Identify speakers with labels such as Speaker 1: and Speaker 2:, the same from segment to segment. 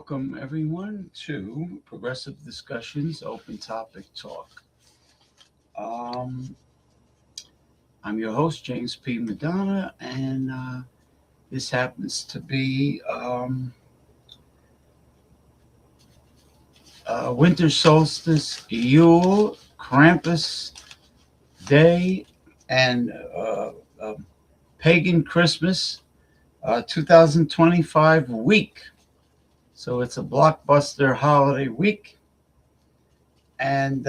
Speaker 1: Welcome, everyone, to Progressive Discussions, Open Topic Talk. Um, I'm your host, James P. Madonna, and this happens to be winter solstice, Yule, Krampus Day, and Pagan Christmas 2025 week. So it's a blockbuster holiday week. And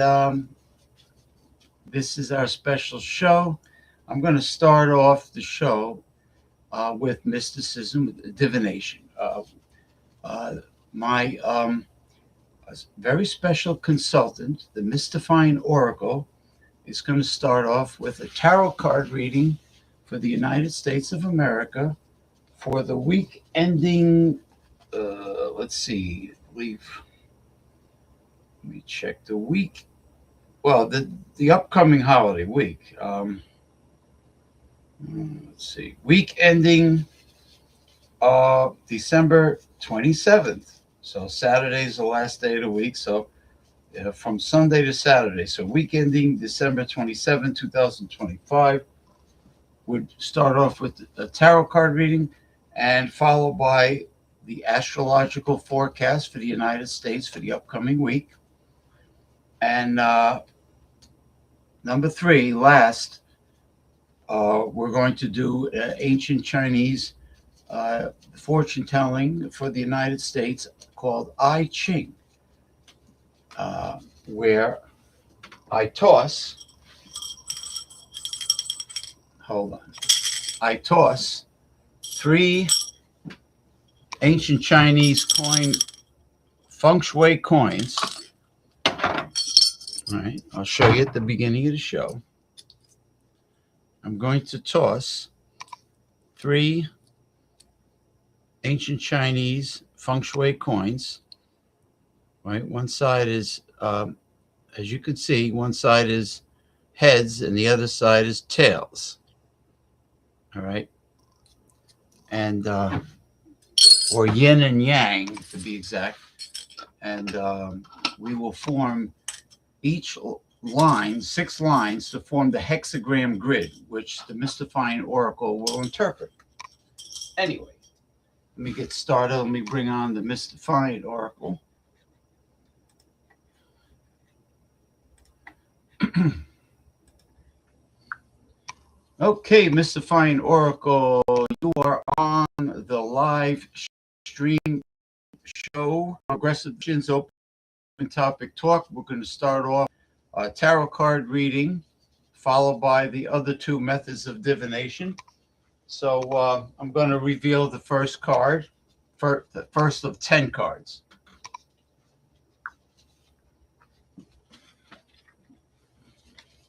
Speaker 1: this is our special show. I'm going to start off the show with mysticism, with divination. My very special consultant, the Mystifying Oracle, is going to start off with a tarot card reading for the United States of America for the week ending, let's see, let me check the week. Well, the upcoming holiday week. Let's see, week ending December 27th. So Saturday is the last day of the week. So from Sunday to Saturday. So week ending December 27, 2025. Would start off with a tarot card reading and followed by the astrological forecast for the United States for the upcoming week. And number three, last, we're going to do ancient Chinese fortune telling for the United States called I Ching, where I toss three ancient Chinese feng shui coins. All right, I'll show you at the beginning of the show. I'm going to toss three ancient Chinese feng shui coins. Right, one side is, as you can see, one side is heads and the other side is tails. All right, and or yin and yang to be exact. And we will form each line, 6 lines, to form the hexagram grid, which the Mystifying Oracle will interpret. Anyway, let me get started. Let me bring on the Mystifying Oracle. Okay, Mystifying Oracle, you are on the live stream show, Progressive Discussions Open Topic Talk. We're going to start off a tarot card reading, followed by the other 2 methods of divination. So I'm going to reveal the first card, for the first of 10 cards.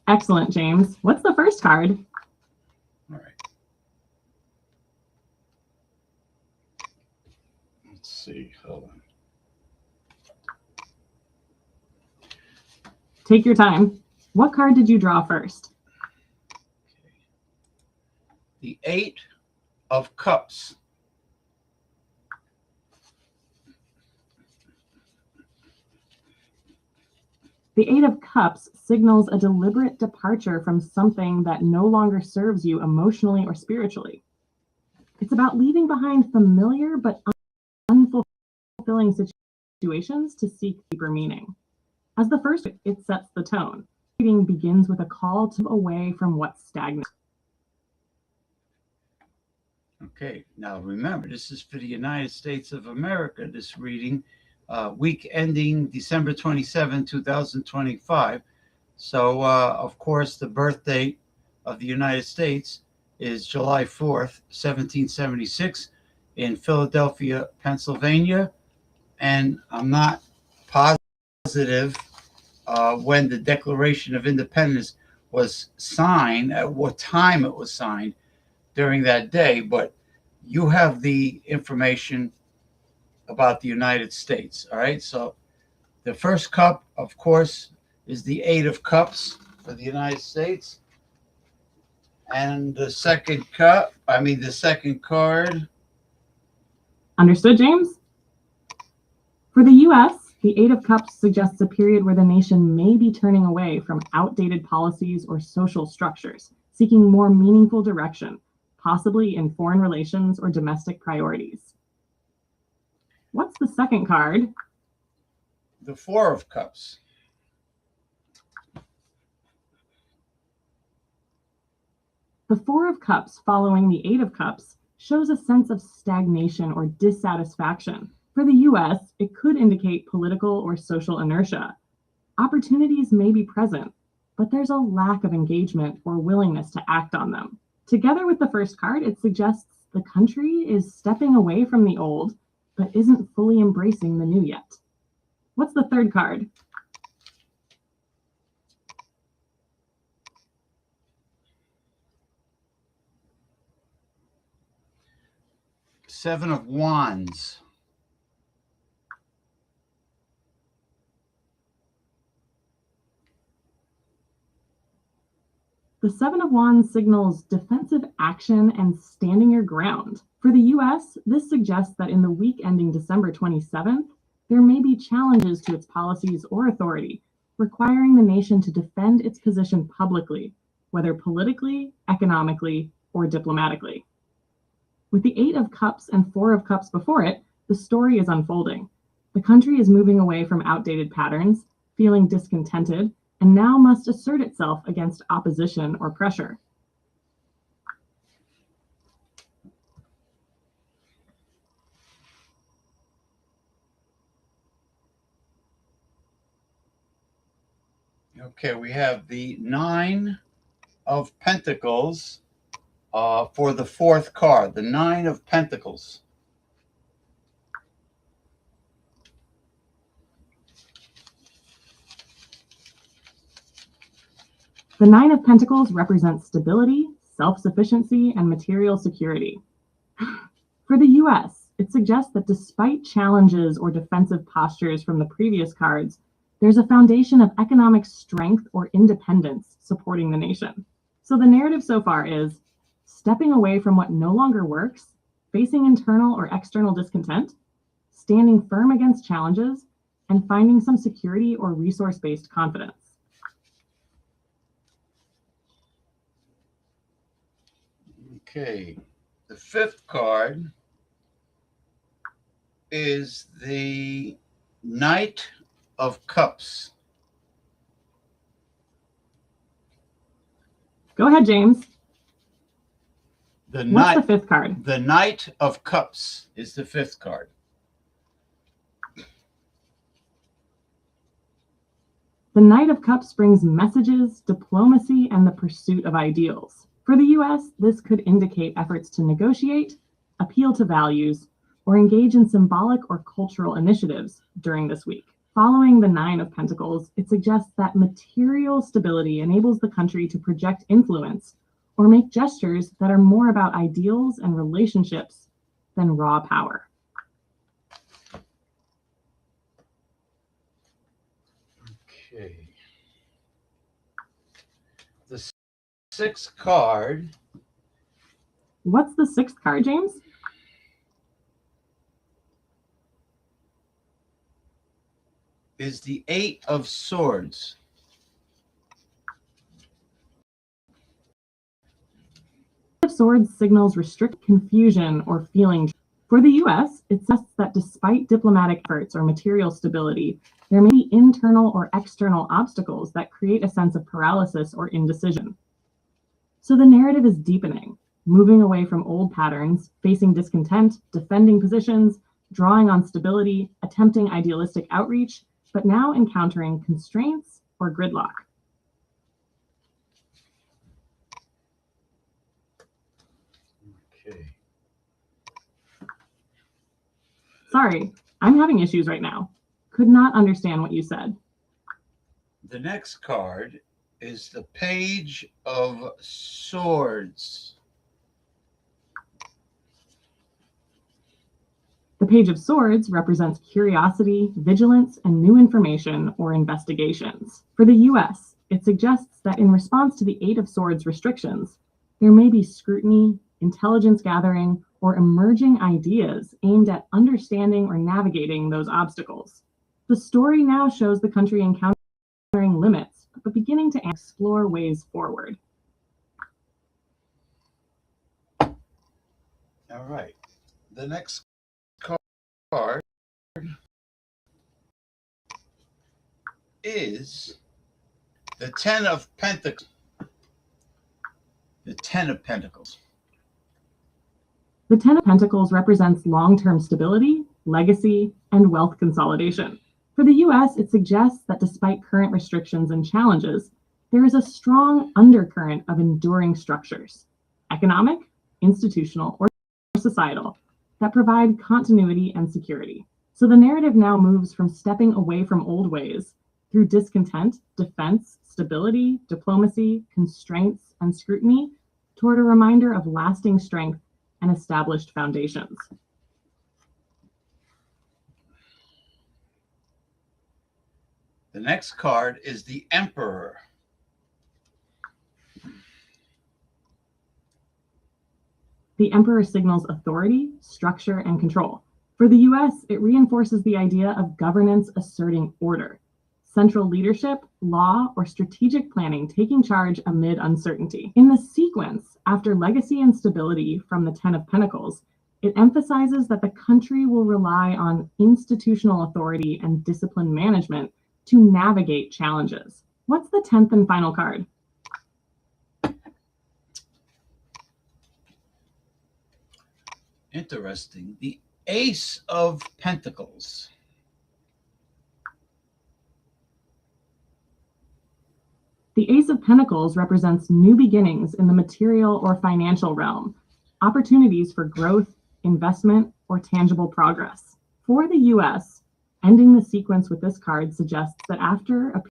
Speaker 2: Excellent, James. What's the first card?
Speaker 1: All right. Let's see. Hold on.
Speaker 2: Take your time. What card did you draw first?
Speaker 1: Okay. The 8 of Cups.
Speaker 2: The 8 of Cups signals a deliberate departure from something that no longer serves you emotionally or spiritually. It's about leaving behind familiar but unfulfilling situations to seek deeper meaning. As the first, it sets the tone. Reading begins with a call to move away from what's stagnant.
Speaker 1: Okay, now remember, this is for the United States of America, this reading, week ending December 27, 2025. So, of course, the birth date of the United States is July 4th, 1776 in Philadelphia, Pennsylvania. And I'm not positive when the Declaration of Independence was signed, at what time it was signed during that day, but you have the information about the United States. All right, so the first cup, of course, is the 8 of Cups for the United States. And the second card.
Speaker 2: Understood, James? For the US, the Eight of Cups suggests a period where the nation may be turning away from outdated policies or social structures, seeking more meaningful direction, possibly in foreign relations or domestic priorities. What's the second card?
Speaker 1: The Four of Cups.
Speaker 2: The Four of Cups following the Eight of Cups shows a sense of stagnation or dissatisfaction. For the US, it could indicate political or social inertia. Opportunities may be present, but there's a lack of engagement or willingness to act on them. Together with the first card, it suggests the country is stepping away from the old, but isn't fully embracing the new yet. What's the third card?
Speaker 1: Seven of Wands.
Speaker 2: The Seven of Wands signals defensive action and standing your ground. For the US, this suggests that in the week ending December 27th, there may be challenges to its policies or authority, requiring the nation to defend its position publicly, whether politically, economically, or diplomatically. With the Eight of Cups and Four of Cups before it, the story is unfolding. The country is moving away from outdated patterns, feeling discontented, and now must assert itself against opposition or pressure.
Speaker 1: Okay, we have the Nine of Pentacles for the fourth card, the Nine of Pentacles.
Speaker 2: The Nine of Pentacles represents stability, self-sufficiency, and material security. For the US, it suggests that despite challenges or defensive postures from the previous cards, there's a foundation of economic strength or independence supporting the nation. So the narrative so far is stepping away from what no longer works, facing internal or external discontent, standing firm against challenges, and finding some security or resource-based confidence.
Speaker 1: Okay, the fifth card is the Knight of Cups.
Speaker 2: Go ahead, James.
Speaker 1: What's
Speaker 2: the fifth card?
Speaker 1: The Knight of Cups is the fifth card.
Speaker 2: The Knight of Cups brings messages, diplomacy, and the pursuit of ideals. For the US, this could indicate efforts to negotiate, appeal to values, or engage in symbolic or cultural initiatives during this week. Following the Nine of Pentacles, it suggests that material stability enables the country to project influence or make gestures that are more about ideals and relationships than raw power.
Speaker 1: Okay. The sixth card.
Speaker 2: What's the sixth card, James?
Speaker 1: Is the Eight of Swords.
Speaker 2: Of Swords signals restrict confusion or feeling. For the US, it suggests that despite diplomatic efforts or material stability, there may be internal or external obstacles that create a sense of paralysis or indecision. So the narrative is deepening, moving away from old patterns, facing discontent, defending positions, drawing on stability, attempting idealistic outreach, but now encountering constraints or gridlock.
Speaker 1: Okay.
Speaker 2: Sorry, I'm having issues right now. Could not understand what you said.
Speaker 1: The next card is the Page of Swords.
Speaker 2: The Page of Swords represents curiosity, vigilance, and new information or investigations. For the US, it suggests that in response to the Eight of Swords restrictions, there may be scrutiny, intelligence gathering, or emerging ideas aimed at understanding or navigating those obstacles. The story now shows the country encountering limits, but beginning to explore ways forward.
Speaker 1: All right. The next card is the Ten of Pentacles. The Ten of Pentacles.
Speaker 2: The Ten of Pentacles represents long-term stability, legacy, and wealth consolidation. For the US, it suggests that despite current restrictions and challenges, there is a strong undercurrent of enduring structures, economic, institutional, or societal, that provide continuity and security. So the narrative now moves from stepping away from old ways through discontent, defense, stability, diplomacy, constraints, and scrutiny toward a reminder of lasting strength and established foundations.
Speaker 1: The next card is the Emperor.
Speaker 2: The Emperor signals authority, structure, and control. For the US, it reinforces the idea of governance asserting order, central leadership, law, or strategic planning taking charge amid uncertainty. In the sequence, after legacy and stability from the Ten of Pentacles, it emphasizes that the country will rely on institutional authority and discipline management to navigate challenges. What's the 10th and final card?
Speaker 1: Interesting. The Ace of Pentacles.
Speaker 2: The Ace of Pentacles represents new beginnings in the material or financial realm, opportunities for growth, investment, or tangible progress. For the US, ending the sequence with this card suggests that after a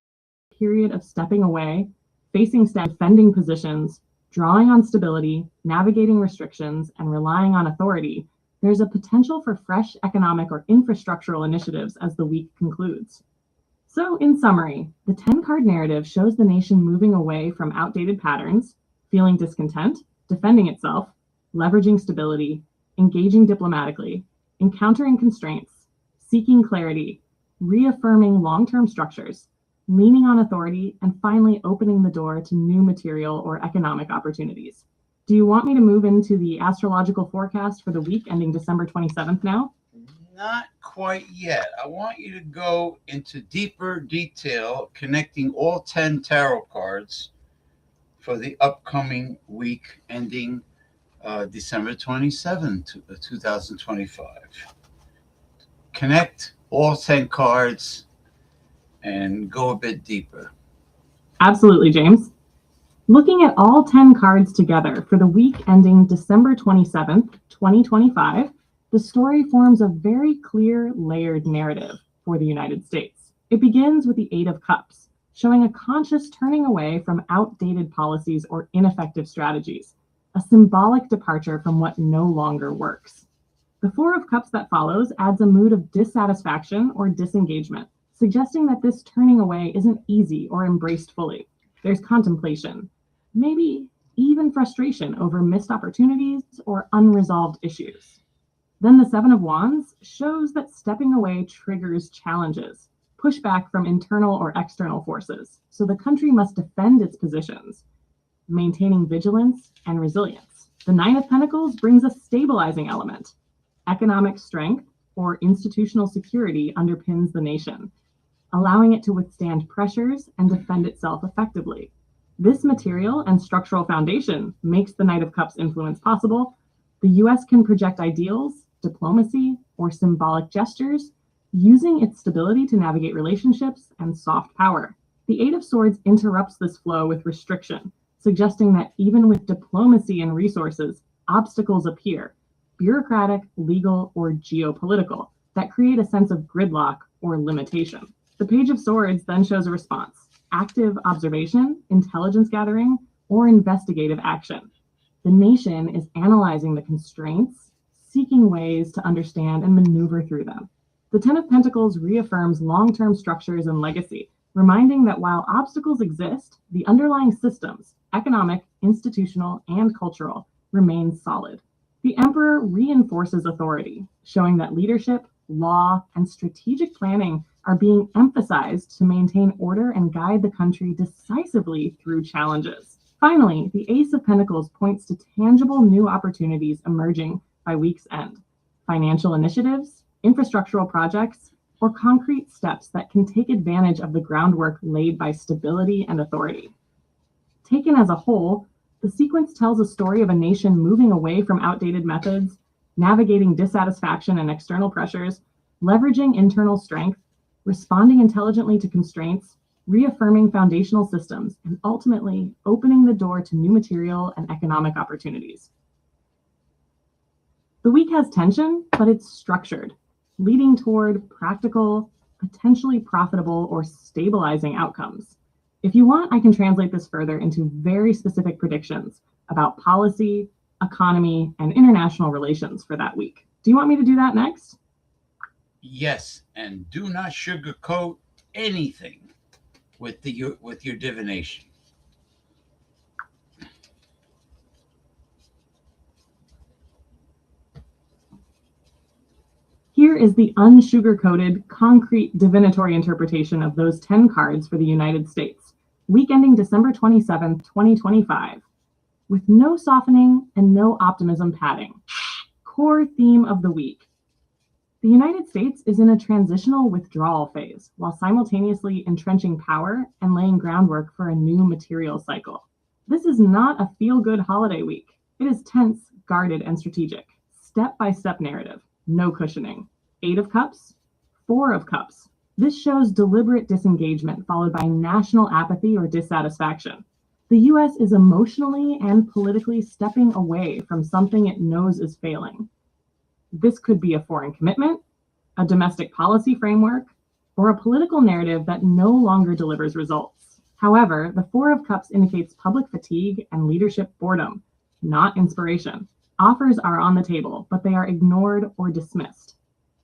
Speaker 2: period of stepping away, facing defending positions, drawing on stability, navigating restrictions, and relying on authority, there's a potential for fresh economic or infrastructural initiatives as the week concludes. So, in summary, the 10-card narrative shows the nation moving away from outdated patterns, feeling discontent, defending itself, leveraging stability, engaging diplomatically, encountering constraints, seeking clarity, reaffirming long-term structures, leaning on authority, and finally opening the door to new material or economic opportunities. Do you want me to move into the astrological forecast for the week ending December 27th now?
Speaker 1: Not quite yet. I want you to go into deeper detail, connecting all 10 tarot cards for the upcoming week ending December 27th, 2025. Connect all 10 cards and go a bit deeper.
Speaker 2: Absolutely, James. Looking at all 10 cards together for the week ending December 27th, 2025, the story forms a very clear, layered narrative for the United States. It begins with the Eight of Cups, showing a conscious turning away from outdated policies or ineffective strategies, a symbolic departure from what no longer works. The Four of Cups that follows adds a mood of dissatisfaction or disengagement, suggesting that this turning away isn't easy or embraced fully. There's contemplation, maybe even frustration over missed opportunities or unresolved issues. Then the Seven of Wands shows that stepping away triggers challenges, pushback from internal or external forces, so the country must defend its positions, maintaining vigilance and resilience. The Nine of Pentacles brings a stabilizing element. Economic strength or institutional security underpins the nation, allowing it to withstand pressures and defend itself effectively. This material and structural foundation makes the Knight of Cups influence possible. The US can project ideals, diplomacy, or symbolic gestures, using its stability to navigate relationships and soft power. The Eight of Swords interrupts this flow with restriction, suggesting that even with diplomacy and resources, obstacles appear, bureaucratic, legal, or geopolitical, that create a sense of gridlock or limitation. The Page of Swords then shows a response: active observation, intelligence gathering, or investigative action. The nation is analyzing the constraints, seeking ways to understand and maneuver through them. The Ten of Pentacles reaffirms long-term structures and legacy, reminding that while obstacles exist, the underlying systems, economic, institutional, and cultural, remain solid. The emperor reinforces authority, showing that leadership, law, and strategic planning are being emphasized to maintain order and guide the country decisively through challenges. Finally, the Ace of Pentacles points to tangible new opportunities emerging by week's end. Financial initiatives, infrastructural projects, or concrete steps that can take advantage of the groundwork laid by stability and authority. Taken as a whole, the sequence tells a story of a nation moving away from outdated methods, navigating dissatisfaction and external pressures, leveraging internal strength, responding intelligently to constraints, reaffirming foundational systems, and ultimately opening the door to new material and economic opportunities. The week has tension, but it's structured, leading toward practical, potentially profitable, or stabilizing outcomes. If you want, I can translate this further into very specific predictions about policy, economy, and international relations for that week. Do you want me to do that next?
Speaker 1: Yes, and do not sugarcoat anything with your divination.
Speaker 2: Here is the unsugar-coated, concrete divinatory interpretation of those 10 cards for the United States, week ending December 27th, 2025, with no softening and no optimism padding. Core theme of the week. The United States is in a transitional withdrawal phase, while simultaneously entrenching power and laying groundwork for a new material cycle. This is not a feel-good holiday week. It is tense, guarded, and strategic. Step-by-step narrative. No cushioning. 8 of Cups, 4 of Cups. This shows deliberate disengagement followed by national apathy or dissatisfaction. The US is emotionally and politically stepping away from something it knows is failing. This could be a foreign commitment, a domestic policy framework, or a political narrative that no longer delivers results. However, the 4 of Cups indicates public fatigue and leadership boredom, not inspiration. Offers are on the table, but they are ignored or dismissed.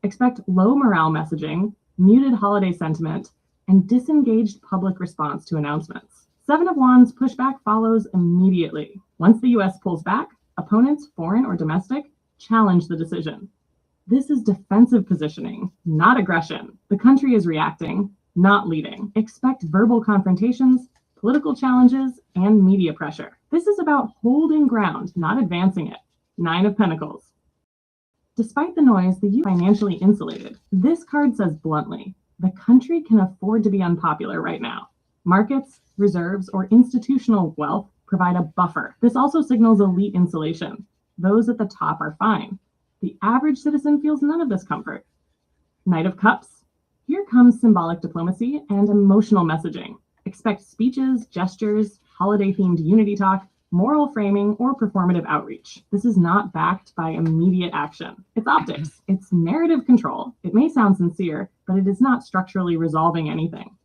Speaker 2: Expect low morale messaging, muted holiday sentiment, and disengaged public response to announcements. 7 of Wands pushback follows immediately. Once the US pulls back, opponents, foreign or domestic, challenge the decision. This is defensive positioning, not aggression. The country is reacting, not leading. Expect verbal confrontations, political challenges, and media pressure. This is about holding ground, not advancing it. 9 of Pentacles. Despite the noise, the U.S. is financially insulated. This card says bluntly, the country can afford to be unpopular right now. Markets, reserves, or institutional wealth provide a buffer. This also signals elite insulation. Those at the top are fine. The average citizen feels none of this comfort. Knight of Cups. Here comes symbolic diplomacy and emotional messaging. Expect speeches, gestures, holiday-themed unity talk, moral framing, or performative outreach. This is not backed by immediate action. It's optics. It's narrative control. It may sound sincere, but it is not structurally resolving anything.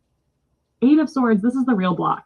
Speaker 2: 8 of Swords, this is the real block.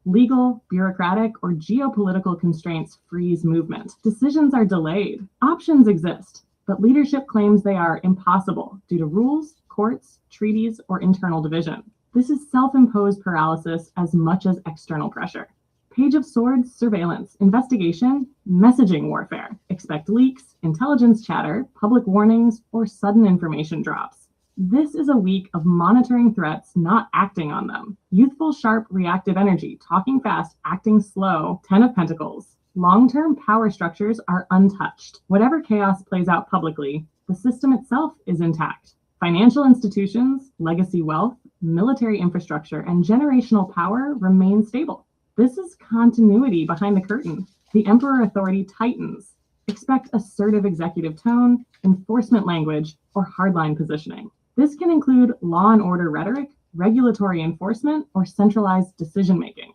Speaker 2: Legal, bureaucratic, or geopolitical constraints freeze movement. Decisions are delayed. Options exist, but leadership claims they are impossible due to rules, courts, treaties, or internal division. This is self-imposed paralysis as much as external pressure. Page of Swords, surveillance, investigation, messaging warfare. Expect leaks, intelligence chatter, public warnings, or sudden information drops. This is a week of monitoring threats, not acting on them. Youthful, sharp, reactive energy, talking fast, acting slow. 10 of Pentacles. Long-term power structures are untouched. Whatever chaos plays out publicly, the system itself is intact. Financial institutions, legacy wealth, military infrastructure, and generational power remain stable. This is continuity behind the curtain. The Emperor authority tightens. Expect assertive executive tone, enforcement language, or hardline positioning. This can include law and order rhetoric, regulatory enforcement, or centralized decision-making.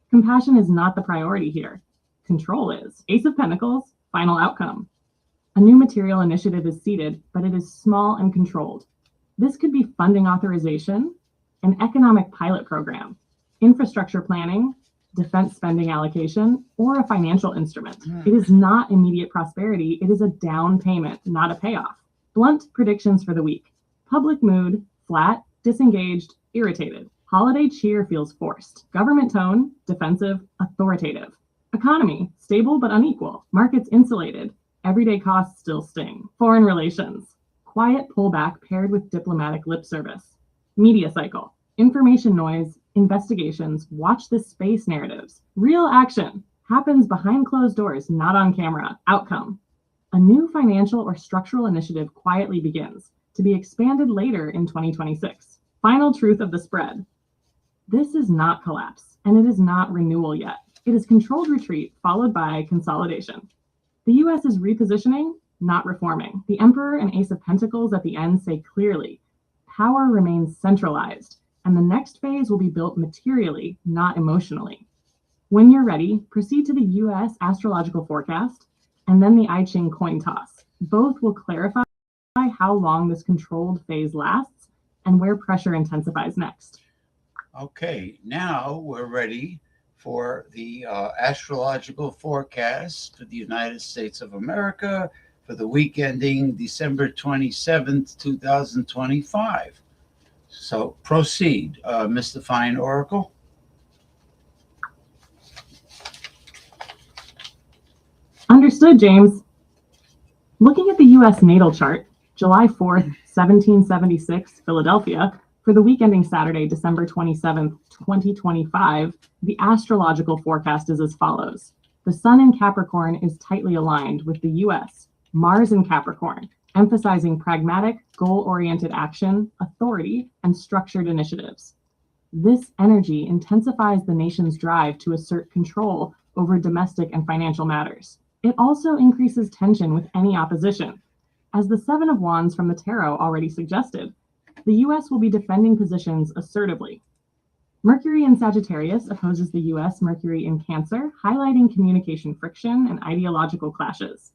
Speaker 2: Compassion is not the priority here. Control is. Ace of Pentacles, final outcome. A new material initiative is seeded, but it is small and controlled. This could be funding authorization, an economic pilot program, infrastructure planning, defense spending allocation, or a financial instrument. It is not immediate prosperity. It is a down payment, not a payoff. Blunt predictions for the week. Public mood, flat, disengaged, irritated. Holiday cheer feels forced. Government tone, defensive, authoritative. Economy, stable but unequal. Markets insulated. Everyday costs still sting. Foreign relations, quiet pullback paired with diplomatic lip service. Media cycle, information noise, investigations, watch this space narratives. Real action happens behind closed doors, not on camera. Outcome, a new financial or structural initiative quietly begins, to be expanded later in 2026. Final truth of the spread. This is not collapse, and it is not renewal yet. It is controlled retreat followed by consolidation. The US is repositioning, not reforming. The Emperor and Ace of Pentacles at the end say clearly, power remains centralized, and the next phase will be built materially, not emotionally. When you're ready, proceed to the US astrological forecast and then the I Ching coin toss. Both will clarify how long this controlled phase lasts and where pressure intensifies next.
Speaker 1: Okay, now we're ready for the astrological forecast for the United States of America for the week ending December 27th, 2025. So proceed, Mr. Fine Oracle.
Speaker 2: Understood, James. Looking at the US natal chart, July 4th, 1776, Philadelphia, for the week ending Saturday, December 27th, 2025, the astrological forecast is as follows. The Sun in Capricorn is tightly aligned with the US, Mars in Capricorn, emphasizing pragmatic, goal-oriented action, authority, and structured initiatives. This energy intensifies the nation's drive to assert control over domestic and financial matters. It also increases tension with any opposition. As the Seven of Wands from the Tarot already suggested, the US will be defending positions assertively. Mercury in Sagittarius opposes the US Mercury in Cancer, highlighting communication friction and ideological clashes.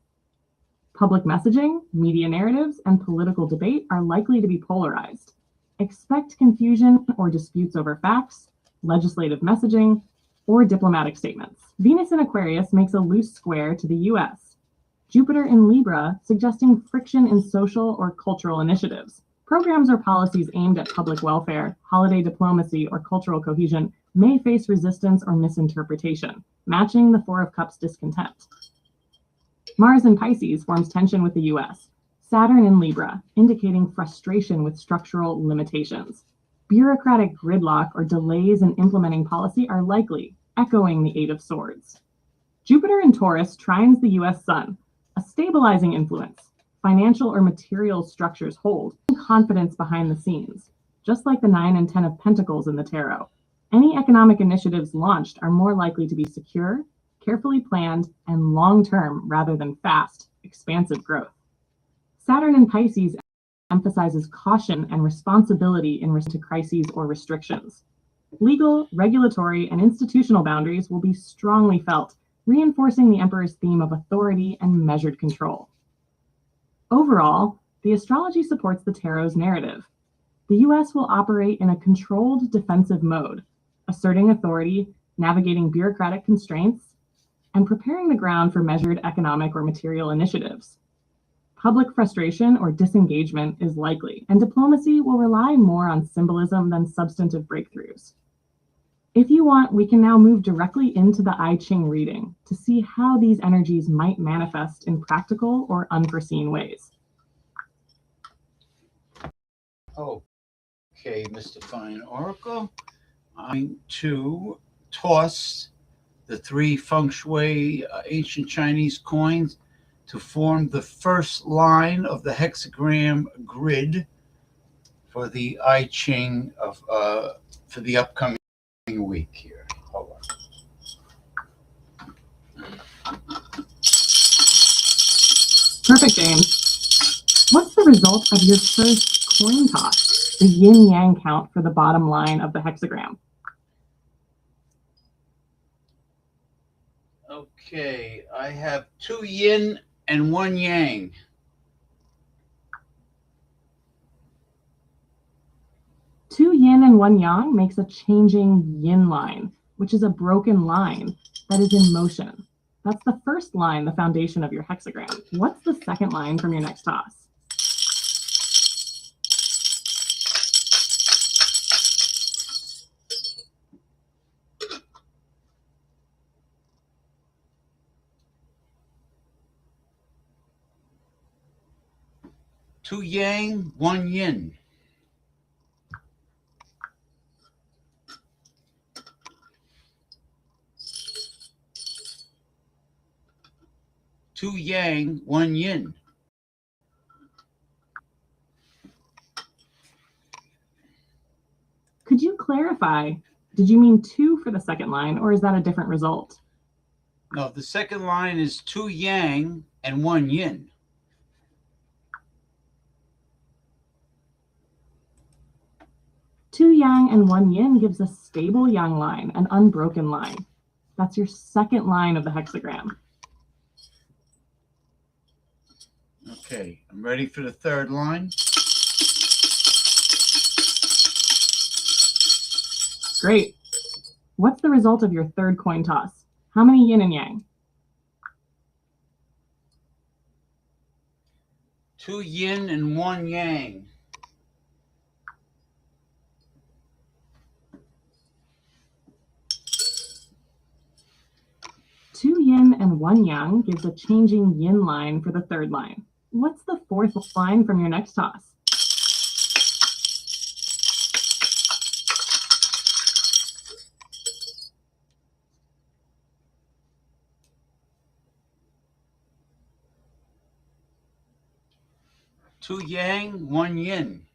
Speaker 2: Public messaging, media narratives, and political debate are likely to be polarized. Expect confusion or disputes over facts, legislative messaging, or diplomatic statements. Venus in Aquarius makes a loose square to the US. Jupiter in Libra suggesting friction in social or cultural initiatives. Programs or policies aimed at public welfare, holiday diplomacy, or cultural cohesion may face resistance or misinterpretation, matching the Four of Cups discontent. Mars in Pisces forms tension with the US. Saturn in Libra, indicating frustration with structural limitations. Bureaucratic gridlock or delays in implementing policy are likely, echoing the Eight of Swords. Jupiter in Taurus trines the US Sun, a stabilizing influence. Financial or material structures hold confidence behind the scenes, just like the 9 and 10 of Pentacles in the Tarot. Any economic initiatives launched are more likely to be secure, carefully planned, and long-term rather than fast, expansive growth. Saturn in Pisces emphasizes caution and responsibility in response to crises or restrictions. Legal, regulatory, and institutional boundaries will be strongly felt, reinforcing the Emperor's theme of authority and measured control. Overall, the astrology supports the Tarot's narrative. The US will operate in a controlled defensive mode, asserting authority, navigating bureaucratic constraints, and preparing the ground for measured economic or material initiatives. Public frustration or disengagement is likely, and diplomacy will rely more on symbolism than substantive breakthroughs. If you want, we can now move directly into the I Ching reading to see how these energies might manifest in practical or unforeseen ways.
Speaker 1: Okay, Mr. Fine Oracle, I'm going to toss the 3 feng shui ancient Chinese coins to form the first line of the hexagram grid for the I Ching of for the upcoming week here. Hold on.
Speaker 2: Perfect, James. What's the result of your first coin toss, the yin-yang count for the bottom line of the hexagram?
Speaker 1: Okay, I have 2 yin and 1 yang.
Speaker 2: 2 yin and 1 yang makes a changing yin line, which is a broken line that is in motion. That's the first line, the foundation of your hexagram. What's the second line from your next toss?
Speaker 1: 2 yang, 1 yin. Two yang, 1 yin.
Speaker 2: Could you clarify? Did you mean 2 for the second line, or is that a different result?
Speaker 1: No, the second line is 2 yang and 1 yin.
Speaker 2: Two yang and 1 yin gives a stable yang line, an unbroken line. That's your second line of the hexagram.
Speaker 1: Okay, I'm ready for the third line.
Speaker 2: Great. What's the result of your third coin toss? How many yin and yang?
Speaker 1: 2 yin and 1 yang.
Speaker 2: Two yin and 1 yang gives a changing yin line for the third line. What's the fourth line from your next toss?
Speaker 1: Two yang, 1 yin.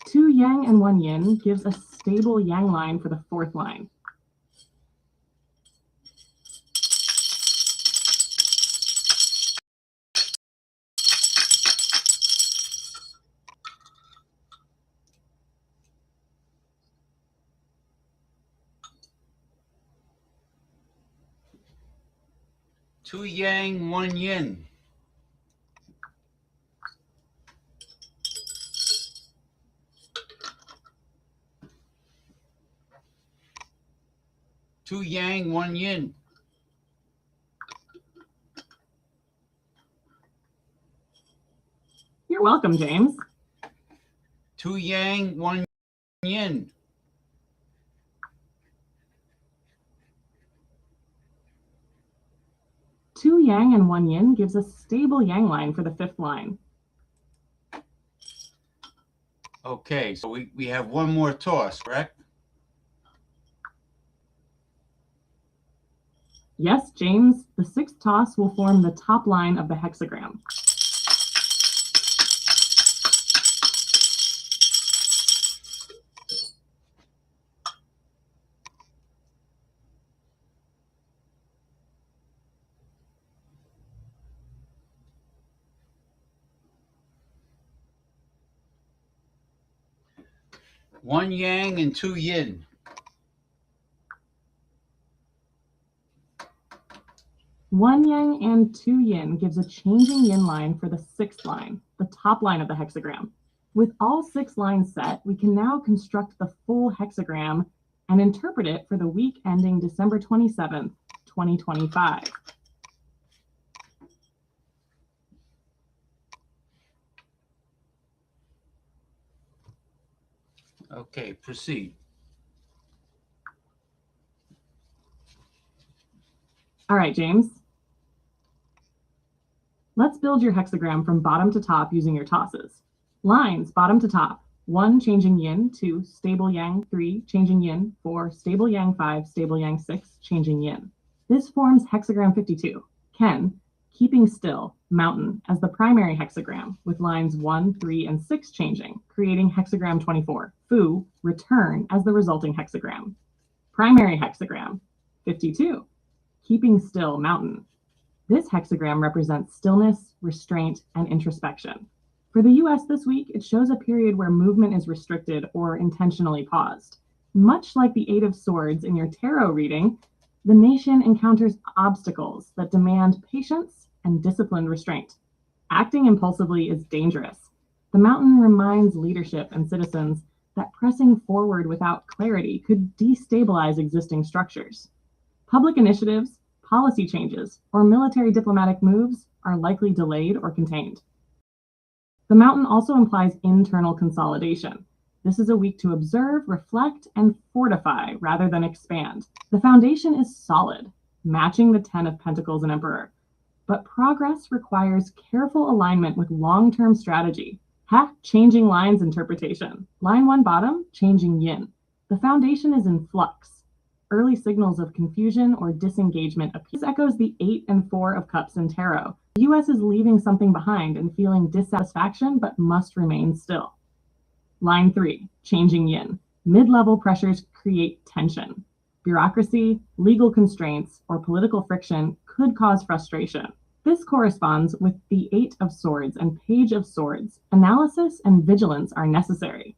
Speaker 2: Two yang and 1 yin gives a stable yang line for the fourth line.
Speaker 1: Two yang, 1 yin. Two yang, 1 yin.
Speaker 2: You're welcome, James.
Speaker 1: Two yang, 1 yin.
Speaker 2: Two yang and 1 yin gives a stable yang line for the fifth line.
Speaker 1: Okay, so we have one more toss, correct?
Speaker 2: Yes, James, the sixth toss will form the top line of the hexagram.
Speaker 1: One yang and 2 yin.
Speaker 2: One yang and 2 yin gives a changing yin line for the sixth line, the top line of the hexagram. With all 6 lines set, we can now construct the full hexagram and interpret it for the week ending December 27th, 2025.
Speaker 1: Okay, proceed.
Speaker 2: All right, James. Let's build your hexagram from bottom to top using your tosses. Lines, bottom to top. 1, changing yin. 2, stable yang. 3, changing yin. 4, stable yang. 5, stable yang. 6, changing yin. This forms hexagram 52. Ken, keeping still, mountain, as the primary hexagram, with lines 1, 3, and 6 changing, creating hexagram 24. Fu, return, as the resulting hexagram. Primary hexagram, 52. Keeping still, mountain. This hexagram represents stillness, restraint, and introspection. For the US this week, it shows a period where movement is restricted or intentionally paused. Much like the Eight of Swords in your tarot reading, the nation encounters obstacles that demand patience and disciplined restraint. Acting impulsively is dangerous. The mountain reminds leadership and citizens that pressing forward without clarity could destabilize existing structures. Public initiatives, policy changes, or military diplomatic moves are likely delayed or contained. The mountain also implies internal consolidation. This is a week to observe, reflect, and fortify rather than expand. The foundation is solid. matching the 10 of Pentacles and Emperor. But progress requires careful alignment with long-term strategy. Changing lines interpretation. Line 1 bottom, changing yin. The foundation is in flux. Early signals of confusion or disengagement appear. This echoes the 8 and 4 of Cups in Tarot. The US is leaving something behind and feeling dissatisfaction, but must remain still. Line 3, changing yin. Mid-level pressures create tension. Bureaucracy, legal constraints, or political friction could cause frustration. This corresponds with the 8 of Swords and Page of Swords. Analysis and vigilance are necessary.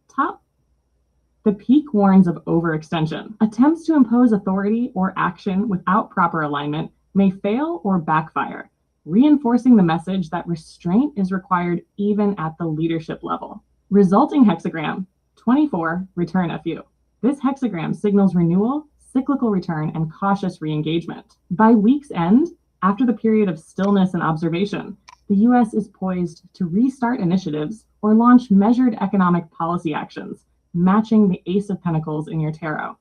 Speaker 2: Top. The peak warns of overextension. Attempts to impose authority or action without proper alignment may fail or backfire, reinforcing the message that restraint is required even at the leadership level. Resulting hexagram, 24, return a few. This hexagram signals renewal, cyclical return, and cautious re-engagement. By week's end, after the period of stillness and observation, the US is poised to restart initiatives or launch measured economic policy actions, matching the Ace of Pentacles in your tarot.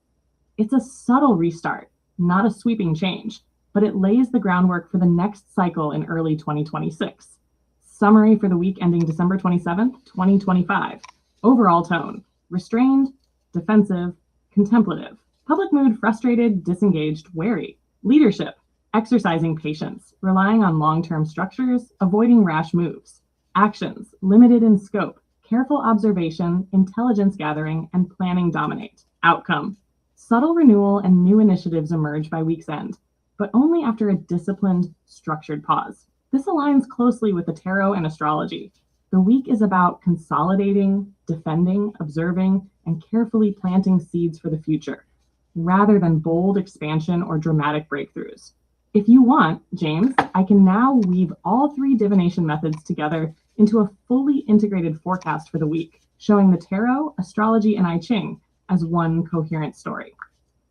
Speaker 2: It's a subtle restart, not a sweeping change, but it lays the groundwork for the next cycle in early 2026. Summary for the week ending December 27th, 2025. Overall tone: restrained, defensive, contemplative. Public mood: frustrated, disengaged, wary. Leadership: exercising patience, relying on long-term structures, avoiding rash moves. Actions: limited in scope, careful observation, intelligence gathering, and planning dominate. Outcome: subtle renewal and new initiatives emerge by week's end, but only after a disciplined, structured pause. This aligns closely with the tarot and astrology. The week is about consolidating, defending, observing, and carefully planting seeds for the future, rather than bold expansion or dramatic breakthroughs. If you want, James, I can now weave all 3 divination methods together into a fully integrated forecast for the week, showing the tarot, astrology, and I Ching as one coherent story.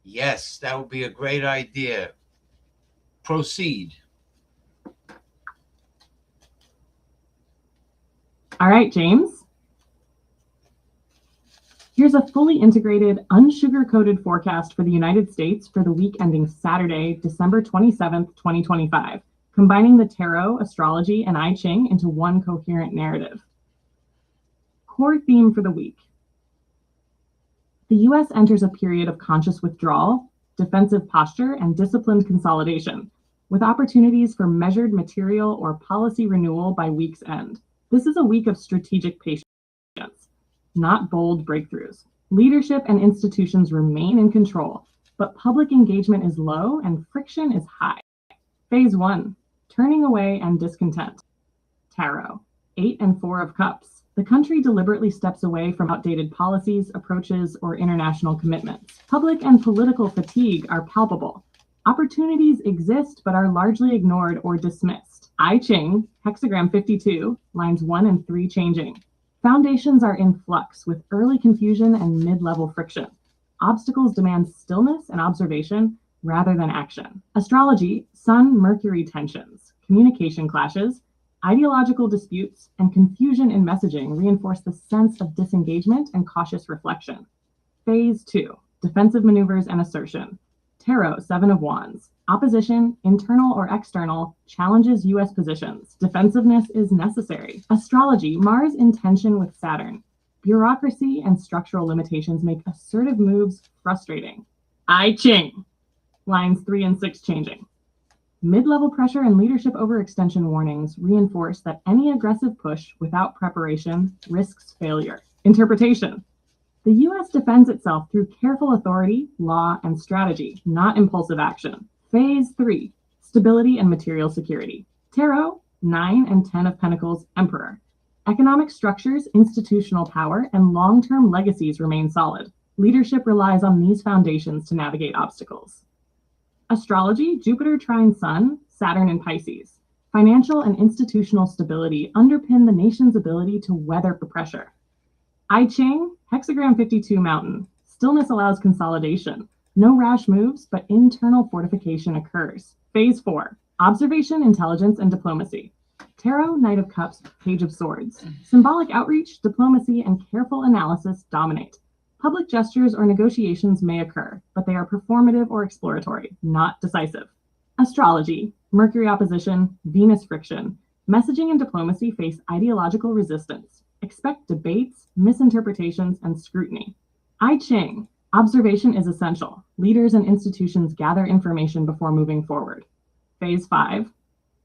Speaker 1: Yes, that would be a great idea. Proceed.
Speaker 2: All right, James. Here's a fully integrated, unsugar-coated forecast for the United States for the week ending Saturday, December 27th, 2025, combining the tarot, astrology, and I Ching into one coherent narrative. Core theme for the week. The US enters a period of conscious withdrawal, defensive posture, and disciplined consolidation, with opportunities for measured material or policy renewal by week's end. This is a week of strategic patience, not bold breakthroughs. Leadership and institutions remain in control, but public engagement is low and friction is high. Phase 1, turning away and discontent. Tarot, 8 and 4 of Cups. The country deliberately steps away from outdated policies, approaches, or international commitments. Public and political fatigue are palpable. Opportunities exist but are largely ignored or dismissed. I Ching, hexagram 52, lines 1 and 3 changing. Foundations are in flux with early confusion and mid-level friction. Obstacles demand stillness and observation rather than action. Astrology, Sun-Mercury tensions, communication clashes, ideological disputes, and confusion in messaging reinforce the sense of disengagement and cautious reflection. Phase 2, defensive maneuvers and assertion. Tarot, 7 of Wands. Opposition, internal or external, challenges US positions. Defensiveness is necessary. Astrology, Mars in tension with Saturn. Bureaucracy and structural limitations make assertive moves frustrating. I Ching, lines 3 and 6 changing. Mid-level pressure and leadership overextension warnings reinforce that any aggressive push without preparation risks failure. Interpretation. The US defends itself through careful authority, law, and strategy, not impulsive action. Phase 3, stability and material security. Tarot, 9 and 10 of Pentacles, Emperor. Economic structures, institutional power, and long-term legacies remain solid. Leadership relies on these foundations to navigate obstacles. Astrology, Jupiter trine Sun, Saturn in Pisces. Financial and institutional stability underpin the nation's ability to weather the pressure. I Ching, hexagram 52 Mountain. Stillness allows consolidation. No rash moves, but internal fortification occurs. Phase 4, observation, intelligence, and diplomacy. Tarot, Knight of Cups, Page of Swords. Symbolic outreach, diplomacy, and careful analysis dominate. Public gestures or negotiations may occur, but they are performative or exploratory, not decisive. Astrology, Mercury opposition, Venus friction. Messaging and diplomacy face ideological resistance. Expect debates, misinterpretations, and scrutiny. I Ching, observation is essential. Leaders and institutions gather information before moving forward. Phase 5,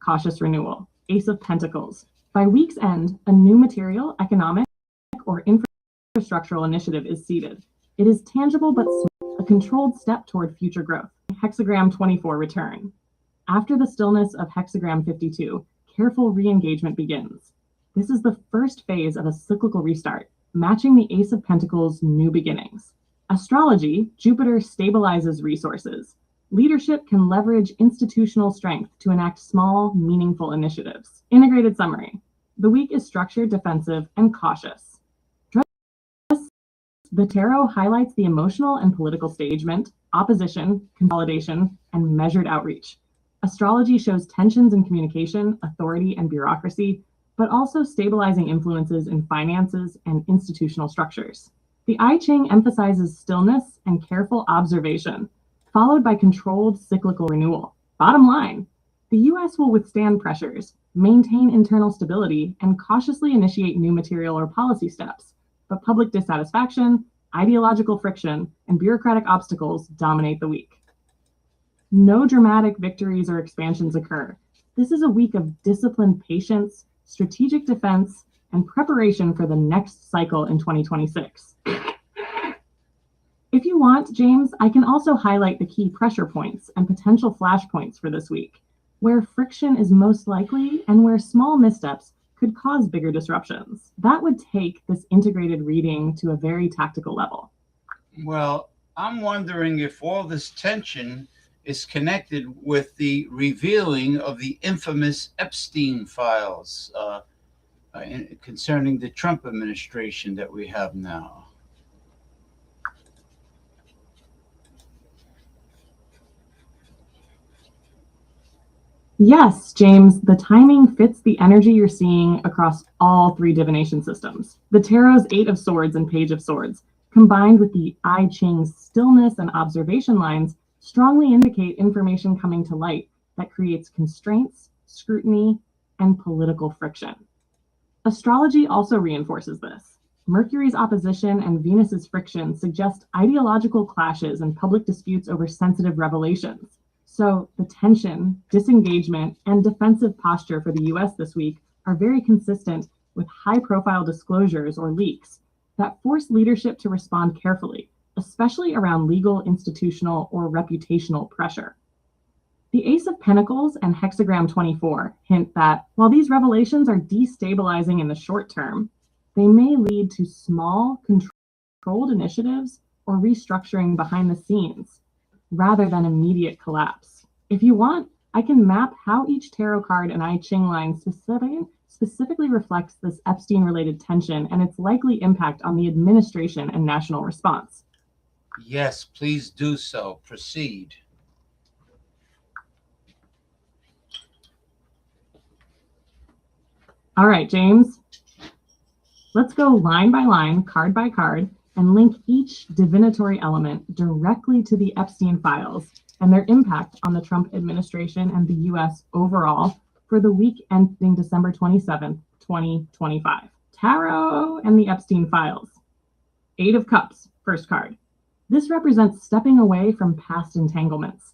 Speaker 2: cautious renewal. Ace of Pentacles. By week's end, a new material, economic, or infrastructural initiative is seeded. It is tangible but small, a controlled step toward future growth. Hexagram 24 return. After the stillness of hexagram 52, careful re-engagement begins. This is the first phase of a cyclical restart, matching the Ace of Pentacles' new beginnings. Astrology, Jupiter stabilizes resources. Leadership can leverage institutional strength to enact small, meaningful initiatives. Integrated summary. The week is structured, defensive, and cautious. The tarot highlights the emotional and political stagement, opposition, consolidation, and measured outreach. Astrology shows tensions in communication, authority, and bureaucracy, but also stabilizing influences in finances and institutional structures. The I Ching emphasizes stillness and careful observation, followed by controlled cyclical renewal. Bottom line, the US will withstand pressures, maintain internal stability, and cautiously initiate new material or policy steps, but public dissatisfaction, ideological friction, and bureaucratic obstacles dominate the week. No dramatic victories or expansions occur. This is a week of disciplined patience, strategic defense, and preparation for the next cycle in 2026. If you want, James, I can also highlight the key pressure points and potential flashpoints for this week, where friction is most likely and where small missteps could cause bigger disruptions. That would take this integrated reading to a very tactical level.
Speaker 1: Well, I'm wondering if all this tension is connected with the revealing of the infamous Epstein files concerning the Trump administration that we have now.
Speaker 2: Yes, James, the timing fits the energy you're seeing across all three divination systems. The Tarot's Eight of Swords and Page of Swords, combined with the I Ching's stillness and observation lines, strongly indicate information coming to light that creates constraints, scrutiny, and political friction. Astrology also reinforces this. Mercury's opposition and Venus's friction suggest ideological clashes and public disputes over sensitive revelations. So the tension, disengagement, and defensive posture for the US this week are very consistent with high-profile disclosures or leaks that force leadership to respond carefully, especially around legal, institutional, or reputational pressure. The Ace of Pentacles and Hexagram 24 hint that while these revelations are destabilizing in the short term, they may lead to small, controlled initiatives or restructuring behind the scenes, rather than immediate collapse. If you want, I can map how each tarot card and I Ching line specifically reflects this Epstein-related tension and its likely impact on the administration and national response.
Speaker 1: Yes, please do so. Proceed.
Speaker 2: All right, James. Let's go line by line, card by card, and link each divinatory element directly to the Epstein files and their impact on the Trump administration and the US overall for the week ending December 27th, 2025. Tarot and the Epstein files. Eight of Cups, first card. This represents stepping away from past entanglements.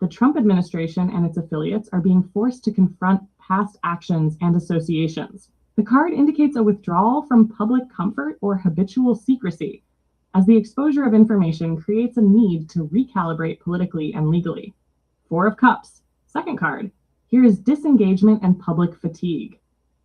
Speaker 2: The Trump administration and its affiliates are being forced to confront past actions and associations. The card indicates a withdrawal from public comfort or habitual secrecy, as the exposure of information creates a need to recalibrate politically and legally. Four of Cups, second card. Here is disengagement and public fatigue.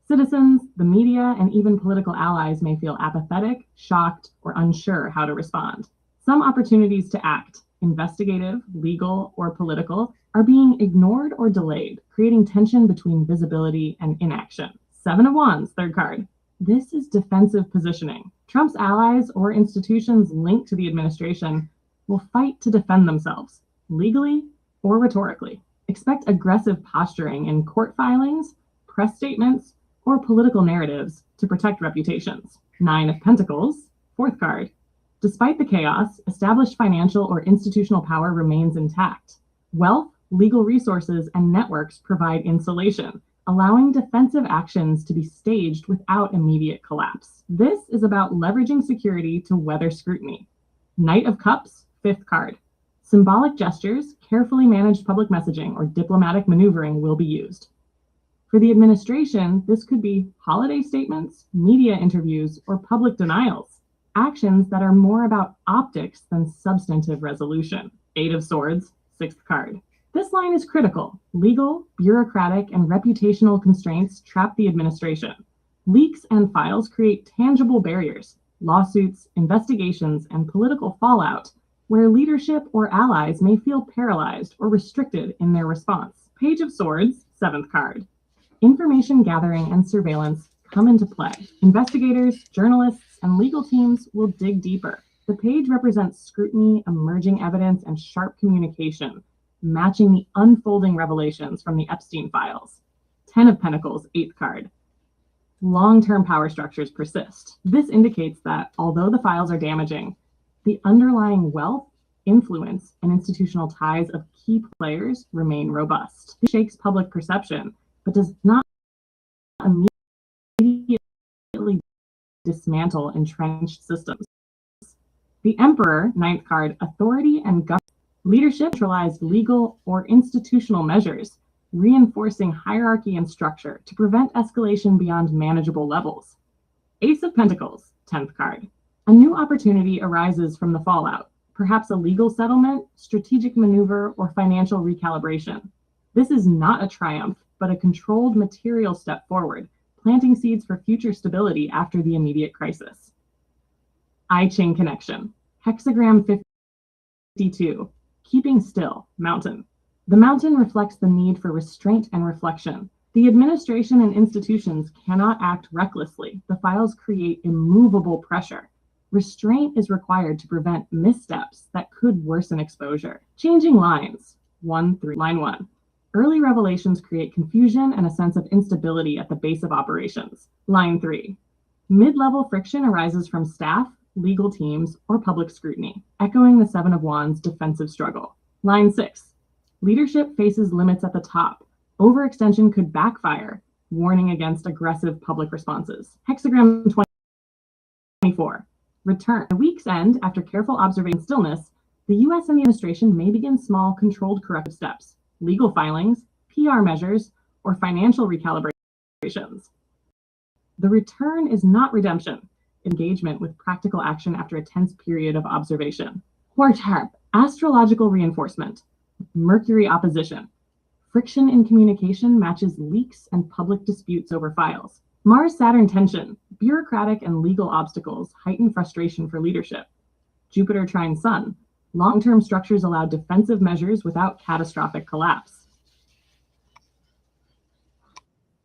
Speaker 2: Citizens, the media, and even political allies may feel apathetic, shocked, or unsure how to respond. Some opportunities to act, investigative, legal, or political, are being ignored or delayed, creating tension between visibility and inaction. Seven of Wands, third card. This is defensive positioning. Trump's allies or institutions linked to the administration will fight to defend themselves, legally or rhetorically. Expect aggressive posturing in court filings, press statements, or political narratives to protect reputations. Nine of Pentacles, fourth card. Despite the chaos, established financial or institutional power remains intact. Wealth, legal resources, and networks provide insulation, allowing defensive actions to be staged without immediate collapse. This is about leveraging security to weather scrutiny. Knight of Cups, fifth card. Symbolic gestures, carefully managed public messaging, or diplomatic maneuvering will be used. For the administration, this could be holiday statements, media interviews, or public denials, actions that are more about optics than substantive resolution. Eight of Swords, sixth card. This line is critical. Legal, bureaucratic, and reputational constraints trap the administration. Leaks and files create tangible barriers, lawsuits, investigations, and political fallout, where leadership or allies may feel paralyzed or restricted in their response. Page of Swords, seventh card. Information gathering and surveillance come into play. Investigators, journalists, and legal teams will dig deeper. The page represents scrutiny, emerging evidence, and sharp communication, matching the unfolding revelations from the Epstein files. 10 of Pentacles, eighth card. Long-term power structures persist. This indicates that although the files are damaging, the underlying wealth, influence, and institutional ties of key players remain robust. This shakes public perception, but does not immediately dismantle entrenched systems. The Emperor, ninth card, authority and government. Leadership centralized legal or institutional measures, reinforcing hierarchy and structure to prevent escalation beyond manageable levels. Ace of Pentacles, 10th card. A new opportunity arises from the fallout, perhaps a legal settlement, strategic maneuver, or financial recalibration. This is not a triumph, but a controlled material step forward, planting seeds for future stability after the immediate crisis. I Ching connection. Hexagram 52. Keeping still, mountain. The mountain reflects the need for restraint and reflection. The administration and institutions cannot act recklessly. The files create immovable pressure. Restraint is required to prevent missteps that could worsen exposure. Changing lines, 1 through line 1. Early revelations create confusion and a sense of instability at the base of operations. Line 3. Mid-level friction arises from staff, legal teams, or public scrutiny, echoing the Seven of Wands defensive struggle. Line 6. Leadership faces limits at the top. Overextension could backfire, warning against aggressive public responses. Hexagram 24. Return. At week's end, after careful observation and stillness, the U.S. and the administration may begin small, controlled corrective steps, legal filings, PR measures, or financial recalibrations. The return is not redemption. Engagement with practical action after a tense period of observation. Quartarp, astrological reinforcement. Mercury opposition. Friction in communication matches leaks and public disputes over files. Mars-Saturn tension. Bureaucratic and legal obstacles heighten frustration for leadership. Jupiter trine Sun. Long-term structures allow defensive measures without catastrophic collapse.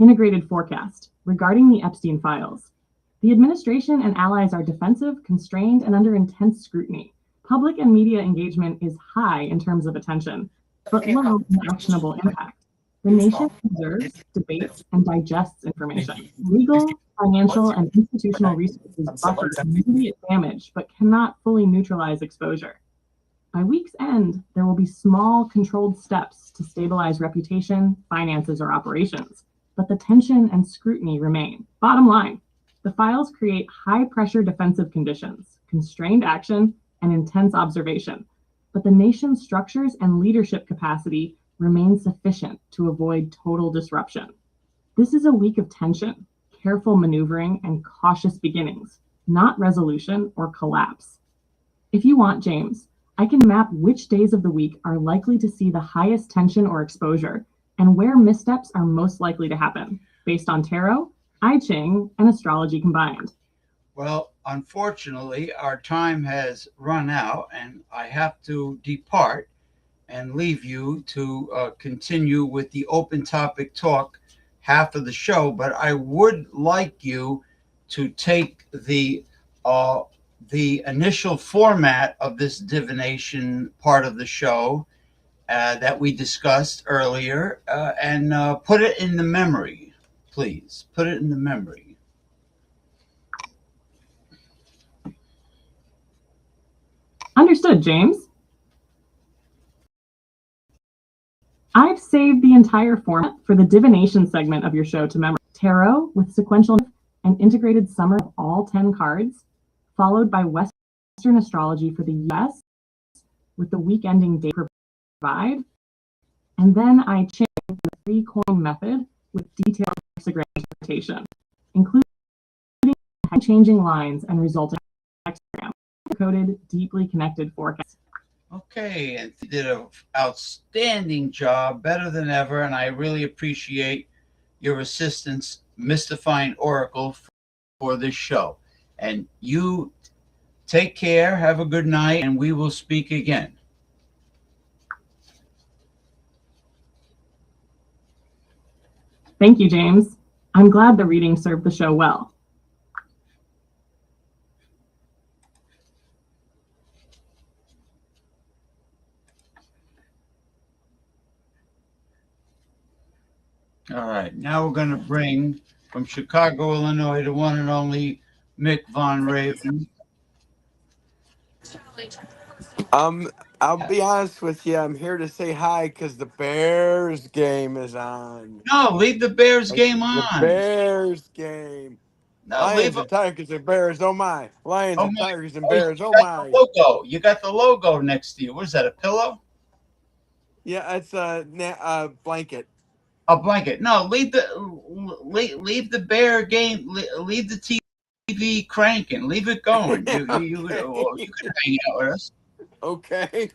Speaker 2: Integrated forecast. Regarding the Epstein files, the administration and allies are defensive, constrained, and under intense scrutiny. Public and media engagement is high in terms of attention, but low in actionable impact. The nation observes, debates, and digests information. Legal, financial, and institutional resources buffer immediate damage, but cannot fully neutralize exposure. By week's end, there will be small, controlled steps to stabilize reputation, finances, or operations, but the tension and scrutiny remain. Bottom line, the files create high-pressure defensive conditions, constrained action, and intense observation, but the nation's structures and leadership capacity remain sufficient to avoid total disruption. This is a week of tension, careful maneuvering, and cautious beginnings, not resolution or collapse. If you want, James, I can map which days of the week are likely to see the highest tension or exposure, and where missteps are most likely to happen, based on tarot, I Ching, and astrology combined.
Speaker 1: Well, unfortunately, our time has run out, and I have to depart and leave you to continue with the open topic talk half of the show. But I would like you to take the initial format of this divination part of the show that we discussed earlier and put it in the memory. Please put it in the memory.
Speaker 2: Understood, James. I've saved the entire format for the divination segment of your show to memory. Tarot with sequential and integrated summary of all 10 cards, followed by Western astrology for the US with the week ending date provide. And then I changed the 3-coin method with detailed hexagram interpretation, including changing lines and resulting hexagram, coded, deeply connected forecast.
Speaker 1: Okay, and you did an outstanding job, better than ever, and I really appreciate your assistance mystifying Oracle for this show. And you take care, have a good night, and we will speak again.
Speaker 2: Thank you, James. I'm glad the reading served the show well.
Speaker 1: All right, now we're going to bring from Chicago, Illinois, the one and only Mick Von Raven.
Speaker 3: I'll be honest with you. I'm here to say hi because the Bears game is on.
Speaker 1: No, leave the Bears game
Speaker 3: The
Speaker 1: on.
Speaker 3: Bears game.
Speaker 1: No, leave
Speaker 3: Lions
Speaker 1: it.
Speaker 3: and Tigers and Bears. Oh my. Lions
Speaker 1: Oh
Speaker 3: and
Speaker 1: my!
Speaker 3: Tigers and
Speaker 1: Oh, you
Speaker 3: Bears. Oh
Speaker 1: got
Speaker 3: my.
Speaker 1: the logo. You got the logo next to you. What is that? A pillow?
Speaker 3: Yeah, it's a blanket.
Speaker 1: A blanket? No, leave the Bear game. Leave the TV cranking. Leave it going. You could hang out with us.
Speaker 3: Okay.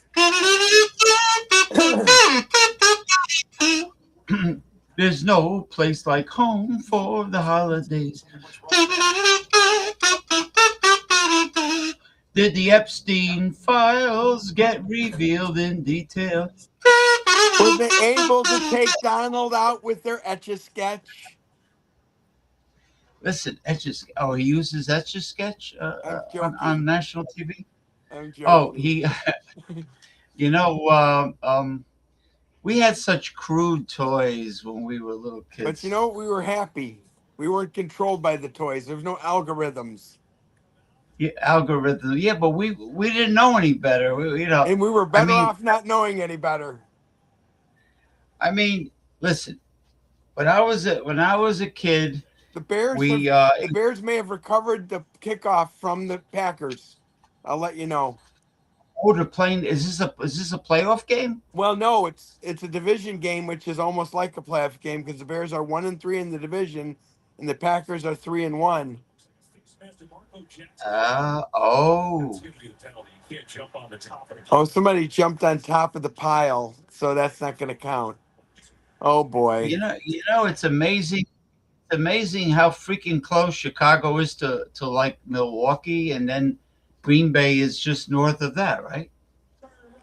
Speaker 1: There's no place like home for the holidays. Did the Epstein files get revealed in detail?
Speaker 3: Were they able to take Donald out with their Etch-a-Sketch?
Speaker 1: Listen, Oh, he uses Etch a Sketch
Speaker 3: I'm
Speaker 1: on
Speaker 3: joking.
Speaker 1: national TV.
Speaker 3: I'm
Speaker 1: Oh,
Speaker 3: joking.
Speaker 1: you know, we had such crude toys when we were little
Speaker 3: But you
Speaker 1: kids.
Speaker 3: know, we were happy. We weren't controlled by the toys. There was no algorithms.
Speaker 1: Yeah, algorithm. Yeah, but we didn't know any better.
Speaker 3: And we were
Speaker 1: I
Speaker 3: better
Speaker 1: mean,
Speaker 3: off not knowing any better.
Speaker 1: I mean, listen. When I was a kid,
Speaker 3: The Bears have
Speaker 1: we
Speaker 3: the Bears may have recovered the kickoff from the Packers. I'll let you know.
Speaker 1: oh, the playing. Is this a playoff game?
Speaker 3: Well, no, it's a division game, which is almost like a playoff game because the Bears are 1-3 in the division, and the Packers are 3-1.
Speaker 1: Oh,
Speaker 3: Oh, somebody jumped on top of the pile, so that's not going to count. Oh boy.
Speaker 1: it's amazing. It's amazing how freaking close Chicago is to like Milwaukee, and then Green Bay is just north of that, right?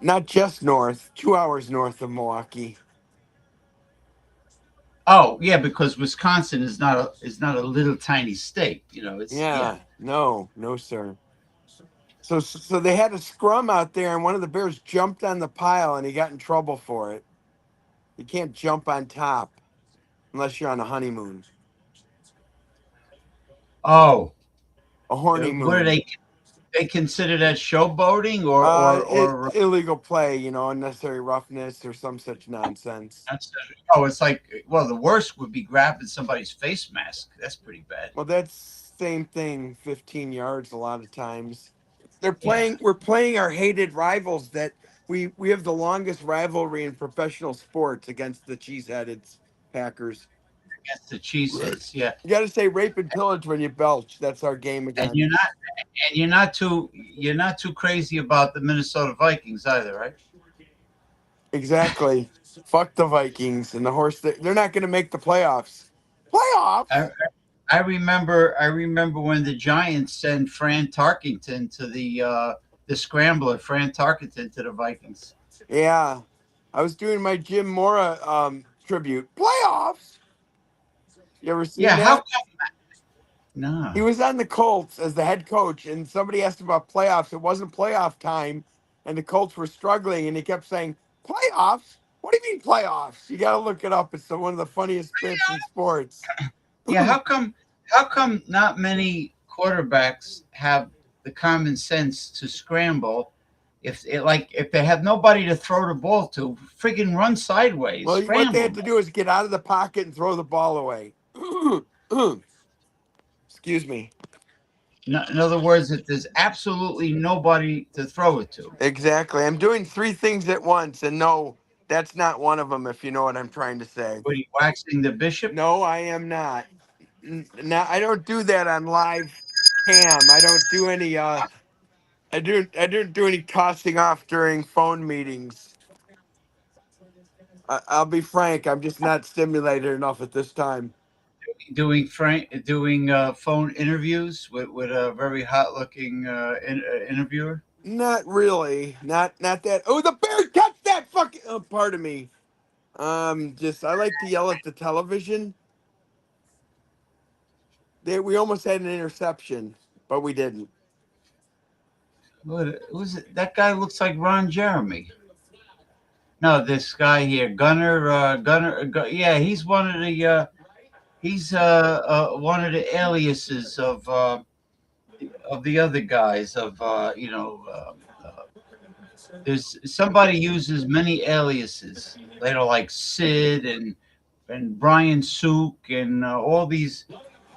Speaker 3: Not just north, 2 hours north of Milwaukee.
Speaker 1: Oh, yeah, because Wisconsin is not a little tiny state. It's yeah.
Speaker 3: Yeah, no, sir. So they had a scrum out there, and one of the Bears jumped on the pile, and he got in trouble for it. You can't jump on top unless you're on a honeymoon,
Speaker 1: Oh,
Speaker 3: a horny
Speaker 1: what do
Speaker 3: moon.
Speaker 1: they consider that showboating or
Speaker 3: It's illegal play, unnecessary roughness or some such nonsense.
Speaker 1: oh, it's like, well, the worst would be grabbing somebody's face mask. That's pretty bad.
Speaker 3: Well, that's same thing, 15 yards a lot of times. They're
Speaker 1: Yeah,
Speaker 3: playing. We're playing our hated rivals. That we have the longest rivalry in professional sports against the cheeseheaded Packers.
Speaker 1: against the cheeseheads. Yeah,
Speaker 3: You got to say rape and pillage when you belch. That's our game
Speaker 1: and
Speaker 3: again.
Speaker 1: you're not too crazy about the Minnesota Vikings either, right?
Speaker 3: Exactly. Fuck the Vikings and the horse. They're not going to make the playoffs. Playoffs?
Speaker 1: I, I remember when the Giants sent Fran Tarkington to the scrambler, Fran Tarkington to the Vikings.
Speaker 3: Yeah. I was doing my Jim Mora tribute. Playoffs? You ever seen
Speaker 1: Yeah, how
Speaker 3: that?
Speaker 1: come?
Speaker 3: He
Speaker 1: No.
Speaker 3: was on the Colts as the head coach, and somebody asked him about playoffs. It wasn't playoff time, and the Colts were struggling, and he kept saying, "Playoffs? What do you mean playoffs?" You got to look it up. It's one of the funniest bits in sports.
Speaker 1: Yeah, how come? How come not many quarterbacks have the common sense to scramble if they have nobody to throw the ball to, friggin' run sideways,
Speaker 3: Well, what they
Speaker 1: scramble,
Speaker 3: have to
Speaker 1: man.
Speaker 3: do is get out of the pocket and throw the ball away. Excuse me.
Speaker 1: In other words, if there's absolutely nobody to throw it to.
Speaker 3: Exactly. I'm doing three things at once, and no, that's not one of them, if you know what I'm trying to say.
Speaker 1: What are you waxing the bishop?
Speaker 3: No, I am not. Now, I don't do that on live cam. I don't do any I don't do any tossing off during phone meetings. I'll be frank, I'm just not stimulated enough at this time.
Speaker 1: Doing phone interviews with a very hot looking interviewer.
Speaker 3: Not really. Not that. Oh, the bear touch that fucking. Oh, pardon me. Just I like to yell at the television. We almost had an interception, but we didn't.
Speaker 1: What was it? That guy looks like Ron Jeremy. No, this guy here, yeah, he's one of the one of the aliases of the other guys there's somebody uses many aliases, like Sid and Brian Sook and all these.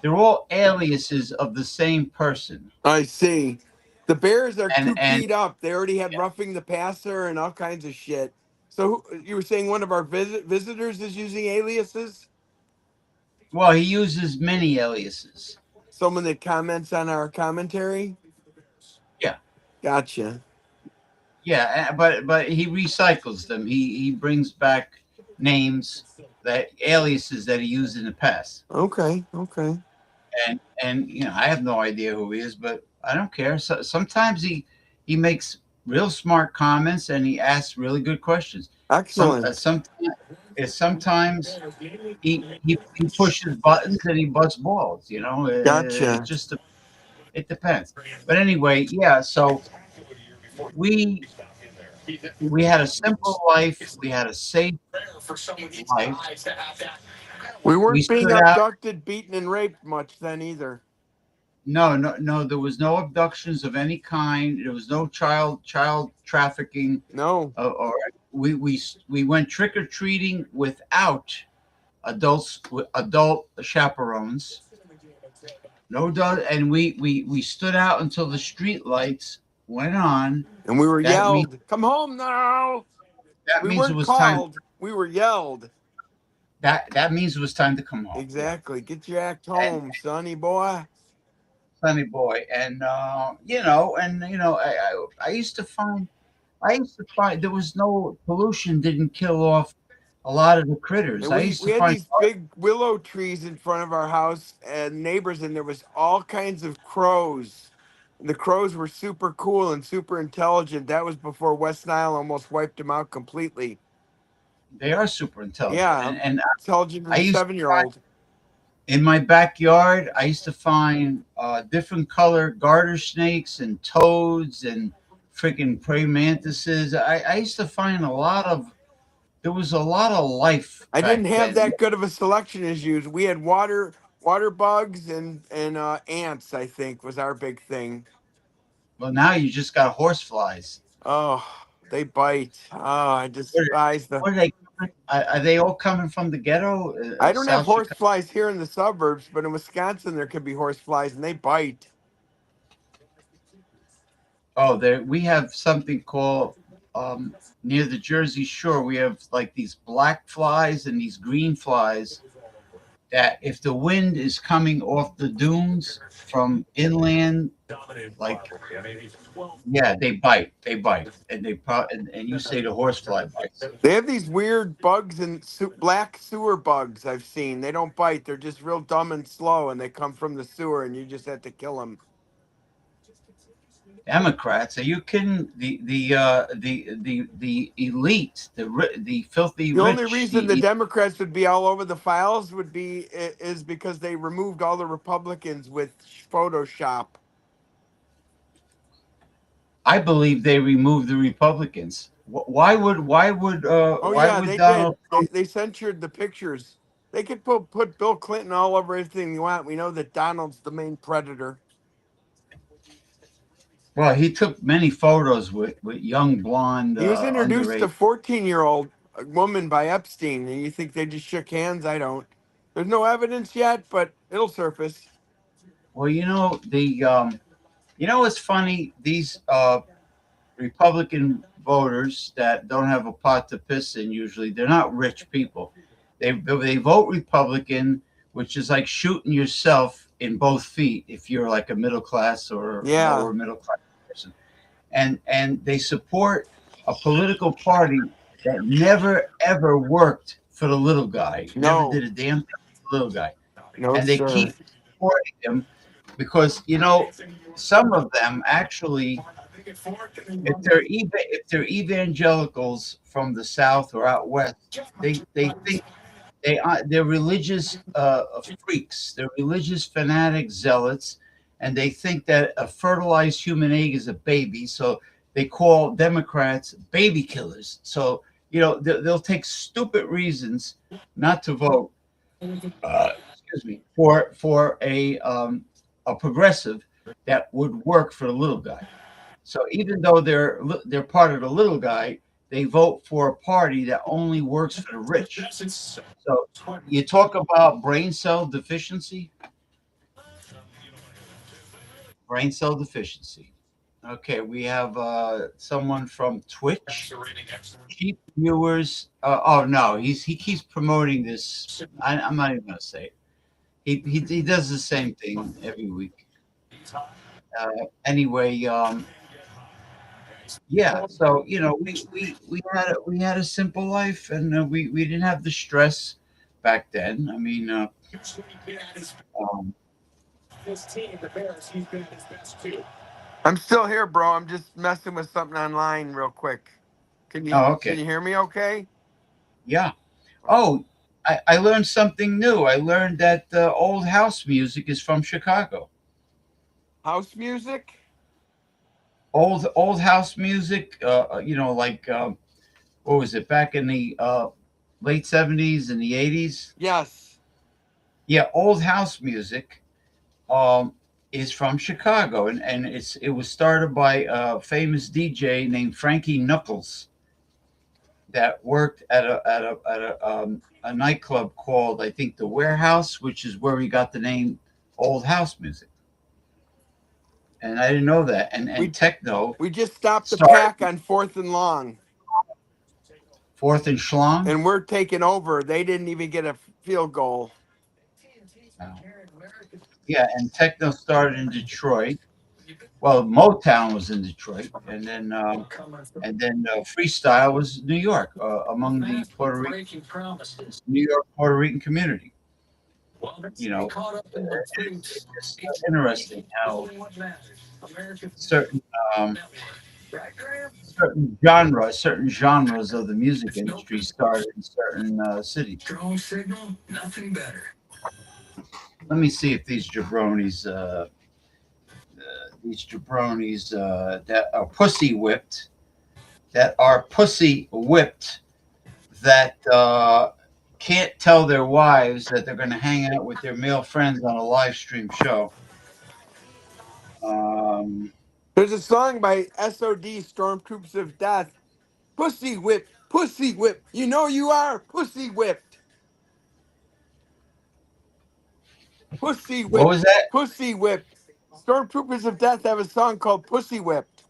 Speaker 1: They're all aliases of the same person.
Speaker 3: I see. The Bears are
Speaker 1: And
Speaker 3: too keyed up. They already had roughing the passer and all kinds of shit. So you were saying one of our visitors is using aliases?
Speaker 1: well, he uses many aliases.
Speaker 3: Someone that comments on our commentary?
Speaker 1: Yeah,
Speaker 3: Gotcha.
Speaker 1: yeah, but he recycles them. He brings back names, that aliases that he used in the past.
Speaker 3: Okay, okay.
Speaker 1: And I have no idea who he is, but I don't care. So sometimes he makes real smart comments and he asks really good questions.
Speaker 3: Excellent.
Speaker 1: Sometimes he pushes buttons and he busts balls. It
Speaker 3: Gotcha.
Speaker 1: just it depends. But anyway, yeah. So we we had a simple life. We had a safe life.
Speaker 3: We
Speaker 1: We
Speaker 3: weren't being
Speaker 1: stood out.
Speaker 3: abducted, beaten, and raped much then either.
Speaker 1: No, no, no. There was no abductions of any kind. There was no child trafficking.
Speaker 3: No.
Speaker 1: Or we went trick or treating without adult chaperones. No adult, and we stood out until the street lights went on.
Speaker 3: And we were
Speaker 1: That means
Speaker 3: yelled, "Come home now."
Speaker 1: that
Speaker 3: We
Speaker 1: means it
Speaker 3: weren't
Speaker 1: was time.
Speaker 3: called. We were yelled.
Speaker 1: That means it was time to come home. Yeah,
Speaker 3: Exactly. Get your act
Speaker 1: and
Speaker 3: home, sonny boy.
Speaker 1: Sunny Boy, I used to find there was no pollution, didn't kill off a lot of the critters.
Speaker 3: And
Speaker 1: I
Speaker 3: we
Speaker 1: used
Speaker 3: we
Speaker 1: to
Speaker 3: had
Speaker 1: find
Speaker 3: these big willow trees in front of our house and neighbors, and there was all kinds of crows. And the crows were super cool and super intelligent. That was before West Nile almost wiped them out completely.
Speaker 1: they are super intelligent,
Speaker 3: Yeah,
Speaker 1: and
Speaker 3: intelligent
Speaker 1: I
Speaker 3: as a
Speaker 1: used to
Speaker 3: 7 year
Speaker 1: find
Speaker 3: old.
Speaker 1: in my backyard. I used to find different color garter snakes and toads and freaking praying mantises. I used to find there was a lot of life
Speaker 3: I didn't
Speaker 1: back
Speaker 3: have
Speaker 1: then.
Speaker 3: that good of a selection as you. We had water bugs and ants. I think was our big thing.
Speaker 1: Well, now you just got horse flies.
Speaker 3: Oh, they bite. Oh, I
Speaker 1: Where,
Speaker 3: despise the.
Speaker 1: where are they coming? Are they all coming from the ghetto,
Speaker 3: I don't have
Speaker 1: South
Speaker 3: horse
Speaker 1: Chicago?
Speaker 3: flies here in the suburbs, but in Wisconsin there could be horse flies and they bite.
Speaker 1: Oh, there we have something called um, near the Jersey Shore. We have like these black flies and these green flies that if the wind is coming off the dunes from inland, like yeah, they bite, and and you say the horsefly bites.
Speaker 3: They have these weird bugs and black sewer bugs I've seen. They don't bite. They're just real dumb and slow, and they come from the sewer, and you just have to kill them.
Speaker 1: Democrats, are you kidding? The elite, the filthy
Speaker 3: The only
Speaker 1: rich,
Speaker 3: reason the Democrats would be all over the files would be is because they removed all the Republicans with Photoshop.
Speaker 1: I believe they removed the Republicans.
Speaker 3: Oh
Speaker 1: Why
Speaker 3: yeah,
Speaker 1: would
Speaker 3: they
Speaker 1: Donald
Speaker 3: did.
Speaker 1: Trump?
Speaker 3: They censored the pictures. They could put Bill Clinton all over everything you want. We know that Donald's the main predator.
Speaker 1: Well, he took many photos with young blonde
Speaker 3: He was introduced to
Speaker 1: underage.
Speaker 3: 14-year-old woman by Epstein, and you think they just shook hands? I don't. There's no evidence yet, but it'll surface.
Speaker 1: Well, you know what's funny? These Republican voters that don't have a pot to piss in usually they're not rich people. They vote Republican, which is like shooting yourself in both feet if you're like a middle class or
Speaker 3: Yeah.
Speaker 1: lower middle class person. And they support a political party that never ever worked for the little guy, never
Speaker 3: No.
Speaker 1: did a damn thing for the little guy,
Speaker 3: No,
Speaker 1: and they
Speaker 3: sir.
Speaker 1: keep supporting him because some of them actually, if they're evangelicals from the South or out west, they think they're religious freaks. They're religious fanatic zealots, and they think that a fertilized human egg is a baby. So they call Democrats baby killers. So they'll take stupid reasons not to vote. Excuse me, for a progressive that would work for the little guy. So even though they're part of the little guy, they vote for a party that only works for the rich. So you talk about brain cell deficiency. Brain cell deficiency. Okay, we have someone from Twitch. Cheap viewers. Oh no, he keeps promoting this. I'm not even gonna say it. He does the same thing every week. Anyway, yeah. So we had a simple life, and we didn't have the stress back then. I mean, um,
Speaker 3: I'm still here, bro. I'm just messing with something online real quick. Can you
Speaker 1: oh,
Speaker 3: can
Speaker 1: okay,
Speaker 3: you hear me okay?
Speaker 1: yeah. Oh, I learned something new. I learned that old house music is from Chicago.
Speaker 3: House music?
Speaker 1: Old house music. Like what was it back in the late '70s and the '80s?
Speaker 3: Yes.
Speaker 1: Yeah, old house music um, is from Chicago, and it was started by a famous DJ named Frankie Knuckles that worked at a nightclub called, I think, the Warehouse, which is where he got the name Old House Music. And I didn't know that. And
Speaker 3: We
Speaker 1: techno
Speaker 3: we just stopped the
Speaker 1: started
Speaker 3: pack on Fourth and Long,
Speaker 1: Fourth and Schlong.
Speaker 3: and we're taking over. They didn't even get a field goal.
Speaker 1: Wow. Yeah, and techno started in Detroit. Well, Motown was in Detroit, and then freestyle was New York, among the New York Puerto Rican community. You know, it's just interesting how certain um, certain genres of the music industry started in certain cities. Let me see if these jabronis that are pussy whipped, that can't tell their wives that they're going to hang out with their male friends on a live stream show. Um,
Speaker 3: There's a song by SOD, Stormtroopers of Death. Pussy whip, pussy whip. You know you are pussy whipped. Pussy
Speaker 1: what
Speaker 3: whipped,
Speaker 1: was that?
Speaker 3: pussy whipped. Stormtroopers of Death have a song called Pussy Whipped.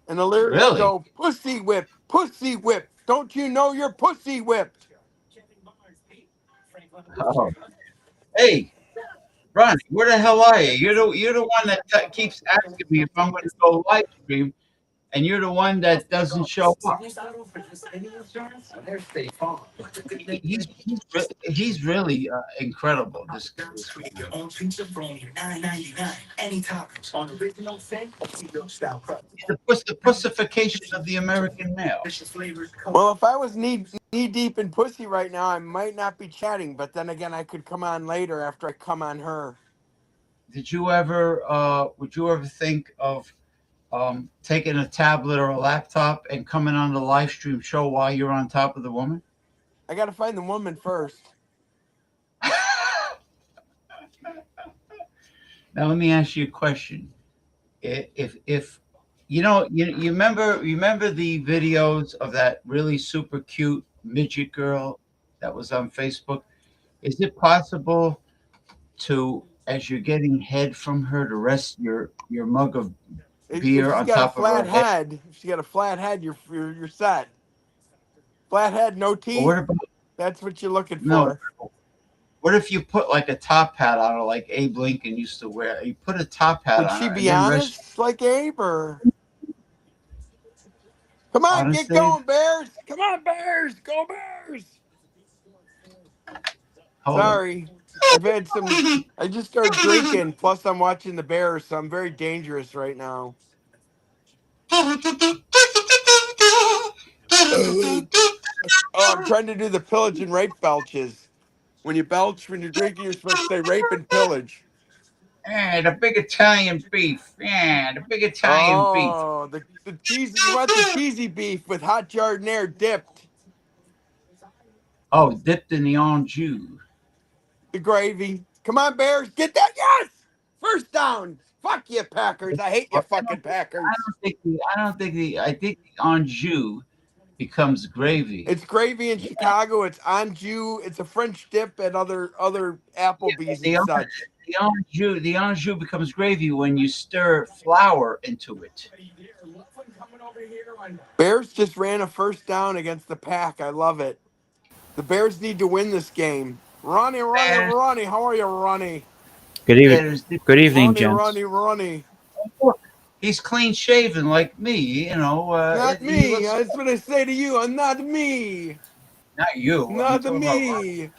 Speaker 3: And the lyrics
Speaker 1: Really?
Speaker 3: go, pussy whipped, pussy whipped. Don't you know you're pussy whipped?
Speaker 1: Oh, hey, Ronnie, where the hell are you? You're the one that keeps asking me if I'm going to go live stream, and you're the one that doesn't show up. He's really incredible. This guy. The pussification of the American male.
Speaker 3: Well, if I was knee deep in pussy right now, I might not be chatting. But then again, I could come on later after I come on her.
Speaker 1: Would you ever think of taking a tablet or a laptop and coming on the live stream show while you're on top of the woman?
Speaker 3: I got to find the woman first.
Speaker 1: Now let me ask you a question. if you remember the videos of that really super cute midget girl that was on Facebook. Is it possible to, as you're getting head from her, to rest your mug of
Speaker 3: If
Speaker 1: beer
Speaker 3: she's
Speaker 1: on
Speaker 3: got a
Speaker 1: top of her
Speaker 3: flat
Speaker 1: head?
Speaker 3: head, if she got a flat head, you're set. Flat head, no
Speaker 1: Or what
Speaker 3: teeth.
Speaker 1: about
Speaker 3: That's what you're looking
Speaker 1: no?
Speaker 3: for.
Speaker 1: What if you put like a top hat on her, like Abe Lincoln used to wear? You put a top hat
Speaker 3: Would
Speaker 1: on
Speaker 3: she
Speaker 1: her and
Speaker 3: be
Speaker 1: then rest.
Speaker 3: honest like Abe, or come on, get
Speaker 1: Honestly,
Speaker 3: going, Bears! Come on, Bears! Go Bears!
Speaker 1: hold on.
Speaker 3: Sorry, I've had some. I just started drinking. Plus, I'm watching the Bears, so I'm very dangerous right now. Oh, I'm trying to do the pillage and rape belches. When you belch when you're drinking, you're supposed to say rape and pillage.
Speaker 1: The big Italian beef. Yeah, the big Italian beef.
Speaker 3: Oh, the cheesy. You want the cheesy beef with hot jardiniere dipped.
Speaker 1: Oh, dipped in the orange jus.
Speaker 3: The gravy. Come on, Bears, get that. Yes, first down. Fuck you, Packers. I hate you, fucking Packers.
Speaker 1: I think the anjou becomes gravy.
Speaker 3: It's gravy in Chicago. It's anjou. It's a French dip at other
Speaker 1: Yeah,
Speaker 3: Applebee's and such.
Speaker 1: the anjou becomes gravy when you stir flour into it.
Speaker 3: Bears just ran a first down against the Pack. I love it. The Bears need to win this game. Ronnie, Ronnie,
Speaker 1: There's,
Speaker 3: Ronnie. How are you, Ronnie?
Speaker 4: Good evening.
Speaker 1: there's the,
Speaker 4: Good evening,
Speaker 3: Ronnie,
Speaker 4: gents.
Speaker 3: Ronnie, Ronnie.
Speaker 1: look, he's clean shaven like me. You know,
Speaker 3: Not
Speaker 1: he
Speaker 3: me.
Speaker 1: looks
Speaker 3: That's what I say to you. I'm not me.
Speaker 1: not you. I'm
Speaker 3: Not
Speaker 1: talking about Ron.
Speaker 3: me.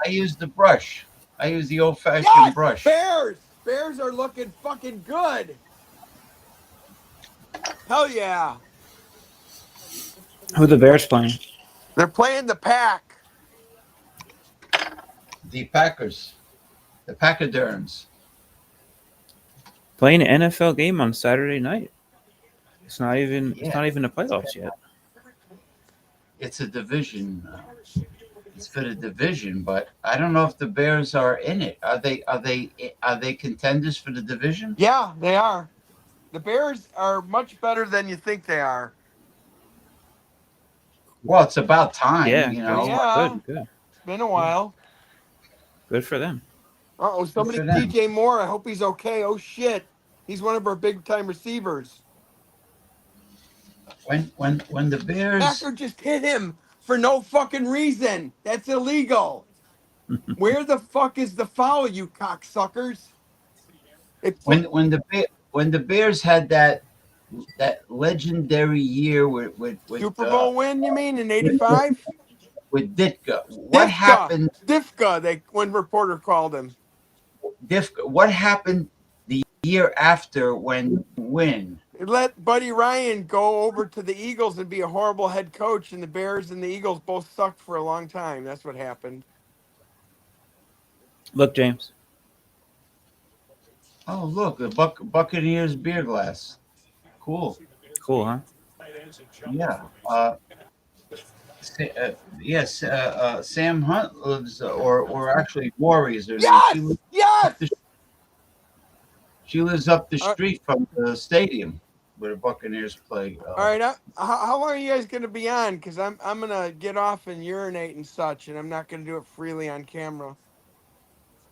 Speaker 1: I use the brush. I use the old fashioned
Speaker 3: Yes,
Speaker 1: brush.
Speaker 3: Bears. Bears are looking fucking good. Hell yeah.
Speaker 4: Who are the Bears playing?
Speaker 3: They're playing the Pack.
Speaker 1: The Packers, the Pachyderms.
Speaker 4: Playing an NFL game on Saturday night. It's not even. It's
Speaker 1: Yeah,
Speaker 4: not even the playoffs yet.
Speaker 1: it's a division. It's for the division, but I don't know if the Bears are in it. Are they contenders for the division?
Speaker 3: Yeah, they are. The Bears are much better than you think they are.
Speaker 1: Well, it's about time,
Speaker 4: Yeah.
Speaker 1: you
Speaker 4: Good.
Speaker 1: know.
Speaker 3: Yeah,
Speaker 4: Good. Good.
Speaker 3: it's been a while.
Speaker 4: Good for them.
Speaker 3: Uh-oh,
Speaker 1: Good
Speaker 3: somebody,
Speaker 1: for them.
Speaker 3: DJ Moore, I hope he's okay. Oh, shit. He's one of our big-time receivers.
Speaker 1: When the Bears
Speaker 3: Packer just hit him for no fucking reason. That's illegal. Where the fuck is the foul, you cocksuckers? It put
Speaker 1: when the Bears had that legendary year
Speaker 3: Super Bowl win, you mean, in 85?
Speaker 1: with Ditka, what
Speaker 3: Difka.
Speaker 1: happened?
Speaker 3: Difka, one reporter called him.
Speaker 1: Ditka, what happened the year after when win?
Speaker 3: It let Buddy Ryan go over to the Eagles and be a horrible head coach, and the Bears and the Eagles both sucked for a long time. That's what happened.
Speaker 4: Look, James.
Speaker 1: Oh, look, the Buccaneers beer glass. Cool.
Speaker 4: Cool, huh?
Speaker 1: Yeah. Yes. Sam Hunt lives, or actually Warriors. Her name.
Speaker 3: Yes! Yes!
Speaker 1: She lives up the
Speaker 3: Uh,
Speaker 1: street from the stadium where the Buccaneers play.
Speaker 3: All right. How long are you guys going to be on? Because I'm going to get off and urinate and such, and I'm not going to do it freely on camera.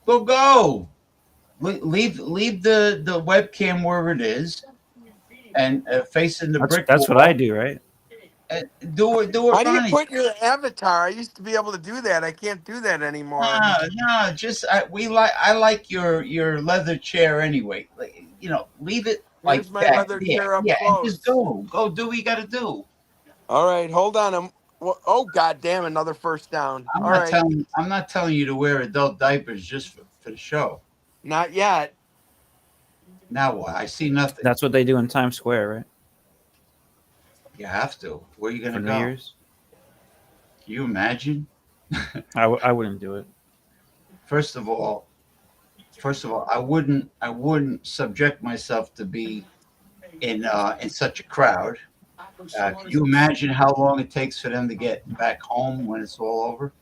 Speaker 1: Go. Leave the webcam where it is, and facing the brick
Speaker 4: That's what
Speaker 1: wall.
Speaker 4: I do, right?
Speaker 1: Do it,
Speaker 3: How do you
Speaker 1: Ronnie.
Speaker 3: put your avatar? I used to be able to do that. I can't do that anymore.
Speaker 1: No. Just I like your leather chair anyway. Like, leave it like
Speaker 3: Here's my
Speaker 1: that.
Speaker 3: leather chair up
Speaker 1: Yeah, and
Speaker 3: close.
Speaker 1: just go do what you got to do.
Speaker 3: All right, hold on. Oh, goddamn, another first down. All right,
Speaker 1: I'm not telling you to wear adult diapers just for the show.
Speaker 3: not yet.
Speaker 1: Now what? I see nothing.
Speaker 4: That's what they do in Times Square, right?
Speaker 1: You have to. Where are you
Speaker 4: For
Speaker 1: gonna
Speaker 4: New
Speaker 1: go?
Speaker 4: Year's.
Speaker 1: Can you imagine?
Speaker 4: I wouldn't do it.
Speaker 1: First of all, I wouldn't subject myself to be in such a crowd. Can you imagine how long it takes for them to get back home when it's all over?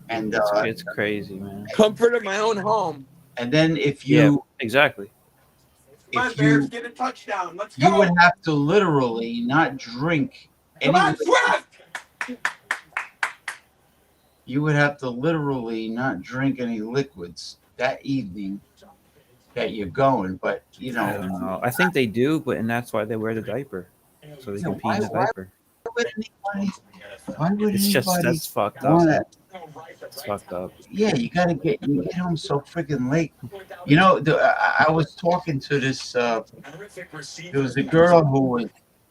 Speaker 1: And
Speaker 4: It's crazy, man.
Speaker 3: Comfort of my own home.
Speaker 1: And then if
Speaker 4: Yeah,
Speaker 1: you
Speaker 4: exactly.
Speaker 3: Come on,
Speaker 1: if
Speaker 3: Bears,
Speaker 1: you
Speaker 3: get a touchdown. Let's
Speaker 1: you would
Speaker 3: go.
Speaker 1: have to literally not drink
Speaker 3: Come
Speaker 1: any
Speaker 3: on, Swift.
Speaker 1: you would have to literally not drink any liquids that evening that you're going. But
Speaker 4: I don't know. I think they do, but and that's why they wear the diaper, so they can pee in the
Speaker 1: why
Speaker 4: diaper.
Speaker 1: would anybody why would
Speaker 4: It's just
Speaker 1: anybody
Speaker 4: that's fucked up.
Speaker 1: want to?
Speaker 4: It's fucked up.
Speaker 1: Yeah, you get home so freaking late. You know, I was talking to this. There was a girl who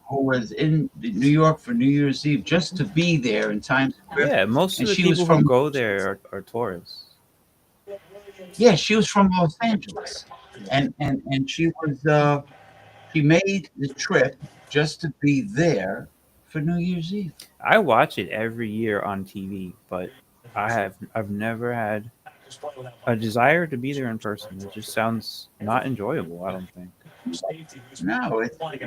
Speaker 1: was in New York for New Year's Eve just to be there in Times Square,
Speaker 4: Yeah, most
Speaker 1: and
Speaker 4: of the
Speaker 1: she was
Speaker 4: people who
Speaker 1: from
Speaker 4: go there are tourists.
Speaker 1: yeah, she was from Los Angeles, and she made the trip just to be there for New Year's Eve.
Speaker 4: I watch it every year on TV, but I've never had a desire to be there in person. It just sounds not enjoyable. I don't think.
Speaker 1: No,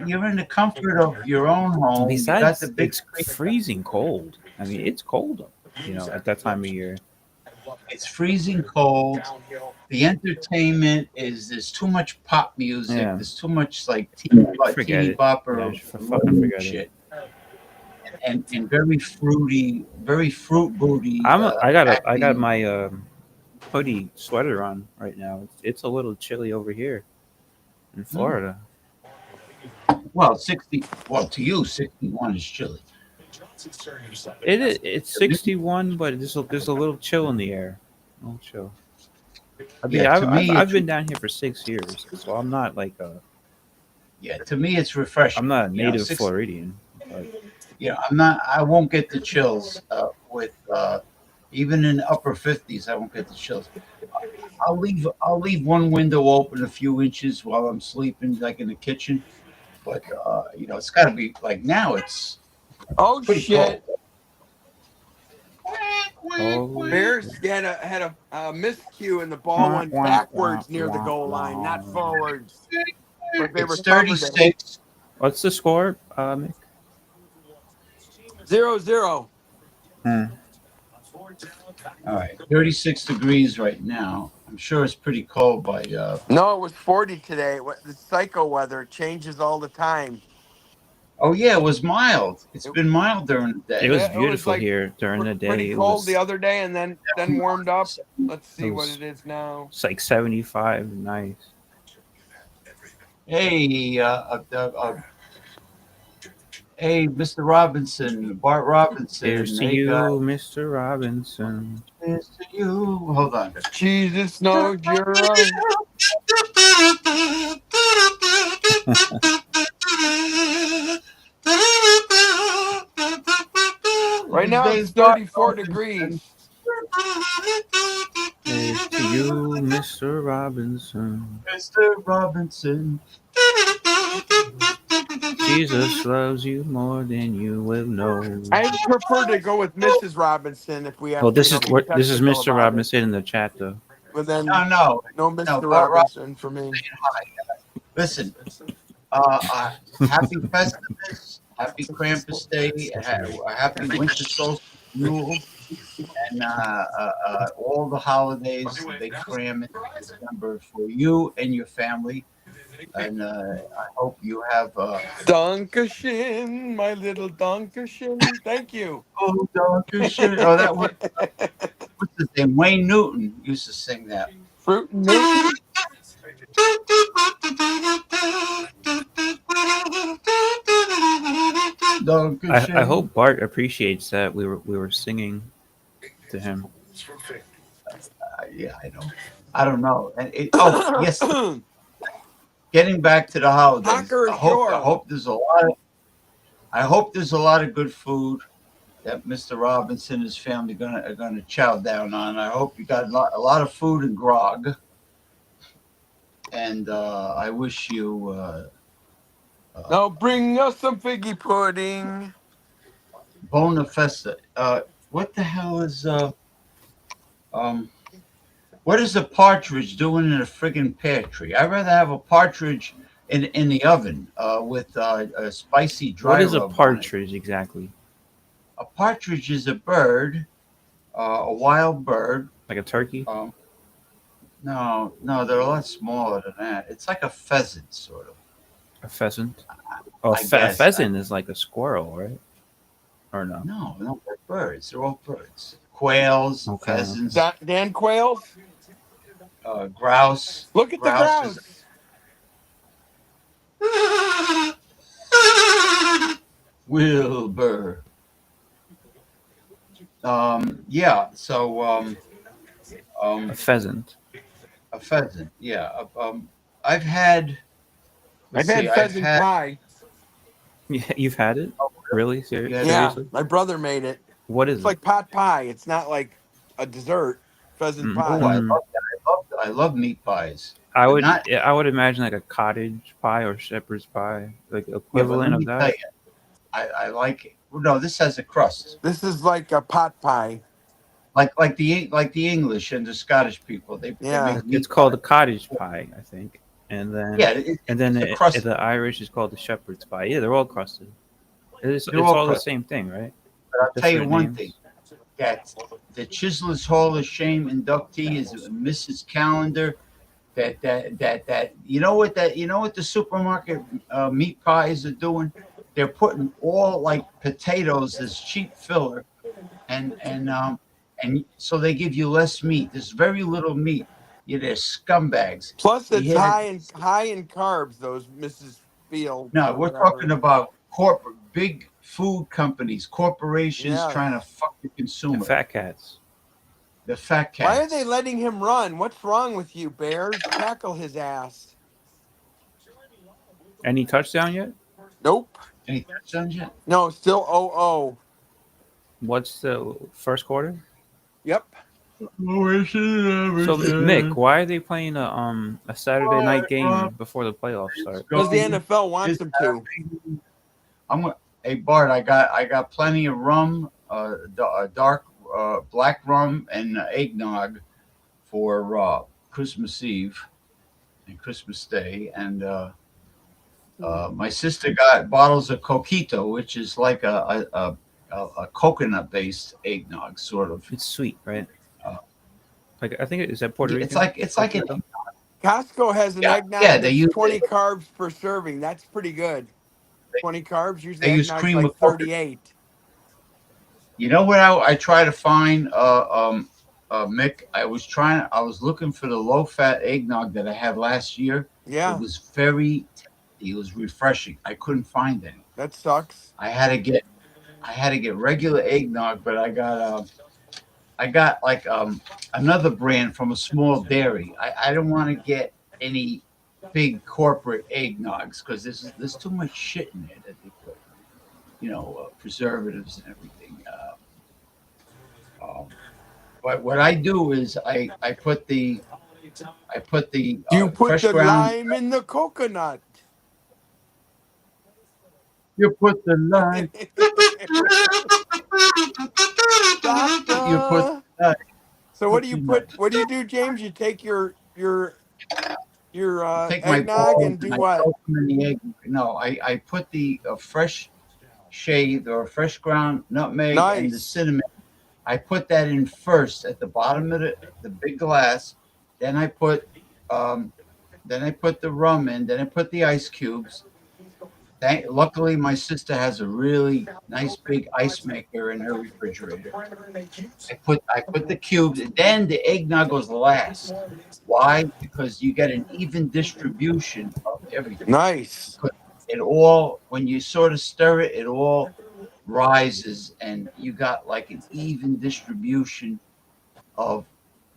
Speaker 1: you're in the comfort of your own home. You got the
Speaker 4: Besides,
Speaker 1: big
Speaker 4: it's
Speaker 1: screen.
Speaker 4: freezing cold. I mean, it's cold up, at that time of year.
Speaker 1: It's freezing cold. The entertainment is there's too much pop music.
Speaker 4: Yeah,
Speaker 1: There's too much like teeny,
Speaker 4: forget
Speaker 1: teeny
Speaker 4: it. Yeah,
Speaker 1: bopper
Speaker 4: fucking forget it.
Speaker 1: shit, and very fruity, very fruit booty
Speaker 4: I got
Speaker 1: acting.
Speaker 4: my hoodie sweater on right now. It's a little chilly over here in
Speaker 1: Hmm.
Speaker 4: Florida.
Speaker 1: Well, 60. Well, to you, 61 is chilly.
Speaker 4: It's 61, but there's a little chill in the air. A little chill. I mean,
Speaker 1: Yeah, to me,
Speaker 4: I've been down here for 6 years, so I'm not like
Speaker 1: it's refreshing.
Speaker 4: I'm not a
Speaker 1: You know,
Speaker 4: native
Speaker 1: 60.
Speaker 4: Floridian. But
Speaker 1: You know, I'm not. I won't get the chills with even in the upper 50s. I won't get the chills. I'll leave one window open a few inches while I'm sleeping, like in the kitchen. But you know, it's got to be like now. It's
Speaker 3: Oh
Speaker 1: pretty cold.
Speaker 3: shit!
Speaker 4: oh,
Speaker 3: Bears had a miscue and the ball
Speaker 4: wah,
Speaker 3: went
Speaker 4: wah, wah,
Speaker 3: backwards near the
Speaker 4: wah,
Speaker 3: goal line,
Speaker 4: wah.
Speaker 3: not forwards. But they
Speaker 1: It's
Speaker 3: recovered it.
Speaker 1: 36.
Speaker 4: What's the score, Mick?
Speaker 3: 0-0.
Speaker 4: Hmm.
Speaker 1: All right, 36 degrees right now. I'm sure it's pretty cold by.
Speaker 3: No, it was 40 today. The psycho weather changes all the time.
Speaker 1: Oh yeah, it was mild. It's
Speaker 3: It,
Speaker 1: been mild during the
Speaker 4: It
Speaker 1: day.
Speaker 4: was
Speaker 3: it was
Speaker 4: beautiful
Speaker 3: like
Speaker 4: here during the
Speaker 3: pretty
Speaker 4: day.
Speaker 3: cold the other day, and then warmed up. Let's
Speaker 4: It
Speaker 3: see what
Speaker 4: was
Speaker 3: it is now.
Speaker 4: it's like 75. Nice.
Speaker 1: Hey, hey, Mr. Robinson, Bart
Speaker 4: Here's
Speaker 1: Robinson.
Speaker 4: to
Speaker 1: Hey, guys,
Speaker 4: you, Mr. Robinson.
Speaker 1: here's to you. Hold on.
Speaker 3: Jesus knows you're right. Right
Speaker 1: His
Speaker 3: now it's
Speaker 1: name's Bart
Speaker 3: 34
Speaker 1: Robinson.
Speaker 3: degrees.
Speaker 4: Here's to you, Mr. Robinson.
Speaker 1: Mr. Robinson.
Speaker 4: Jesus loves you more than you will know.
Speaker 3: I prefer to go with Mrs. Robinson if we have
Speaker 4: Well,
Speaker 3: to be
Speaker 4: this is
Speaker 3: technical
Speaker 4: Mr.
Speaker 3: about it.
Speaker 4: Robinson in the chat though.
Speaker 3: But
Speaker 1: No,
Speaker 3: then
Speaker 1: no,
Speaker 3: no
Speaker 1: no.
Speaker 3: Mr.
Speaker 1: Bart Robinson
Speaker 3: Robinson for me.
Speaker 1: saying hi. Listen, happy Festivus, happy Krampus Day, happy Winter Solstice Yule, and all the holidays they cram in December for you and your family. And I hope you have
Speaker 3: Dankeschön, my little Dankeschön. Thank you.
Speaker 1: oh, Dankeschön. Oh, that was what's his name? Wayne Newton used to sing that.
Speaker 3: Fruit and Newton.
Speaker 4: I
Speaker 1: Dankeschön.
Speaker 4: hope Bart appreciates that we were singing to him.
Speaker 1: Yeah, I know. I don't know. And oh, yes. Getting back to the holidays,
Speaker 3: Hacker
Speaker 1: I
Speaker 3: ashore.
Speaker 1: hope there's a lot of I hope there's a lot of good food that Mr. Robinson and his family are gonna chow down on. I hope you got a lot of food and grog, and I wish you
Speaker 3: Now bring us some figgy pudding.
Speaker 1: bona festa. What the hell is um what is a partridge doing in a friggin' pear tree? I'd rather have a partridge in the oven with a spicy dry
Speaker 4: What is a
Speaker 1: rub on it.
Speaker 4: partridge exactly?
Speaker 1: A partridge is a bird, a wild bird.
Speaker 4: Like a turkey?
Speaker 1: No, they're a lot smaller than that. It's like a pheasant, sort of.
Speaker 4: A pheasant. Oh,
Speaker 1: I
Speaker 4: a
Speaker 1: guess.
Speaker 4: pheasant is like a squirrel, right? Or no?
Speaker 1: No, they're birds. They're all birds. Quails,
Speaker 4: Okay.
Speaker 1: pheasants,
Speaker 3: Dan Quails.
Speaker 1: grouse.
Speaker 3: Look at the
Speaker 1: Grouse is
Speaker 3: grouse.
Speaker 1: Wilbur. Yeah. So,
Speaker 4: A
Speaker 1: um,
Speaker 4: pheasant.
Speaker 1: a pheasant. Yeah. I've had.
Speaker 3: I've
Speaker 1: Let's see.
Speaker 3: had
Speaker 1: I've
Speaker 3: pheasant
Speaker 1: had.
Speaker 3: pie.
Speaker 4: Yeah, you've had it?
Speaker 1: Oh,
Speaker 4: Really?
Speaker 1: you had
Speaker 3: Yeah,
Speaker 4: Seriously?
Speaker 3: my brother made it.
Speaker 4: What is
Speaker 3: It's
Speaker 4: it?
Speaker 3: like pot pie. It's not like a dessert. Pheasant
Speaker 1: Oh,
Speaker 3: pie.
Speaker 1: I love
Speaker 4: Mm.
Speaker 1: that. I love meat pies,
Speaker 4: I
Speaker 1: but
Speaker 4: would
Speaker 1: not.
Speaker 4: yeah, I would imagine like a cottage pie or shepherd's pie, like
Speaker 1: Yeah, but let
Speaker 4: equivalent of
Speaker 1: me tell
Speaker 4: that.
Speaker 1: you, I like it. Well, no, this has a crust,
Speaker 3: This is like a pot pie.
Speaker 1: like the English and the Scottish people. They
Speaker 3: Yeah.
Speaker 1: make
Speaker 4: It's
Speaker 1: meat
Speaker 4: called a
Speaker 1: pies.
Speaker 4: cottage pie, I think, and then
Speaker 1: Yeah, it's a crust.
Speaker 4: the Irish is called the shepherd's pie. Yeah, they're all crusted.
Speaker 1: They're
Speaker 4: It's
Speaker 1: all
Speaker 4: all the
Speaker 1: crust.
Speaker 4: same thing, right?
Speaker 1: But
Speaker 4: With
Speaker 1: I'll tell you
Speaker 4: different
Speaker 1: one thing:
Speaker 4: names.
Speaker 1: that the Chiselers Hall of Shame inductee is Mrs. Calendar. That you know what the supermarket meat pies are doing? They're putting all like potatoes as cheap filler, and so they give you less meat. There's very little meat. They're scumbags.
Speaker 3: Plus,
Speaker 1: You
Speaker 3: it's
Speaker 1: hear that?
Speaker 3: high in carbs. Those Mrs. Fields
Speaker 1: No,
Speaker 3: or
Speaker 1: we're talking
Speaker 3: whatever.
Speaker 1: about corporate, big food companies, corporations
Speaker 3: Yes.
Speaker 1: trying to fuck the
Speaker 4: The
Speaker 1: consumer,
Speaker 4: fat cats.
Speaker 1: the fat
Speaker 3: Why are they
Speaker 1: cats.
Speaker 3: letting him run? What's wrong with you, Bears? Tackle his ass.
Speaker 4: Any touchdown yet?
Speaker 3: Nope.
Speaker 1: Any touchdowns yet?
Speaker 3: No, still 0-0.
Speaker 4: What's the first quarter?
Speaker 3: Yep.
Speaker 4: So Mick, why are they playing a Saturday night
Speaker 1: Rob,
Speaker 4: game before the playoffs
Speaker 1: it's
Speaker 4: start?
Speaker 3: Because the
Speaker 1: going.
Speaker 3: NFL wants
Speaker 1: It's
Speaker 3: him to.
Speaker 1: happening. I'm gonna. Hey Bart, I got plenty of rum, dark black rum and eggnog for Christmas Eve and Christmas Day, and my sister got bottles of coquito, which is like a coconut based eggnog, sort of.
Speaker 4: It's sweet, right?
Speaker 1: Uh,
Speaker 4: Like I think is that Puerto
Speaker 1: it's
Speaker 4: Rican?
Speaker 1: like it's like an
Speaker 4: Coquito?
Speaker 3: Costco has an
Speaker 1: yeah yeah
Speaker 3: eggnog
Speaker 1: they
Speaker 3: that's
Speaker 1: use
Speaker 3: 20 carbs per serving. That's pretty good. 20 carbs. Usually
Speaker 1: they use
Speaker 3: eggnog's
Speaker 1: cream
Speaker 3: like
Speaker 1: of coconut.
Speaker 3: 38.
Speaker 1: You know what I try to find, Mick? I was looking for the low fat eggnog that I had last year. It
Speaker 3: Yeah,
Speaker 1: was very, it was refreshing. I couldn't find any.
Speaker 3: that sucks.
Speaker 1: I had to get, I had to get regular eggnog, but I got like another brand from a small dairy. I don't want to get any big corporate eggnogs because there's too much shit in there that they put, preservatives and everything. Um, but what I do is I put the
Speaker 3: You put
Speaker 1: fresh
Speaker 3: the
Speaker 1: ground.
Speaker 3: lime in the coconut.
Speaker 1: You put the lime. You put
Speaker 3: Doctor.
Speaker 1: the lime.
Speaker 3: So what do you
Speaker 1: Coconut.
Speaker 3: put? What do you do, James? You take your
Speaker 1: I take my
Speaker 3: eggnog
Speaker 1: balls
Speaker 3: and do
Speaker 1: and I
Speaker 3: what?
Speaker 1: soak them in the egg. No, I put the fresh shaved or fresh ground nutmeg and the
Speaker 3: Nice,
Speaker 1: cinnamon. I put that in first at the bottom of the big glass. Then I put um, then I put the rum in. Then I put the ice cubes. Luckily, my sister has a really nice big ice maker in her refrigerator. I put the cubes, and then the eggnog goes last. Why? Because you get an even distribution of everything.
Speaker 3: nice.
Speaker 1: Because it all, when you sort of stir it, it all rises, and you got like an even distribution of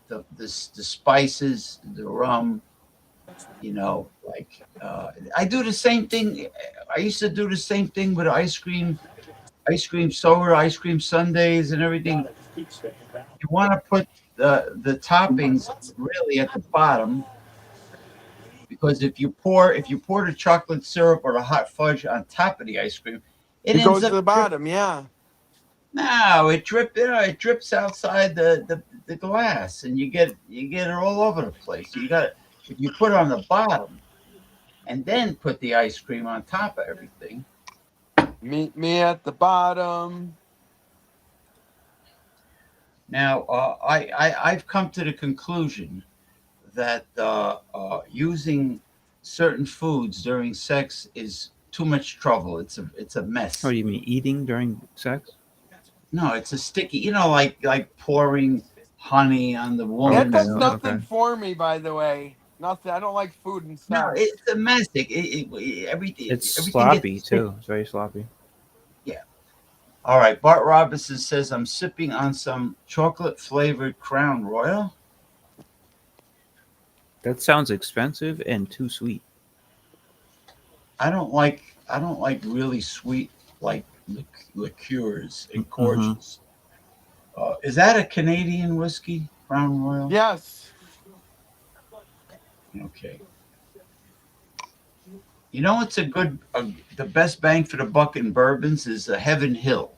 Speaker 1: the spices, the rum. I do the same thing. I used to do the same thing with ice cream soda, ice cream sundaes, and everything. You want to put the toppings really at the bottom because if you pour the chocolate syrup or the hot fudge on top of the ice cream, it
Speaker 3: It
Speaker 1: ends
Speaker 3: goes to the
Speaker 1: up dripping.
Speaker 3: bottom. Yeah,
Speaker 1: No, it drips outside the glass, and you get it all over the place. If you put it on the bottom and then put the ice cream on top of everything.
Speaker 3: meet me at the bottom.
Speaker 1: Now, I've come to the conclusion that using certain foods during sex is too much trouble. It's a
Speaker 4: What
Speaker 1: mess.
Speaker 4: do you mean eating during sex?
Speaker 1: No, it's a sticky. Like pouring honey on the
Speaker 3: That
Speaker 4: Okay,
Speaker 3: does
Speaker 1: woman's.
Speaker 3: nothing
Speaker 4: okay.
Speaker 3: for me, by the way. Nothing. I don't like food and
Speaker 1: No,
Speaker 3: sex.
Speaker 1: it's a mess.
Speaker 4: It's
Speaker 1: Everything gets
Speaker 4: sloppy
Speaker 1: sticky.
Speaker 4: too. It's very sloppy.
Speaker 1: Yeah. All right. Bart Robinson says I'm sipping on some chocolate flavored Crown Royal.
Speaker 4: That sounds expensive and too sweet.
Speaker 1: I don't like really sweet like liqueurs and
Speaker 4: Mm-hmm.
Speaker 1: cordials. Is that a Canadian whiskey, Crown Royal?
Speaker 3: Yes.
Speaker 1: Okay. You know what's the best bang for the buck in bourbons is a Heaven Hill.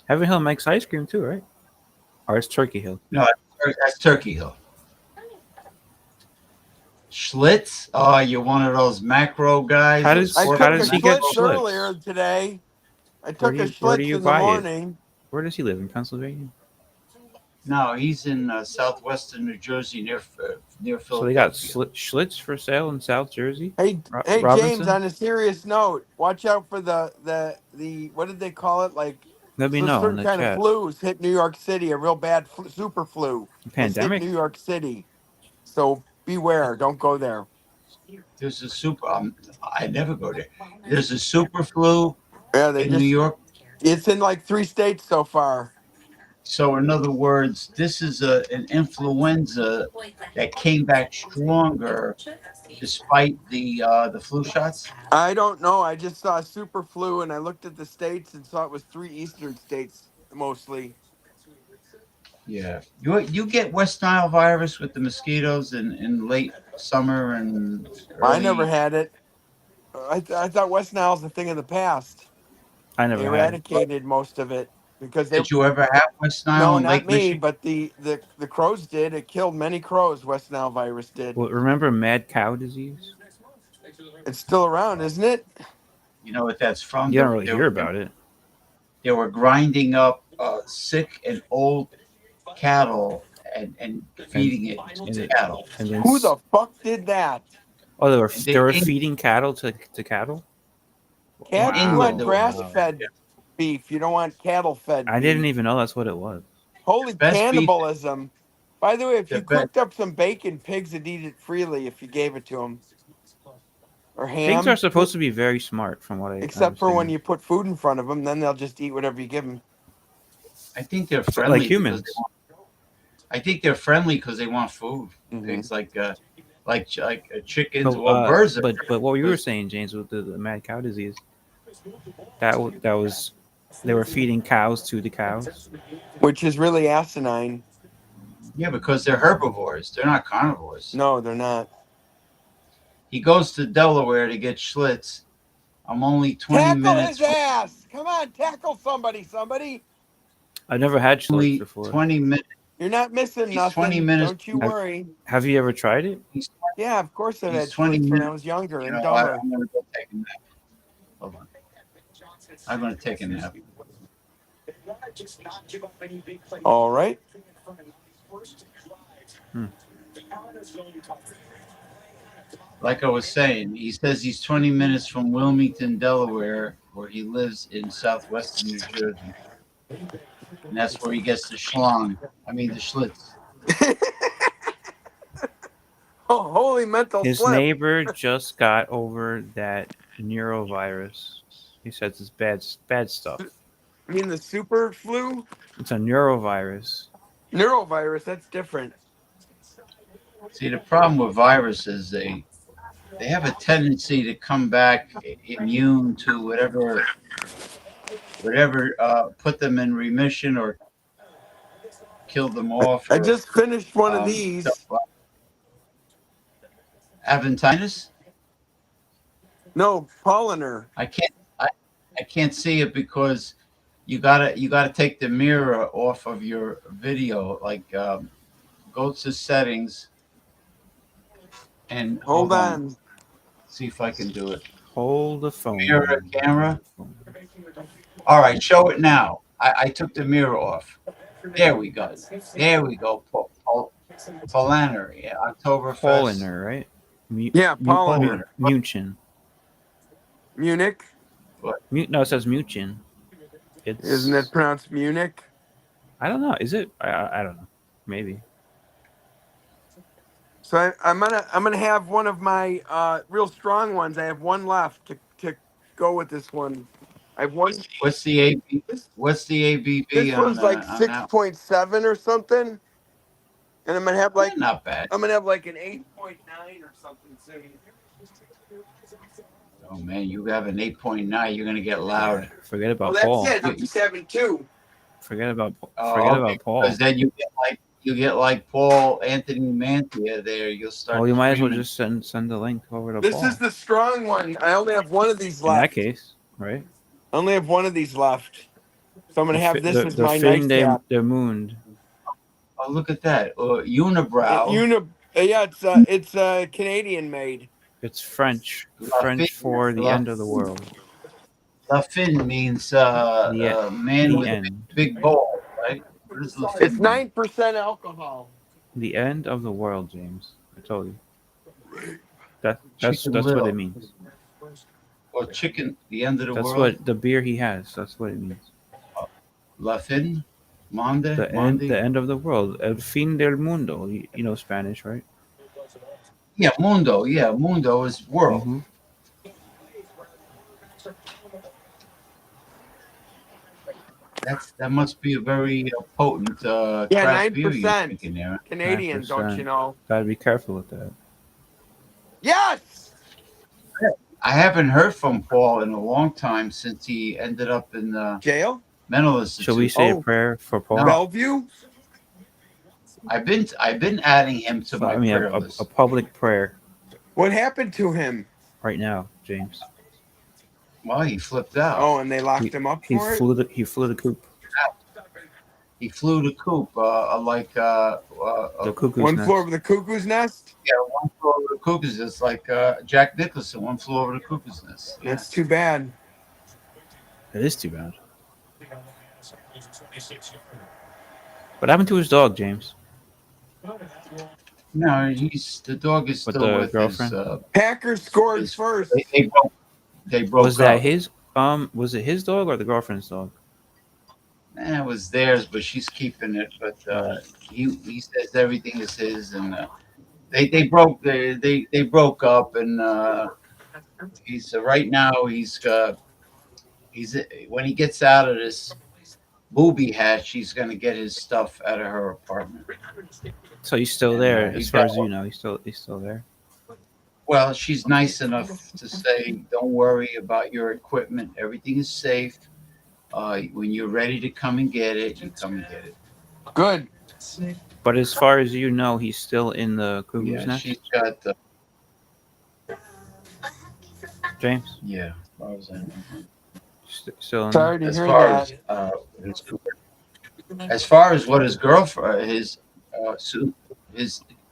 Speaker 4: Heaven Hill makes ice cream too, right? Or it's Turkey Hill.
Speaker 1: No, that's Turkey Hill. Schlitz? Oh, you're one of those macro guys,
Speaker 4: How
Speaker 1: those
Speaker 4: does
Speaker 3: I
Speaker 4: how
Speaker 1: corporate
Speaker 3: took a
Speaker 4: does he
Speaker 1: macro.
Speaker 4: get
Speaker 3: Schlitz
Speaker 4: Schlitz?
Speaker 3: earlier today. I
Speaker 4: Where
Speaker 3: took
Speaker 4: do
Speaker 3: a
Speaker 4: you
Speaker 3: Schlitz in the
Speaker 4: buy it?
Speaker 3: morning.
Speaker 4: Where does he live in Pennsylvania?
Speaker 1: No, he's in southwestern New Jersey near
Speaker 4: So they got
Speaker 1: Philadelphia.
Speaker 4: Schlitz for sale in South Jersey.
Speaker 3: Hey, James.
Speaker 4: Robinson,
Speaker 3: On a serious note, watch out for the what did they call it? Like,
Speaker 4: let me
Speaker 3: so
Speaker 4: know in
Speaker 3: certain
Speaker 4: the
Speaker 3: kind of
Speaker 4: chat.
Speaker 3: flus hit New York City. A real bad super flu has hit
Speaker 4: Pandemic.
Speaker 3: New York City. So beware. Don't go there.
Speaker 1: There's a super. I never go there. There's a super flu
Speaker 3: Yeah, they
Speaker 1: in New
Speaker 3: just.
Speaker 1: York.
Speaker 3: It's in like 3 states so far.
Speaker 1: So, in other words, this is an influenza that came back stronger despite the flu shots.
Speaker 3: I don't know. I just saw super flu, and I looked at the states and saw it was 3 eastern states mostly.
Speaker 1: Yeah, you get West Nile virus with the mosquitoes in late summer and
Speaker 3: I never
Speaker 1: early.
Speaker 3: had it. I thought West Nile's a thing of the past.
Speaker 4: I
Speaker 3: They
Speaker 4: never had it.
Speaker 3: eradicated most of it because they.
Speaker 1: Did you ever have West Nile
Speaker 3: No,
Speaker 1: in
Speaker 3: not
Speaker 1: Lake
Speaker 3: me,
Speaker 1: Michigan?
Speaker 3: but the crows did. It killed many crows. West Nile virus did.
Speaker 4: Well, remember mad cow disease?
Speaker 3: It's still around,
Speaker 1: Uh,
Speaker 3: isn't it?
Speaker 1: you know what that's from?
Speaker 4: You don't really hear about it.
Speaker 1: They were grinding up sick and old cattle and
Speaker 4: And
Speaker 1: feeding it
Speaker 4: and
Speaker 1: to
Speaker 4: it
Speaker 1: cattle.
Speaker 4: and then
Speaker 3: Who the fuck did that?
Speaker 4: oh
Speaker 1: And
Speaker 4: they
Speaker 1: they
Speaker 4: were
Speaker 1: named
Speaker 4: feeding cattle to cattle.
Speaker 3: Cat, you
Speaker 1: in
Speaker 3: want
Speaker 4: Wow,
Speaker 1: the
Speaker 3: grass
Speaker 4: wow.
Speaker 3: fed beef. You don't want cattle fed
Speaker 4: I didn't
Speaker 3: beef.
Speaker 4: even know that's what it was.
Speaker 3: Holy
Speaker 1: best beef.
Speaker 3: cannibalism. By the way, if
Speaker 1: The
Speaker 3: you
Speaker 1: best
Speaker 3: cooked up some bacon, pigs would eat it freely if you gave it to them. Or
Speaker 4: Pigs are
Speaker 3: ham,
Speaker 4: supposed to be very smart, from what I
Speaker 3: except for when
Speaker 4: understand.
Speaker 3: you put food in front of them, then they'll just eat whatever you give them.
Speaker 1: I think they're
Speaker 4: Like
Speaker 1: friendly because
Speaker 4: humans.
Speaker 1: they want food.
Speaker 3: Hmm.
Speaker 1: Pigs like chickens.
Speaker 4: But
Speaker 1: Well, birds are
Speaker 4: but what you were
Speaker 1: because
Speaker 4: saying, James, with the mad cow disease, that was they were feeding cows to the cows.
Speaker 3: Which is really asinine.
Speaker 1: yeah, because they're herbivores. They're not carnivores.
Speaker 3: No, they're not.
Speaker 1: He goes to Delaware to get Schlitz. I'm only 20
Speaker 3: Tackle
Speaker 1: minutes
Speaker 3: his
Speaker 1: from
Speaker 3: ass! Come on, tackle somebody, somebody.
Speaker 4: I never had Schlitz
Speaker 1: only
Speaker 4: before.
Speaker 1: 20 minutes.
Speaker 3: You're not missing
Speaker 1: He's 20
Speaker 3: nothing.
Speaker 1: minutes.
Speaker 3: Don't you worry.
Speaker 4: Have you ever tried it?
Speaker 1: He's
Speaker 3: Yeah, of course I've
Speaker 1: he's
Speaker 3: had
Speaker 1: 20
Speaker 3: Schlitz when I
Speaker 1: minutes.
Speaker 3: was younger
Speaker 1: You
Speaker 3: and
Speaker 1: know what?
Speaker 3: dumber.
Speaker 1: I'm gonna go take a nap. Hold on. I'm gonna take a nap.
Speaker 3: All right.
Speaker 4: Hmm.
Speaker 1: Like I was saying, he says he's 20 minutes from Wilmington, Delaware, where he lives in southwestern New Jersey, and that's where he gets the schlong. I mean the Schlitz.
Speaker 3: Oh, holy mental
Speaker 4: His
Speaker 3: slip.
Speaker 4: neighbor just got over that neurovirus. He says it's bad stuff.
Speaker 3: I mean, the super flu?
Speaker 4: It's a neurovirus.
Speaker 3: Neurovirus, that's different.
Speaker 1: See, the problem with viruses, they have a tendency to come back immune to whatever put them in remission or killed them off
Speaker 3: I
Speaker 1: or
Speaker 3: just finished one of
Speaker 1: stuff
Speaker 3: these.
Speaker 1: like Aventinus.
Speaker 3: No, polliner.
Speaker 1: I can't see it because you gotta take the mirror off of your video. Like go to settings and
Speaker 3: Hold
Speaker 1: hold on.
Speaker 3: on.
Speaker 1: See if I can do it.
Speaker 4: Hold the phone.
Speaker 1: Mirror camera.
Speaker 4: Hold the phone.
Speaker 1: All right, show it now. I took the mirror off. There we go. There we go. Falaner, yeah, Oktoberfest.
Speaker 4: Polliner, right?
Speaker 3: Yeah,
Speaker 1: Polliner.
Speaker 3: Polliner.
Speaker 4: Muchin.
Speaker 3: Munich.
Speaker 1: What?
Speaker 4: No, it says Muchin.
Speaker 3: Isn't
Speaker 4: It's
Speaker 3: it pronounced Munich?
Speaker 4: I don't know. Is it? I don't know. Maybe.
Speaker 3: So I'm gonna have one of my real strong ones. I have one left to go with this one. I have one.
Speaker 1: What's the AB?
Speaker 3: This
Speaker 1: What's the ABV
Speaker 3: this one's like
Speaker 1: on
Speaker 3: six
Speaker 1: that?
Speaker 3: point seven or something, and I'm gonna have
Speaker 1: Yeah, not bad.
Speaker 3: like an 8.9 or something soon.
Speaker 1: Oh man, you have an 8.9. You're gonna get
Speaker 4: Yeah.
Speaker 1: loud.
Speaker 4: Forget
Speaker 3: Well,
Speaker 4: about
Speaker 3: that's
Speaker 4: Paul.
Speaker 3: it. I'm just having two.
Speaker 4: Forget
Speaker 1: Oh, okay.
Speaker 4: about Paul.
Speaker 1: Because then you get like Paul Anthony Mantia there. You'll
Speaker 4: Well,
Speaker 1: start
Speaker 4: you might as well
Speaker 1: screaming.
Speaker 4: just send the link over to
Speaker 3: This
Speaker 4: Paul.
Speaker 3: is the strong one. I only have one of these
Speaker 4: In that
Speaker 3: left.
Speaker 4: case, right?
Speaker 3: I only have one of these left. So I'm gonna have this as
Speaker 4: The
Speaker 3: my
Speaker 4: fin
Speaker 3: nightcap.
Speaker 4: de Moon.
Speaker 1: Oh, look at that. Unibrow.
Speaker 3: Yeah, it's Canadian made.
Speaker 4: It's French.
Speaker 1: La Fin.
Speaker 4: French for the
Speaker 1: La,
Speaker 4: end of the world.
Speaker 1: La Fin means
Speaker 4: The
Speaker 1: man
Speaker 4: the
Speaker 1: with a
Speaker 4: end.
Speaker 1: big ball, right? What does La
Speaker 3: It's
Speaker 1: Fin mean?
Speaker 3: 9% alcohol.
Speaker 4: The end of the world, James. I told you.
Speaker 1: Chicken
Speaker 4: That's what it
Speaker 1: Little.
Speaker 4: means.
Speaker 1: Or chicken, the end of the
Speaker 4: That's
Speaker 1: world.
Speaker 4: what the beer he has. That's what it means.
Speaker 1: La Fin? Monde?
Speaker 4: The end of the world. El fin del mundo. You know Spanish, right?
Speaker 1: Yeah, Mundo. Yeah, Mundo is world.
Speaker 4: Mm-hmm.
Speaker 1: That must be a very potent
Speaker 3: Yeah,
Speaker 1: craft beer you're
Speaker 3: 9%
Speaker 1: drinking there.
Speaker 3: Canadian. Don't you
Speaker 4: 9%.
Speaker 3: know?
Speaker 4: Gotta be careful with that.
Speaker 3: Yes.
Speaker 1: I haven't heard from Paul in a long time since he ended up in the
Speaker 3: Jail.
Speaker 1: mental
Speaker 4: Shall we
Speaker 1: institute.
Speaker 4: say a
Speaker 3: Oh,
Speaker 4: prayer for Paul?
Speaker 1: No,
Speaker 3: Bellevue.
Speaker 1: I've been adding him to my
Speaker 4: I mean,
Speaker 1: prayer
Speaker 4: a
Speaker 1: list.
Speaker 4: public prayer
Speaker 3: What happened to him?
Speaker 4: right now, James.
Speaker 1: Well, he flipped out.
Speaker 3: Oh, and they locked him up for it.
Speaker 4: He flew the coop.
Speaker 1: He flew the coop
Speaker 4: The cuckoo's
Speaker 3: One
Speaker 4: nest.
Speaker 3: flew over the cuckoo's nest.
Speaker 1: yeah, one flew over the cuckoo's nest, like Jack Nicholson. One flew over the cuckoo's nest. Yeah.
Speaker 3: That's too bad.
Speaker 4: It is too bad. What happened to his dog, James?
Speaker 1: No, the dog is
Speaker 4: With
Speaker 1: still
Speaker 4: the
Speaker 1: with
Speaker 4: girlfriend?
Speaker 1: his.
Speaker 3: Packers scored
Speaker 1: his
Speaker 3: first.
Speaker 1: they broke
Speaker 4: Was that
Speaker 1: up.
Speaker 4: his was it his dog or the girlfriend's dog?
Speaker 1: It was theirs, but she's keeping it. But
Speaker 4: Right.
Speaker 1: he says everything is his, and they broke up, and he's right now he's when he gets out of this booby hatch, he's gonna get his stuff out of her apartment.
Speaker 4: So he's still
Speaker 1: And,
Speaker 4: there,
Speaker 1: he's
Speaker 4: as far
Speaker 1: got
Speaker 4: as you know. He's still there.
Speaker 1: Well, she's nice enough to say, "Don't worry about your equipment. Everything is safe. When you're ready to come and get it, you come and get it."
Speaker 3: Good.
Speaker 4: But as far as you know, he's still in the cuckoo's
Speaker 1: Yeah,
Speaker 4: nest,
Speaker 1: she's got the
Speaker 4: James.
Speaker 1: yeah. What was that?
Speaker 4: Still in.
Speaker 3: Sorry to
Speaker 1: As
Speaker 3: hear
Speaker 1: far
Speaker 3: that.
Speaker 1: as far as what his girlfriend, his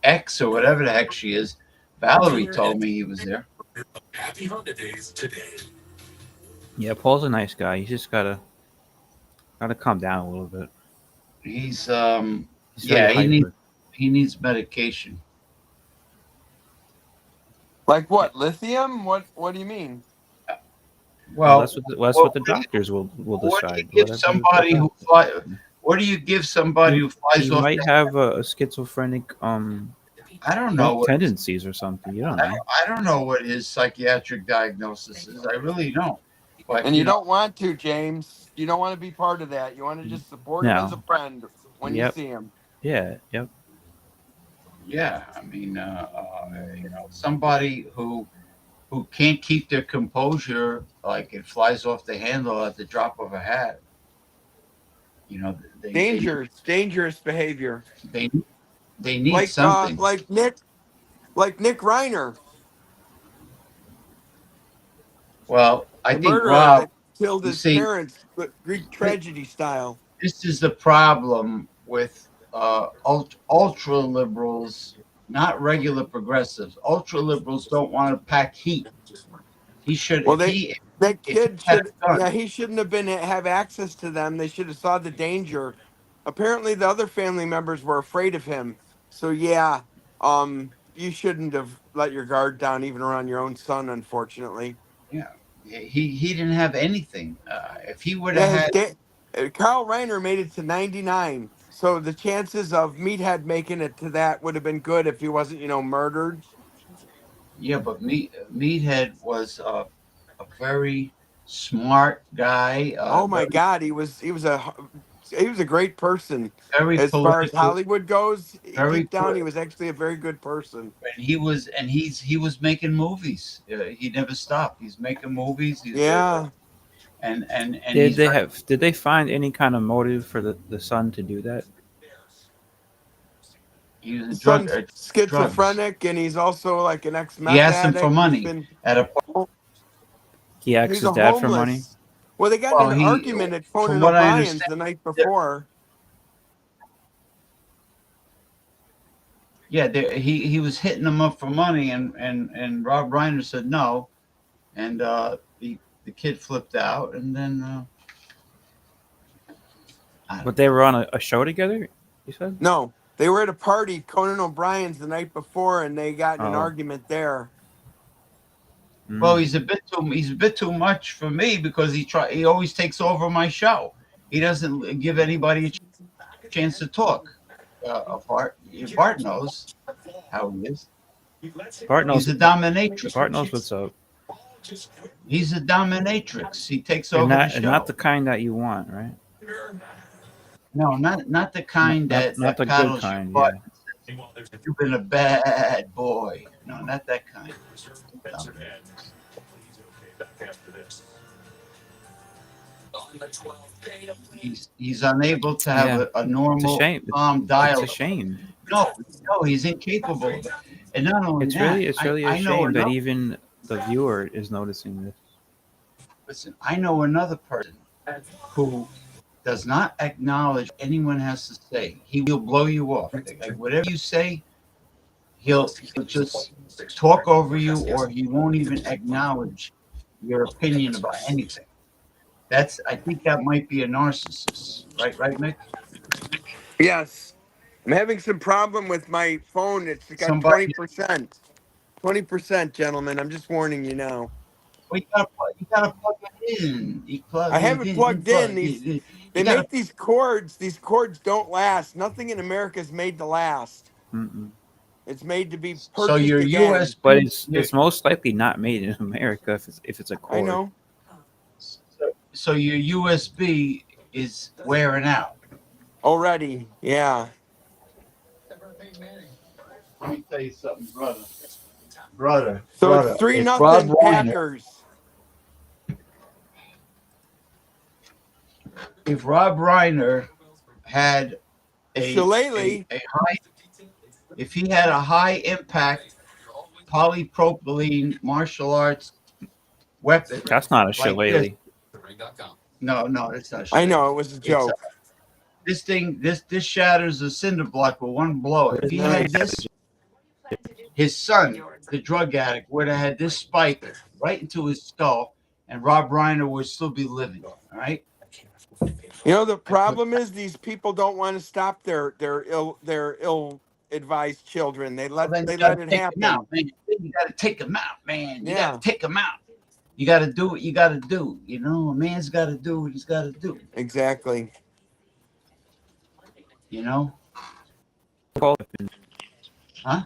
Speaker 1: ex or whatever the heck she is, Valerie told me he was there.
Speaker 4: Yeah, Paul's a nice guy. He's just gotta calm down a little bit.
Speaker 1: He's
Speaker 4: He's
Speaker 1: yeah,
Speaker 4: very hyper.
Speaker 1: he needs medication.
Speaker 3: Like what? Lithium? What do you mean?
Speaker 4: Well,
Speaker 1: Well,
Speaker 4: that's what the doctors will
Speaker 1: what do you
Speaker 4: decide.
Speaker 1: give
Speaker 4: Whatever
Speaker 1: somebody who fly? What do you give somebody who flies
Speaker 4: he
Speaker 1: off?
Speaker 4: might have a schizophrenic
Speaker 1: I don't know what
Speaker 4: tendencies or something. You don't know.
Speaker 1: I don't know what his psychiatric diagnosis is. I really don't. But
Speaker 3: And you don't want to, James. You don't want to be part of that. You want to just support him as a
Speaker 4: No.
Speaker 3: friend when you
Speaker 4: Yep.
Speaker 3: see him.
Speaker 4: Yeah. Yep.
Speaker 1: yeah, I mean, somebody who can't keep their composure, like it flies off the handle at the drop of a hat. You know,
Speaker 3: Dangerous behavior.
Speaker 1: they they need
Speaker 3: Like
Speaker 1: something.
Speaker 3: like Nick Reiner,
Speaker 1: Well, I
Speaker 3: the
Speaker 1: think
Speaker 3: murderer
Speaker 1: Rob.
Speaker 3: that killed
Speaker 1: You
Speaker 3: his
Speaker 1: see,
Speaker 3: parents, Greek tragedy style.
Speaker 1: this is the problem with ultra liberals, not regular progressives. Ultra liberals don't want to pack heat. He should.
Speaker 3: Well, that
Speaker 1: If he
Speaker 3: kid
Speaker 1: had
Speaker 3: should,
Speaker 1: a gun,
Speaker 3: yeah, he shouldn't have been have access to them. They should have saw the danger. Apparently, the other family members were afraid of him. So yeah, you shouldn't have let your guard down even around your own son, unfortunately.
Speaker 1: Yeah, he didn't have anything. If he would have
Speaker 3: Yeah,
Speaker 1: had,
Speaker 3: Carl Reiner made it to 99. So the chances of Meathead making it to that would have been good if he wasn't, murdered.
Speaker 1: yeah, but Meathead was a very smart guy,
Speaker 3: Oh my God, he was a great person.
Speaker 1: very
Speaker 3: As far as
Speaker 1: political,
Speaker 3: Hollywood goes,
Speaker 1: very
Speaker 3: deep down, he was actually a very good person.
Speaker 1: and he was making movies. He never stopped. He's making movies. He's
Speaker 3: Yeah.
Speaker 1: and
Speaker 4: Did
Speaker 1: he's
Speaker 4: they
Speaker 1: very,
Speaker 4: have? Did they find any kind of motive for the son to do that?
Speaker 1: he was a
Speaker 3: His son's
Speaker 1: drugs.
Speaker 3: schizophrenic and he's also like an
Speaker 1: He
Speaker 3: ex-meth
Speaker 1: asked him for
Speaker 3: addict. He's
Speaker 1: money
Speaker 3: been
Speaker 1: at a
Speaker 4: He asked
Speaker 3: he's
Speaker 4: his
Speaker 3: a
Speaker 4: dad for money.
Speaker 3: homeless. Well, they got in
Speaker 1: well.
Speaker 3: an
Speaker 1: He,
Speaker 3: argument at
Speaker 1: from
Speaker 3: Conan
Speaker 1: what I
Speaker 3: O'Brien's
Speaker 1: understand,
Speaker 3: the night before.
Speaker 1: yeah, he was hitting him up for money, and Rob Reiner said no, and the kid flipped out, and then I
Speaker 4: But
Speaker 1: don't
Speaker 4: they
Speaker 1: know.
Speaker 4: were on a show together. You said.
Speaker 3: No, they were at a party, Conan O'Brien's the night before, and they got in an
Speaker 4: Oh.
Speaker 3: argument there.
Speaker 1: Well,
Speaker 4: Mm.
Speaker 1: he's a bit too much for me because he always takes over my show. He doesn't give anybody a chance to talk. Bart knows how he is.
Speaker 4: Bart
Speaker 1: He's
Speaker 4: knows.
Speaker 1: a dominatrix.
Speaker 4: Bart knows what's up.
Speaker 1: He's a dominatrix. He takes
Speaker 4: And
Speaker 1: over the
Speaker 4: not
Speaker 1: show.
Speaker 4: the kind that you want, right?
Speaker 1: No, not the
Speaker 4: Not
Speaker 1: kind
Speaker 4: not, not
Speaker 1: that
Speaker 4: the good
Speaker 1: paddles your
Speaker 4: kind.
Speaker 1: butt
Speaker 4: Yeah.
Speaker 1: and says, "You've been a bad boy." No, not that kind. Dominatrix. He's unable to have
Speaker 4: Yeah.
Speaker 1: a
Speaker 4: It's a
Speaker 1: normal,
Speaker 4: shame.
Speaker 1: calm
Speaker 4: It's a
Speaker 1: dialogue.
Speaker 4: shame.
Speaker 1: No, no, he's incapable of it. And not only that,
Speaker 4: It's
Speaker 1: I,
Speaker 4: really a
Speaker 1: I know
Speaker 4: shame that
Speaker 1: another.
Speaker 4: even the viewer is noticing this.
Speaker 1: Listen, I know another person who does not acknowledge what anyone has to say. He will blow you off. Like whatever you say, he'll just talk over you, or he won't even acknowledge your opinion about anything. I think that might be a narcissist, right, Mick?
Speaker 3: Yes, I'm having some problem with my phone. It's got
Speaker 1: Somebody,
Speaker 3: 20%. 20%, gentlemen. I'm just warning you now.
Speaker 1: well, you gotta plug it in. You
Speaker 3: I
Speaker 1: plug
Speaker 3: have
Speaker 1: it
Speaker 3: it
Speaker 1: in,
Speaker 3: plugged in.
Speaker 1: plug it in.
Speaker 3: They
Speaker 1: You gotta.
Speaker 3: make these cords. These cords don't last. Nothing in America is made to last.
Speaker 4: Mm-mm.
Speaker 3: It's made to be
Speaker 1: So
Speaker 3: purchased
Speaker 1: your
Speaker 3: again.
Speaker 4: But
Speaker 1: USB,
Speaker 4: it's most likely not made in America if it's a
Speaker 3: I
Speaker 4: cord.
Speaker 3: know.
Speaker 1: so your USB is wearing out.
Speaker 3: Already. Yeah.
Speaker 1: Let me tell you something, brother,
Speaker 3: So it's
Speaker 1: brother.
Speaker 3: three
Speaker 1: If Rob
Speaker 3: nothing
Speaker 1: Reiner,
Speaker 3: Packers.
Speaker 1: if Rob Reiner had
Speaker 3: Shillelagh.
Speaker 1: a high, if he had a high impact polypropylene martial arts weapon
Speaker 4: That's not a
Speaker 1: like this,
Speaker 4: shillelagh.
Speaker 1: no, it's not
Speaker 3: I know
Speaker 1: shillelagh.
Speaker 3: it was a
Speaker 1: It's
Speaker 3: joke.
Speaker 1: this thing. This shatters a cinder block with one blow. If he had this, his son, the drug addict, would have had this spike right into his skull, and Rob Reiner would still be living. All right.
Speaker 3: The
Speaker 1: I put
Speaker 3: problem is these people don't want to stop their ill advised children. They
Speaker 1: Well,
Speaker 3: let
Speaker 1: then you
Speaker 3: they
Speaker 1: got
Speaker 3: let
Speaker 1: to
Speaker 3: it
Speaker 1: take him out,
Speaker 3: happen.
Speaker 1: man. You got to take him out, man. You got to
Speaker 3: Yeah,
Speaker 1: take him out. You got to do what you got to do. A man's got to do what he's got to do.
Speaker 3: exactly.
Speaker 1: You know,
Speaker 4: Weapon.
Speaker 1: huh?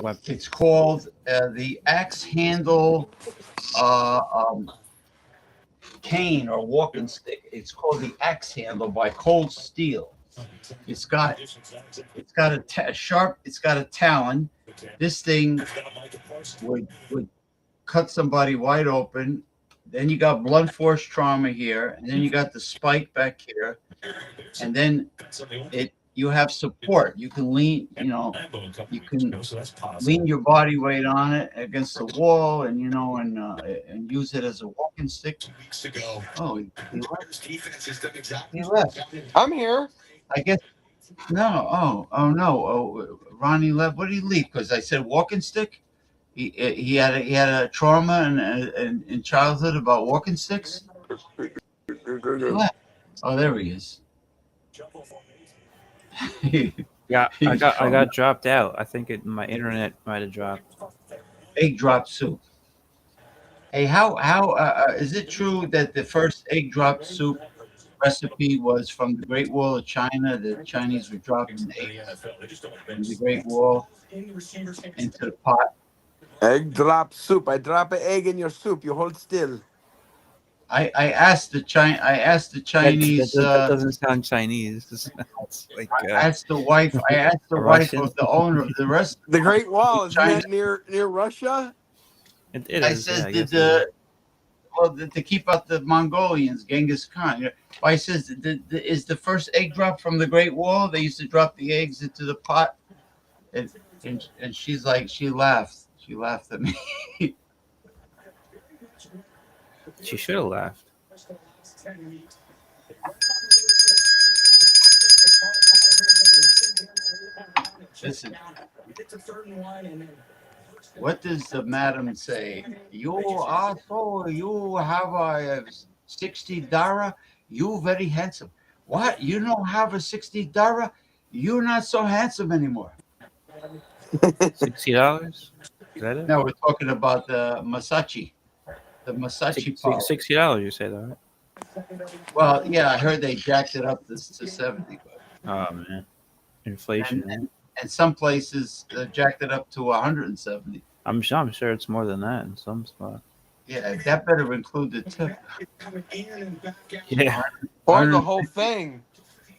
Speaker 4: Weapon.
Speaker 1: It's called the axe handle uh, um, cane or walking stick. It's called the axe handle by Cold Steel. It's got sharp. It's got a talon. This thing would cut somebody wide open. Then you got blunt force trauma here, and then you got the spike back here, and then you have support. You can lean, you can lean your body weight on it against the wall, and and use it as a walking stick. Oh, he left. He left.
Speaker 3: I'm here.
Speaker 1: I guess no. Oh no. Ronnie left. What did he leave? Because I said walking stick. He had a trauma in childhood about walking sticks. He left. Oh, there he is.
Speaker 4: Yeah, I
Speaker 1: He's from
Speaker 4: got dropped out. I think my internet might have dropped.
Speaker 1: egg drop soup. Hey, how is it true that the first egg drop soup recipe was from the Great Wall of China? The Chinese were dropping eggs from the Great Wall into the pot.
Speaker 3: Egg drop soup. I drop an egg in your soup. You hold still.
Speaker 1: I asked the Chinese
Speaker 4: That doesn't sound Chinese. It's like
Speaker 1: I asked the wife
Speaker 4: Russian.
Speaker 1: of the owner of the
Speaker 3: The
Speaker 1: restaurant
Speaker 3: Great
Speaker 1: in
Speaker 3: Wall, isn't
Speaker 1: China.
Speaker 3: that near Russia?
Speaker 4: It
Speaker 1: I
Speaker 4: is.
Speaker 1: says,
Speaker 4: Yeah, I
Speaker 1: did
Speaker 4: guess it is.
Speaker 1: the well to keep out the Mongolians, Genghis Khan. I says, is the first egg drop from the Great Wall? They used to drop the eggs into the pot, and and she's like, she laughed. She laughed at me.
Speaker 4: She should have laughed.
Speaker 1: Listen, what does the madam say? You asshole, you have a 60 dara. You very handsome. What? You don't have a 60 dara? You're not so handsome anymore.
Speaker 4: $60? Is that it?
Speaker 1: Now we're talking about the Masachi power.
Speaker 4: $60. You say that, right?
Speaker 1: Well, yeah, I heard they jacked it up to 70, but
Speaker 4: Oh man, inflation,
Speaker 1: and
Speaker 4: right?
Speaker 1: and some places jacked it up to 170.
Speaker 4: I'm sure it's more than that in some spots.
Speaker 1: Yeah, that better include the tip.
Speaker 4: Yeah,
Speaker 3: Or the
Speaker 1: 100,
Speaker 3: whole thing.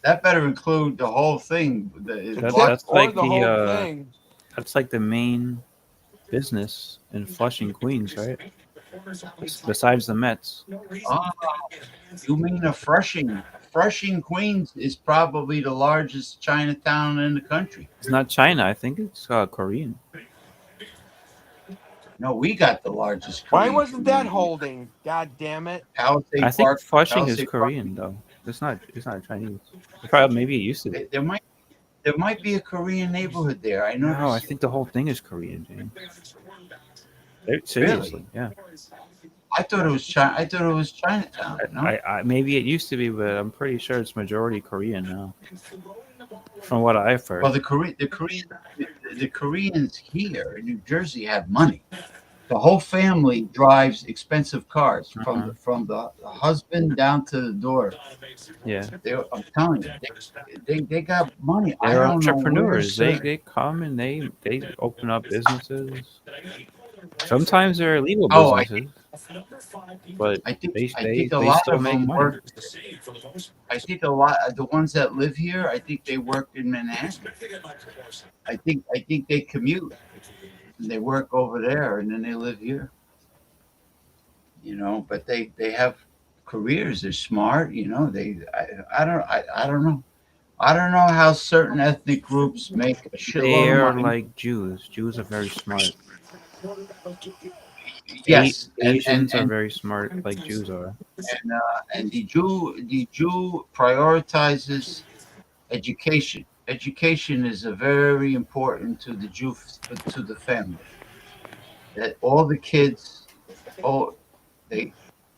Speaker 1: that better include the whole thing.
Speaker 3: The
Speaker 1: What?
Speaker 3: tip
Speaker 4: that's
Speaker 3: or
Speaker 4: like
Speaker 3: the whole thing.
Speaker 4: that's like the main business in Flushing, Queens, right? Besides the Mets,
Speaker 1: Ah, you mean a Flushing? Flushing, Queens is probably the largest Chinatown in the country.
Speaker 4: it's not China. I think it's Korean.
Speaker 1: No, we got the largest
Speaker 3: Why
Speaker 1: Korean
Speaker 3: wasn't that
Speaker 1: community.
Speaker 3: holding? God damn it.
Speaker 4: I
Speaker 1: Palisade
Speaker 4: think
Speaker 1: Park,
Speaker 4: Flushing is
Speaker 1: Palisade Park.
Speaker 4: Korean though. It's not Chinese. Probably maybe it used to be.
Speaker 1: There might be a Korean neighborhood there. I
Speaker 4: No, I
Speaker 1: noticed.
Speaker 4: think the whole thing is Korean, James.
Speaker 1: Really?
Speaker 4: Seriously, yeah.
Speaker 1: I thought it was China. I thought it was Chinatown. No.
Speaker 4: Maybe it used to be, but I'm pretty sure it's majority Korean now, from what I've
Speaker 1: Well,
Speaker 4: heard.
Speaker 1: the Koreans here in New Jersey have money. The whole family drives expensive cars from
Speaker 4: Uh-huh.
Speaker 1: the husband down to the daughter.
Speaker 4: Yeah,
Speaker 1: I'm telling you, they got money. I
Speaker 4: they're
Speaker 1: don't know where,
Speaker 4: entrepreneurs.
Speaker 1: sir.
Speaker 4: They come and they open up businesses. Sometimes they're illegal
Speaker 1: Oh,
Speaker 4: businesses, but
Speaker 1: I think a
Speaker 4: they
Speaker 1: lot
Speaker 4: still
Speaker 1: of
Speaker 4: make
Speaker 1: them
Speaker 4: money.
Speaker 1: work. I think a lot of the ones that live here. I think they work in Manhattan. I think they commute and they work over there and then they live here. But they have careers. They're smart. I don't know. I don't know how certain ethnic groups make a shitload of
Speaker 4: They're
Speaker 1: money.
Speaker 4: like Jews. Jews are very smart.
Speaker 1: Yes, and and
Speaker 4: Asians are
Speaker 1: and
Speaker 4: very smart, like Jews are.
Speaker 1: and the Jew prioritizes education. Education is a very important to the Jew, to the family. That all the kids, oh, they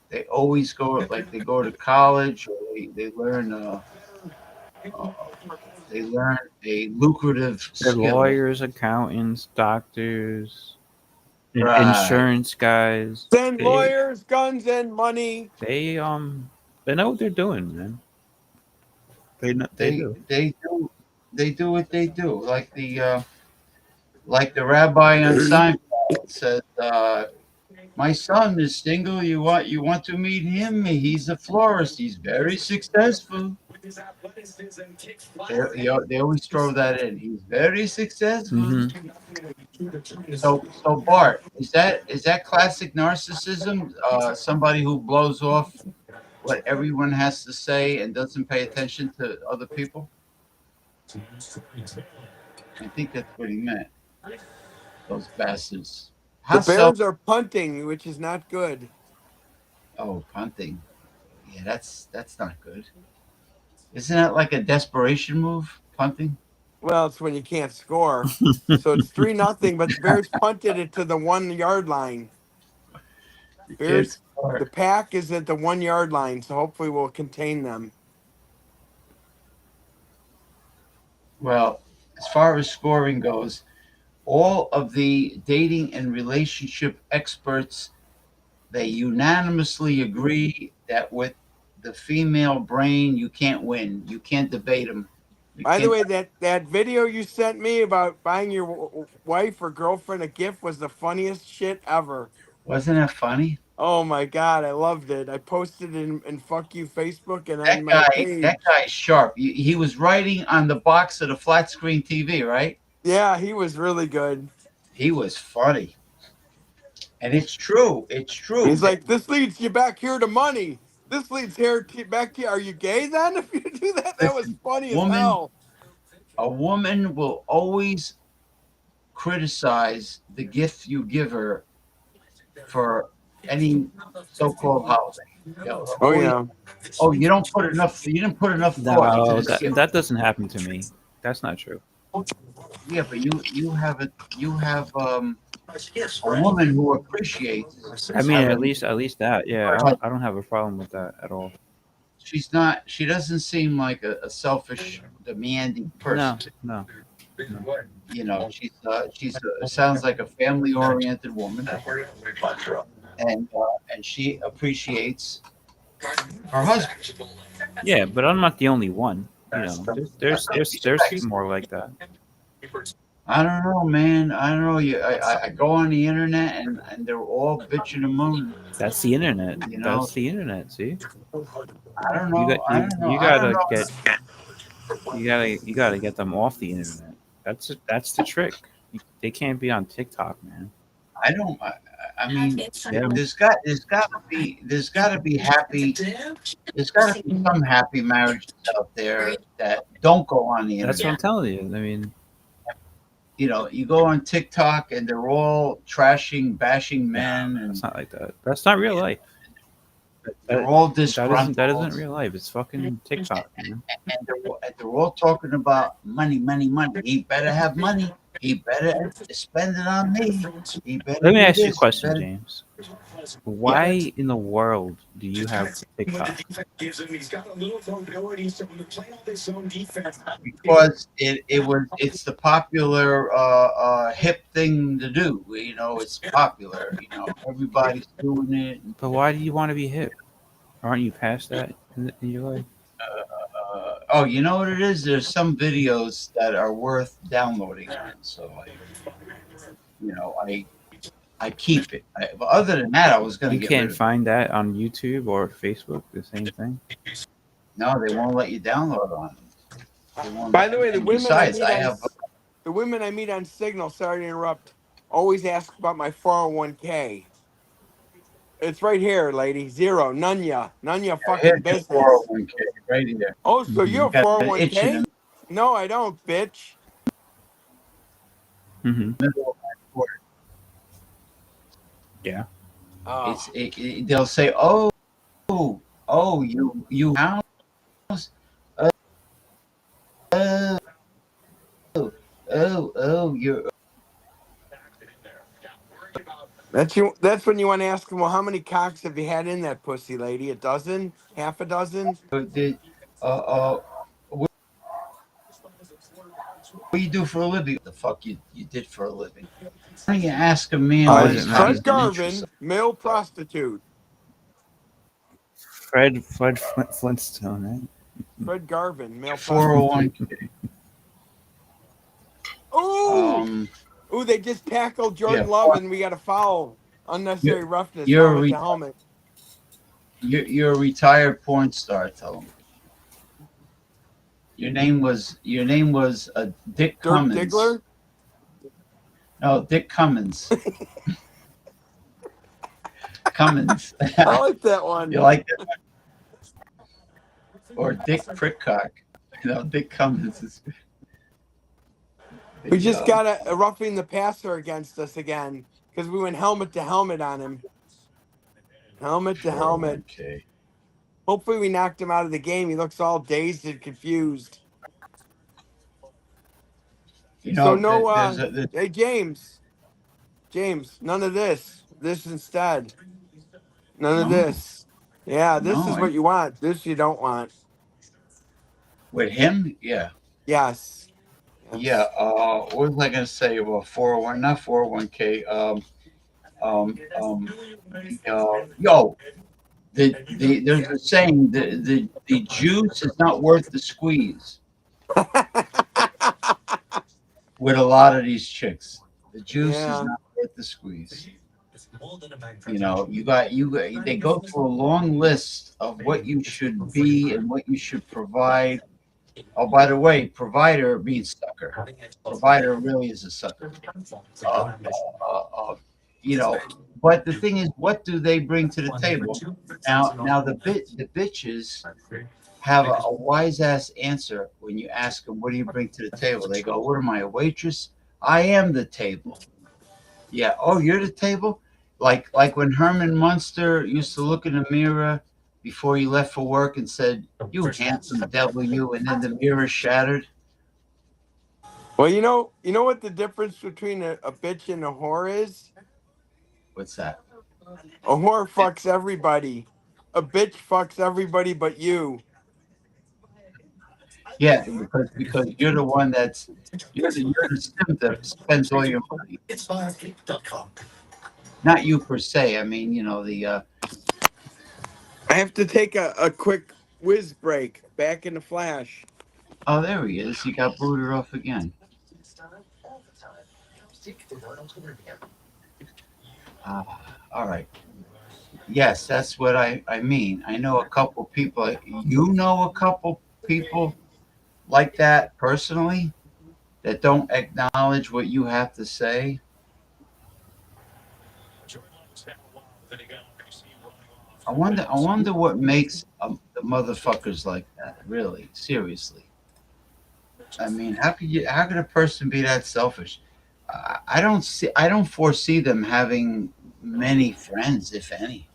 Speaker 1: they always go, like, they go to college, or uh, they learn a lucrative
Speaker 4: They're
Speaker 1: skill.
Speaker 4: lawyers, accountants, doctors,
Speaker 1: Right.
Speaker 4: insurance guys.
Speaker 3: Send lawyers, guns, and money.
Speaker 4: They they know what they're doing, man. They
Speaker 1: They
Speaker 4: do.
Speaker 1: they do they do what they do. Like the rabbi on Seinfeld says, my son is single. You want to meet him? He's a florist. He's very successful. They always throw that in. He's very successful.
Speaker 4: Hmm.
Speaker 1: So Bart, is that classic narcissism? Somebody who blows off what everyone has to say and doesn't pay attention to other people? I think that's what he meant. Those bastards.
Speaker 3: The
Speaker 1: How so?
Speaker 3: Bears are punting, which is not good.
Speaker 1: Oh, punting. Yeah, that's not good. Isn't that like a desperation move? Punting.
Speaker 3: Well, it's when you can't score. So it's 3-0, but the Bears punted it to the 1 yard line.
Speaker 1: You can't
Speaker 3: Bears,
Speaker 1: score.
Speaker 3: the pack is at the 1 yard line, so hopefully we'll contain them.
Speaker 1: Well, as far as scoring goes, all of the dating and relationship experts, they unanimously agree that with the female brain, you can't win. You can't debate them. You
Speaker 3: By the
Speaker 1: can't.
Speaker 3: way, that video you sent me about buying your wife or girlfriend a gift was the funniest shit ever.
Speaker 1: Wasn't that funny?
Speaker 3: Oh my god, I loved it. I posted it in fuck you Facebook and
Speaker 1: That
Speaker 3: on my
Speaker 1: guy, that
Speaker 3: page.
Speaker 1: guy's sharp. He was writing on the box of the flat screen TV, right?
Speaker 3: Yeah, he was really good.
Speaker 1: He was funny, and it's true. It's true.
Speaker 3: He's like, this leads you back here to money. This leads here back to. Are you gay then? If you do that, that was
Speaker 1: Listen,
Speaker 3: funny as
Speaker 1: woman,
Speaker 3: hell.
Speaker 1: a woman will always criticize the gift you give her for any so-called holiday. You know,
Speaker 3: Oh
Speaker 1: always,
Speaker 3: yeah.
Speaker 1: oh, you don't put enough. You didn't put enough thought into
Speaker 4: No,
Speaker 1: this gift.
Speaker 4: that doesn't happen to me. That's not true.
Speaker 1: Yeah, but you have it. You have a woman who appreciates
Speaker 4: I mean,
Speaker 1: having.
Speaker 4: at least that. Yeah, I don't have a problem with that at all.
Speaker 1: She's not. She doesn't seem like a selfish, demanding person.
Speaker 4: No, no.
Speaker 1: You know, she's sounds like a family-oriented woman, and she appreciates her husband.
Speaker 4: Yeah, but I'm not the only one. You know, there's more like that.
Speaker 1: I don't know, man. I don't know. I go on the internet and they're all bitching and moaning.
Speaker 4: That's the internet.
Speaker 1: You know,
Speaker 4: That's the internet. See,
Speaker 1: I don't know. I don't know.
Speaker 4: you
Speaker 1: I don't
Speaker 4: gotta
Speaker 1: know.
Speaker 4: get you gotta get them off the internet. That's the trick. They can't be on TikTok, man.
Speaker 1: I don't. I mean,
Speaker 4: Yeah,
Speaker 1: there's got to be happy. There's got to be some happy marriages out there that don't go on the
Speaker 4: that's what I'm
Speaker 1: internet.
Speaker 4: telling you. I mean,
Speaker 1: You know, you go on TikTok and they're all trashing, bashing men,
Speaker 4: it's
Speaker 1: and
Speaker 4: not like that. That's not real life.
Speaker 1: they're all
Speaker 4: That
Speaker 1: disgruntled.
Speaker 4: isn't real life. It's fucking TikTok, man.
Speaker 1: And they're all talking about money, money, money. He better have money. He better spend it on me. He better
Speaker 4: Let me
Speaker 1: do
Speaker 4: ask you a
Speaker 1: this.
Speaker 4: question,
Speaker 1: Better,
Speaker 4: James. Why in the world do you have TikTok?
Speaker 1: because it's the popular hip thing to do. You know, it's popular. You know, everybody's doing it.
Speaker 4: But why do you want to be hip? Aren't you past that in your life?
Speaker 1: Oh, you know what it is? There's some videos that are worth downloading on. So you know, I keep it. But other than that, I was going to
Speaker 4: You
Speaker 1: get
Speaker 4: can't
Speaker 1: rid of it.
Speaker 4: find that on YouTube or Facebook. The same thing.
Speaker 1: No, they won't let you download on them. They won't
Speaker 3: By
Speaker 1: let
Speaker 3: the
Speaker 1: you.
Speaker 3: way,
Speaker 1: And besides, I have.
Speaker 3: the women I meet on Signal, sorry to interrupt, always ask about my 401k. It's right here, lady. Zero. None ya
Speaker 1: Here's
Speaker 3: fucking
Speaker 1: your
Speaker 3: business.
Speaker 1: 401k right here.
Speaker 3: Oh, so you
Speaker 4: Hmm.
Speaker 3: have
Speaker 1: Got an itch in
Speaker 3: 401k?
Speaker 1: the
Speaker 3: No, I don't, bitch.
Speaker 4: Hmm.
Speaker 1: middle of my forehead.
Speaker 4: Yeah.
Speaker 3: Oh.
Speaker 1: They'll say, "Oh, oh, you house, oh, oh, oh, you're
Speaker 3: That's when you want to ask them, well, how many cocks have you had in that pussy, lady? A dozen? Half a dozen?
Speaker 1: the what do you do for a living? What the fuck you did for a living? Why don't you ask a man
Speaker 4: Why
Speaker 1: what
Speaker 4: does
Speaker 1: his
Speaker 4: it
Speaker 1: hobbies
Speaker 4: matter?
Speaker 3: Fred
Speaker 1: and interests
Speaker 3: Garvin, male prostitute.
Speaker 4: Fred Flintstone, right?
Speaker 3: Fred Garvin, male
Speaker 1: are?
Speaker 3: prostitute.
Speaker 1: 401k.
Speaker 3: Ooh!
Speaker 1: Um,
Speaker 3: Ooh, they just tackled
Speaker 1: yeah,
Speaker 3: Jordan Love and we got a foul.
Speaker 1: you're
Speaker 3: Unnecessary roughness,
Speaker 1: you're a
Speaker 3: helmet
Speaker 1: re,
Speaker 3: to helmet.
Speaker 1: you're a retired porn star. Tell him your name was Dick
Speaker 3: Dirk
Speaker 1: Cummins.
Speaker 3: Diggler?
Speaker 1: No, Dick Cummins. Cummins.
Speaker 3: I like that
Speaker 1: You
Speaker 3: one.
Speaker 1: like that? Or Dick Prickcock. You know, Dick Cummins is
Speaker 3: We
Speaker 1: the
Speaker 3: just got a roughing the passer against us again because we went helmet to helmet on him. Helmet to helmet.
Speaker 1: 401k.
Speaker 3: Hopefully, we knocked him out of the game. He looks all dazed and confused.
Speaker 1: You
Speaker 3: So
Speaker 1: know,
Speaker 3: no, hey James, none of this. This instead. None of
Speaker 1: no,
Speaker 3: this. Yeah, this
Speaker 1: no.
Speaker 3: is what you want. This you don't want.
Speaker 1: With him, yeah.
Speaker 3: Yes.
Speaker 1: Yeah.
Speaker 3: Yes.
Speaker 1: What was I going to say? Well, 401, not 401k. Yo, there's a saying, the juice is not worth the squeeze with a lot of these chicks. The juice is
Speaker 3: Yeah.
Speaker 1: not worth the squeeze. They go through a long list of what you should be and what you should provide. Oh, by the way, provider means sucker. Provider really is a sucker. Uh, uh, you know, but the thing is, what do they bring to the table? Now the bitches have a wise ass answer when you ask them, "What do you bring to the table?" They go, "What am I, a waitress? I am the table." Yeah. Oh, you're the table. Like when Herman Munster used to look in the mirror before he left for work and said, "You handsome devil, you," and then the mirror shattered.
Speaker 3: Well, you know what the difference between a bitch and a whore is?
Speaker 1: What's that?
Speaker 3: A whore fucks everybody. A bitch fucks everybody but you.
Speaker 1: Yeah, because you're the one you're the simp that spends all your money. Not you per se. I mean, the
Speaker 3: I have to take a quick whiz break. Back in the flash.
Speaker 1: oh, there he is. He got booted off again. Ah, all right. Yes, that's what I mean. I know a couple people. You know a couple people like that personally that don't acknowledge what you have to say. I wonder what makes the motherfuckers like that. Really, seriously. I mean, how could a person be that selfish? I don't foresee them having many friends, if any.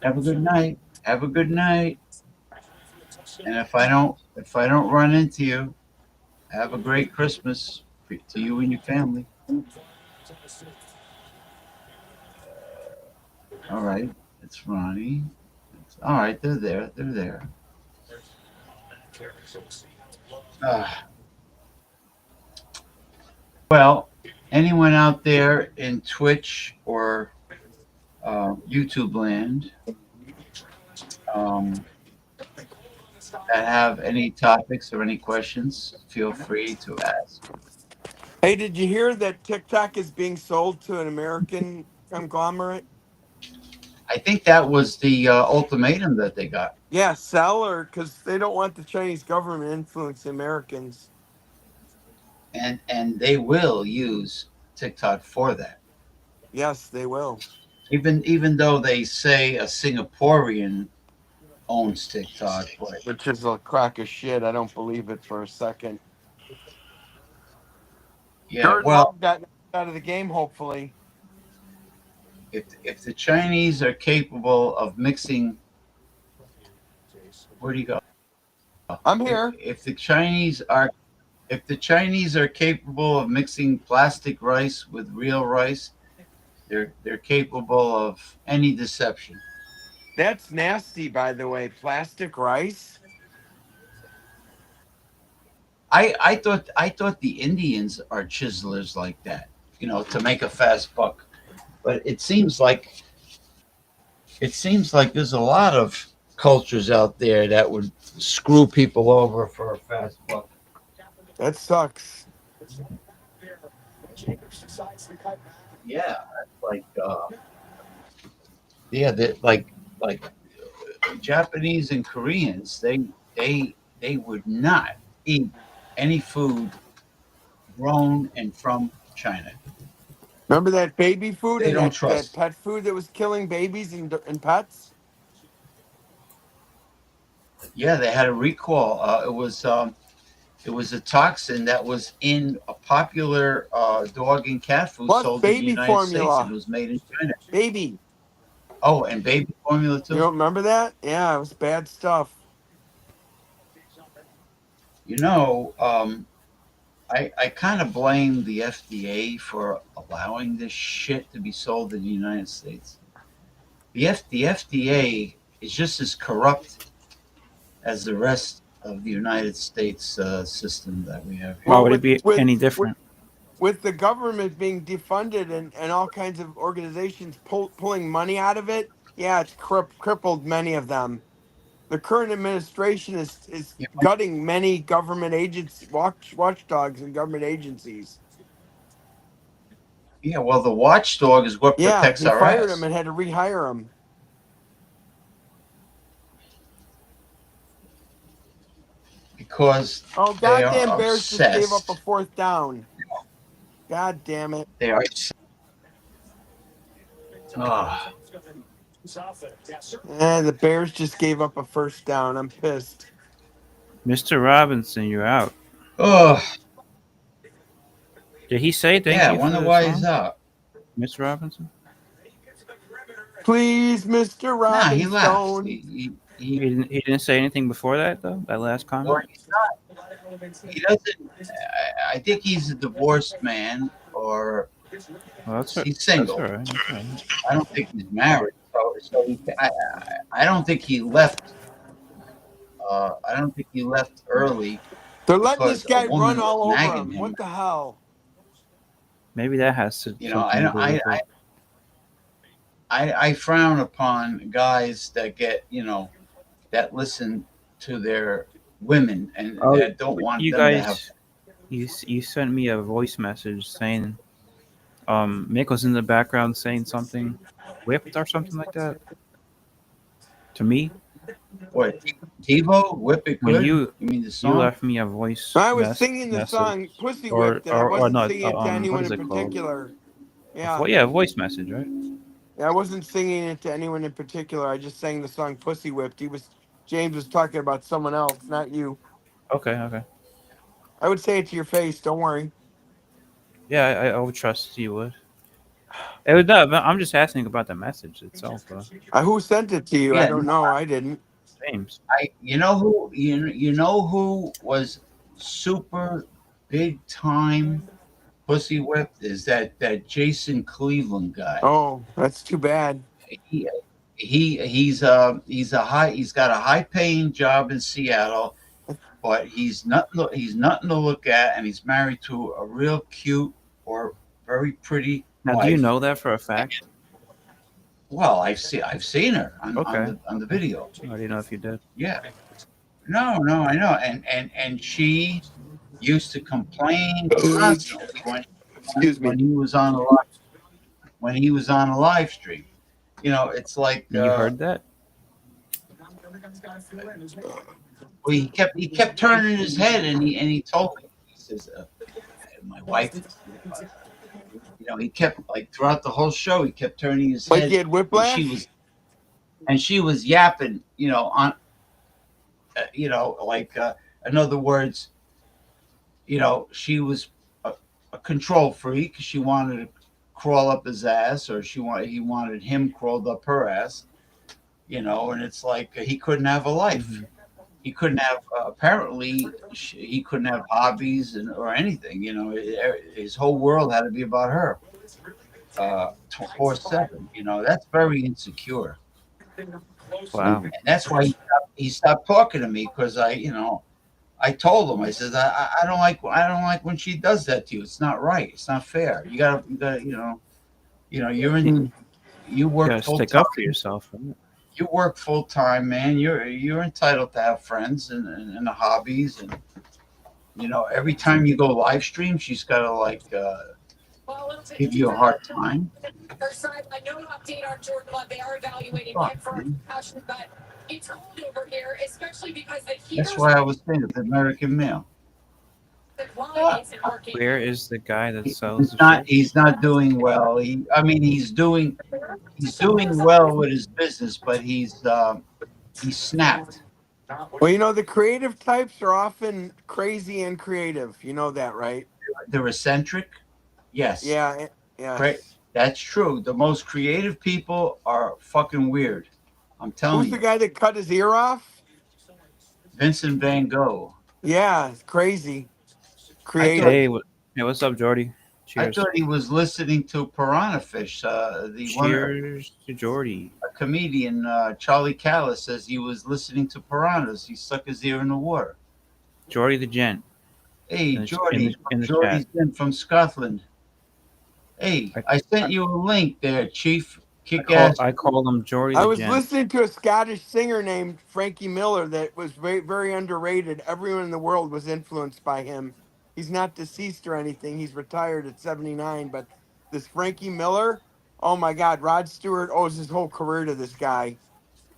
Speaker 1: Have a good night. Have a good night. And if I don't run into you, have a great Christmas to you and your family. All right, it's Ronnie. All right, they're there. They're there. Uh, well, anyone out there in Twitch or YouTube land um, that have any topics or any questions, feel free to ask.
Speaker 3: Hey, did you hear that TikTok is being sold to an American conglomerate?
Speaker 1: I think that was the ultimatum that they got,
Speaker 3: Yeah, sell or because they don't want the Chinese government influencing Americans.
Speaker 1: and they will use TikTok for that.
Speaker 3: Yes, they will.
Speaker 1: Even though they say a Singaporean owns TikTok, but
Speaker 3: Which is a crock of shit. I don't believe it for a second.
Speaker 1: yeah,
Speaker 3: Jordan
Speaker 1: well,
Speaker 3: Love got knocked out of the game, hopefully.
Speaker 1: if the Chinese are capable of mixing, where do you go?
Speaker 3: I'm
Speaker 1: If
Speaker 3: here.
Speaker 1: if the Chinese are if the Chinese are capable of mixing plastic rice with real rice, they're capable of any deception.
Speaker 3: That's nasty, by the way. Plastic rice.
Speaker 1: I thought the Indians are chiselers like that, to make a fast buck. But it seems like there's a lot of cultures out there that would screw people over for a fast buck.
Speaker 3: That sucks.
Speaker 1: Yeah, like yeah, like Japanese and Koreans, they would not eat any food grown and from China.
Speaker 3: Remember that baby food
Speaker 1: They
Speaker 3: and
Speaker 1: don't
Speaker 3: that
Speaker 1: trust.
Speaker 3: pet food that was killing babies and pets?
Speaker 1: Yeah, they had a recall. It was a toxin that was in a popular dog and cat food
Speaker 3: Plus
Speaker 1: sold in the
Speaker 3: baby
Speaker 1: United States, and it
Speaker 3: formula.
Speaker 1: was made in China.
Speaker 3: Baby.
Speaker 1: Oh, and baby formula
Speaker 3: You
Speaker 1: too.
Speaker 3: don't remember that? Yeah, it was bad stuff.
Speaker 1: You know, I kind of blame the FDA for allowing this shit to be sold in the United States the FDA is just as corrupt as the rest of the United States system that we have
Speaker 4: Why
Speaker 1: here.
Speaker 3: Well,
Speaker 4: would it be any different?
Speaker 3: with the government being defunded and all kinds of organizations pulling money out of it, yeah, it's crippled many of them. The current administration is
Speaker 1: Yeah,
Speaker 3: gutting many government agents, watchdogs, and government agencies.
Speaker 1: yeah, well, the watchdog is what
Speaker 3: Yeah,
Speaker 1: protects
Speaker 3: he
Speaker 1: our
Speaker 3: fired him
Speaker 1: ass
Speaker 3: and had to rehire him.
Speaker 1: because
Speaker 3: Oh,
Speaker 1: they are
Speaker 3: goddamn Bears just gave up a
Speaker 1: obsessed.
Speaker 3: fourth down. God damn it.
Speaker 1: They are. Ah,
Speaker 3: And the Bears just gave up a first down. I'm pissed.
Speaker 4: Mr. Robinson, you're out.
Speaker 1: oh,
Speaker 4: Did he say thank
Speaker 1: yeah. I
Speaker 4: you for
Speaker 1: wonder
Speaker 4: the
Speaker 1: why he's
Speaker 4: song,
Speaker 1: out.
Speaker 4: Mr. Robinson?
Speaker 3: Please, Mr.
Speaker 1: Nah, he left.
Speaker 3: Robinson.
Speaker 4: He didn't say anything before that though. That last comment.
Speaker 1: Or he doesn't. I think he's a divorced man, or
Speaker 4: Well,
Speaker 1: he's
Speaker 4: that's all
Speaker 1: single.
Speaker 4: right. That's all right.
Speaker 1: I don't think he's married. I don't think he left. I don't think he left early
Speaker 3: They're letting this
Speaker 1: because a
Speaker 3: guy run
Speaker 1: woman was
Speaker 3: all over
Speaker 1: nagging
Speaker 3: him.
Speaker 1: him.
Speaker 3: What the hell?
Speaker 4: Maybe that has
Speaker 1: You know,
Speaker 4: something to do with it.
Speaker 1: I frown upon guys that get, that listen to their women and
Speaker 4: Oh,
Speaker 1: that don't want
Speaker 4: you
Speaker 1: them to have.
Speaker 4: guys, you sent me a voice message saying Mick was in the background saying something whipped or something like that to me
Speaker 1: What, TiVo, Whip It
Speaker 4: when
Speaker 1: Good? You mean the
Speaker 4: you
Speaker 1: song?
Speaker 4: left me a voice
Speaker 3: I was singing the
Speaker 4: message
Speaker 3: song Pussy Whipped, and I
Speaker 4: or
Speaker 3: wasn't
Speaker 4: not
Speaker 3: singing it to
Speaker 4: what
Speaker 3: anyone
Speaker 4: is
Speaker 3: in
Speaker 4: it called?
Speaker 3: particular. Yeah.
Speaker 4: Yeah, a voice message, right?
Speaker 3: Yeah, I wasn't singing it to anyone in particular. I just sang the song Pussy Whipped. James was talking about someone else, not you.
Speaker 4: Okay.
Speaker 3: I would say it to your face, don't worry.
Speaker 4: Yeah, I would trust you would. It was no, but I'm just asking about the message itself,
Speaker 3: Who sent it to you? I
Speaker 1: Yeah,
Speaker 3: don't know. I didn't.
Speaker 4: James.
Speaker 1: you know who was super big time pussy whipped is that Jason Cleveland guy.
Speaker 3: Oh, that's too bad.
Speaker 1: He he's got a high paying job in Seattle, but he's nothing to look at, and he's married to a real cute or very pretty
Speaker 4: Now, do you
Speaker 1: wife.
Speaker 4: know that for a fact?
Speaker 1: Well, I've seen her on, on
Speaker 4: Okay.
Speaker 1: the on the video.
Speaker 4: I didn't know if you did.
Speaker 1: Yeah, no, I know, and she used to complain constantly
Speaker 3: Excuse me.
Speaker 1: when he was on a live stream. It's like
Speaker 4: You heard that?
Speaker 1: well, he kept turning his head, and he told me, he says, my wife. He kept, like, throughout the whole show, he kept turning his
Speaker 3: Like
Speaker 1: head,
Speaker 3: you had
Speaker 1: and she
Speaker 3: whiplash?
Speaker 1: was yapping, on, like, in other words, she was a control freak. She wanted to crawl up his ass, or he wanted him crawled up her ass. And it's like he couldn't have a life.
Speaker 4: Hmm.
Speaker 1: He couldn't have apparently he couldn't have hobbies or anything. His whole world had to be about her. 4/7. That's very insecure,
Speaker 4: Wow.
Speaker 1: and that's why he stopped talking to me, because I told him, I said, I don't like when she does that to you. It's not right. It's not fair. You gotta
Speaker 3: Hmm.
Speaker 1: you
Speaker 4: You
Speaker 1: work
Speaker 4: gotta
Speaker 1: full
Speaker 4: stick
Speaker 1: time.
Speaker 4: up for yourself, right?
Speaker 1: You work full time, man. You're entitled to have friends and hobbies, and every time you go live stream, she's gotta, like, give you a hard time.
Speaker 5: I know to update our Jordan Love. They are evaluating
Speaker 1: Fuck,
Speaker 5: him for a
Speaker 1: man.
Speaker 5: concussion, but it's cold over here, especially because the
Speaker 1: That's
Speaker 5: heaters
Speaker 1: why I was saying the American male.
Speaker 5: the line isn't working.
Speaker 4: Where is the guy that
Speaker 1: He's
Speaker 4: sells the
Speaker 1: not.
Speaker 4: shit?
Speaker 1: He's not doing well. He's doing well with his business, but he's snapped.
Speaker 3: Well, the creative types are often crazy and creative. You know that, right?
Speaker 1: They're eccentric. Yes,
Speaker 3: Yeah.
Speaker 1: right.
Speaker 3: Yes.
Speaker 1: That's true. The most creative people are fucking weird. I'm telling
Speaker 3: Who's the
Speaker 1: you,
Speaker 3: guy that cut his ear off?
Speaker 1: Vincent Van Gogh.
Speaker 3: Yeah, it's crazy.
Speaker 1: I thought
Speaker 3: Creative.
Speaker 4: Hey, what's up, Jordy?
Speaker 1: I
Speaker 4: Cheers.
Speaker 1: thought he was listening to Piranha Fish. The one
Speaker 4: Cheers to Jordy.
Speaker 1: a comedian, Charlie Callis, says he was listening to piranhas. He stuck his ear in the water.
Speaker 4: Jordy the gent
Speaker 1: Hey,
Speaker 4: in the
Speaker 1: Geordie.
Speaker 4: in the
Speaker 1: Geordie's
Speaker 4: chat.
Speaker 1: in from Scotland. Hey,
Speaker 4: I,
Speaker 1: I
Speaker 4: I
Speaker 1: sent you a link there, Chief.
Speaker 4: I
Speaker 1: Kick
Speaker 4: call
Speaker 1: ass.
Speaker 4: I call him Jordy
Speaker 3: I
Speaker 4: the
Speaker 3: was
Speaker 4: gent.
Speaker 3: listening to a Scottish singer named Frankie Miller that was very, very underrated. Everyone in the world was influenced by him. He's not deceased or anything. He's retired at 79. But this Frankie Miller, oh my God, Rod Stewart owes his whole career to this guy.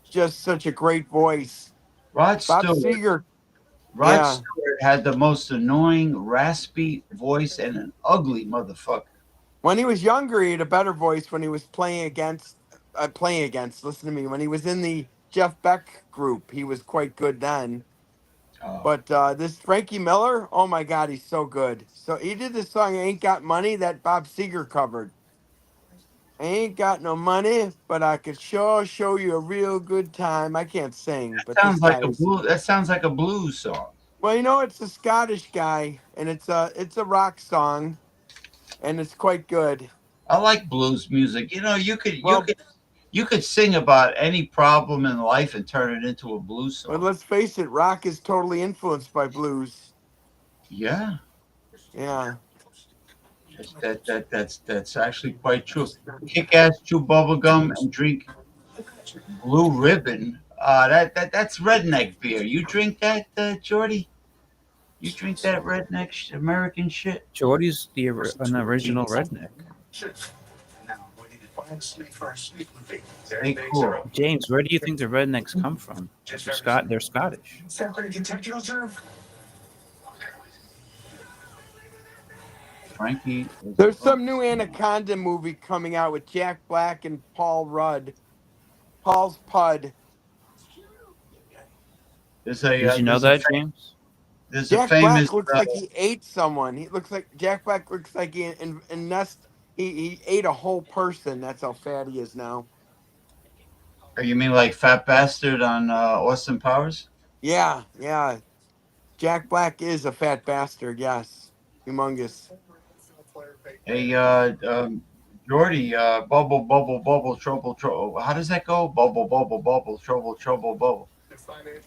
Speaker 3: Just such a great voice.
Speaker 1: Rod
Speaker 3: Bob
Speaker 1: Stewart.
Speaker 3: Seger,
Speaker 1: Rod
Speaker 3: yeah.
Speaker 1: Stewart had the most annoying, raspy voice and an ugly motherfucker.
Speaker 3: When he was younger, he had a better voice when he was listen to me, when he was in the Jeff Beck group, he was quite good then.
Speaker 1: Oh,
Speaker 3: But this Frankie Miller, oh my God, he's so good. So he did this song, Ain't Got Money, that Bob Seger covered. I ain't got no money, but I could sure show you a real good time. I can't sing, but this
Speaker 1: sounds like
Speaker 3: guy
Speaker 1: a
Speaker 3: is,
Speaker 1: blue. That sounds like a blues song.
Speaker 3: well, it's a Scottish guy, and it's a rock song, and it's quite good.
Speaker 1: I like blues music. You know, you could you
Speaker 3: Well,
Speaker 1: could you could sing about any problem in life and turn it into a blues
Speaker 3: but
Speaker 1: song.
Speaker 3: let's face it, rock is totally influenced by blues.
Speaker 1: Yeah,
Speaker 3: Yeah.
Speaker 1: that's actually quite true. Kick ass, chew bubble gum, and drink Blue Ribbon. That's redneck beer. You drink that, Jordy? You drink that redneck American shit?
Speaker 4: Jordy's an original redneck.
Speaker 1: Stay cool.
Speaker 4: James, where do you think the rednecks come from? They're Scottish.
Speaker 1: Frankie is
Speaker 3: There's some new Anaconda movie coming out with Jack Black and Paul Rudd. Paul's Pud.
Speaker 1: there's
Speaker 4: Did you know that, James?
Speaker 1: there's a
Speaker 3: Jack
Speaker 1: famous
Speaker 3: Black looks like he ate someone. He looks like Jack Black looks like he ate a whole person. That's how fat he is now.
Speaker 1: you mean like Fat Bastard on Austin Powers?
Speaker 3: Yeah, yeah. Jack Black is a fat bastard. Yes, humongous.
Speaker 1: Hey, Jordy, bubble, bubble, bubble, trouble, trouble. How does that go? Bubble, bubble, bubble, trouble, trouble, bubble.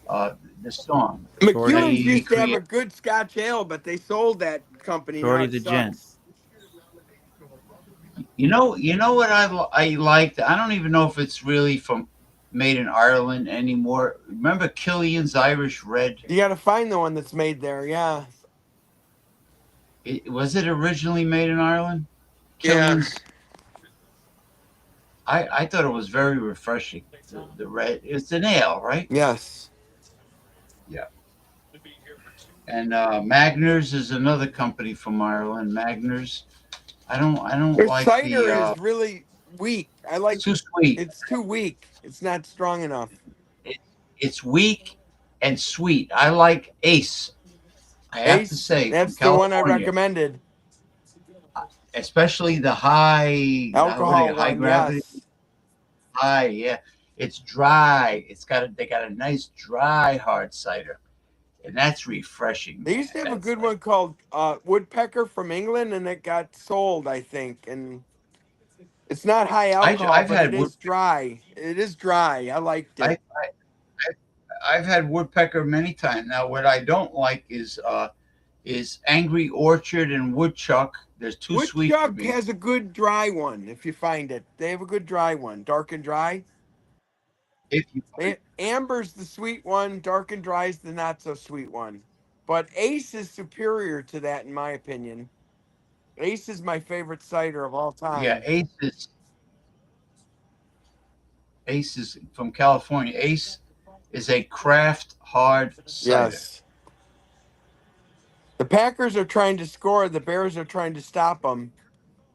Speaker 1: Uh, the song.
Speaker 3: McEwen's
Speaker 4: Jordy,
Speaker 3: used to have a good Scotch ale, but they sold that company. Now
Speaker 4: Jordy
Speaker 3: it
Speaker 4: the gent.
Speaker 3: sucks.
Speaker 1: You know what I liked. I don't even know if it's really from made in Ireland anymore. Remember Killian's Irish Red?
Speaker 3: You got to find the one that's made there. Yeah.
Speaker 1: Was it originally made in Ireland?
Speaker 3: Yeah.
Speaker 1: Killian's. I thought it was very refreshing. The red. It's an ale, right?
Speaker 3: Yes.
Speaker 1: Yeah. And Magners is another company from Ireland. Magners. I don't
Speaker 3: Their
Speaker 1: like
Speaker 3: cider
Speaker 1: the
Speaker 3: is really weak. I like
Speaker 1: too sweet.
Speaker 3: it's too weak. It's not strong enough.
Speaker 1: It, it's weak and sweet. I like Ace. I have to
Speaker 3: Ace,
Speaker 1: say from
Speaker 3: that's the one I
Speaker 1: California,
Speaker 3: recommended.
Speaker 1: especially the high what are you,
Speaker 3: Alcohol
Speaker 1: high
Speaker 3: one,
Speaker 1: gravity
Speaker 3: yes.
Speaker 1: high. Yeah, it's dry. They got a nice dry hard cider, and that's refreshing,
Speaker 3: They
Speaker 1: man.
Speaker 3: used to have a
Speaker 1: That's
Speaker 3: good
Speaker 1: like
Speaker 3: one called Woodpecker from England, and it got sold, I think. And it's not high alcohol,
Speaker 1: I've
Speaker 3: but it
Speaker 1: had wood.
Speaker 3: is dry. It is dry. I liked
Speaker 1: I,
Speaker 3: it.
Speaker 1: I've had woodpecker many times. Now, what I don't like is Angry Orchard and Woodchuck. They're too sweet for
Speaker 3: Woodchuck
Speaker 1: me.
Speaker 3: has a good dry one if you find it. They have a good dry one, dark and dry.
Speaker 1: If you
Speaker 3: Amber's the sweet one, dark and dry is the not so sweet one. But Ace is superior to that, in my opinion. Ace is my favorite cider of all
Speaker 1: yeah,
Speaker 3: time.
Speaker 1: Ace is from California. Ace is a craft hard cider.
Speaker 3: Yes. The Packers are trying to score. The Bears are trying to stop them.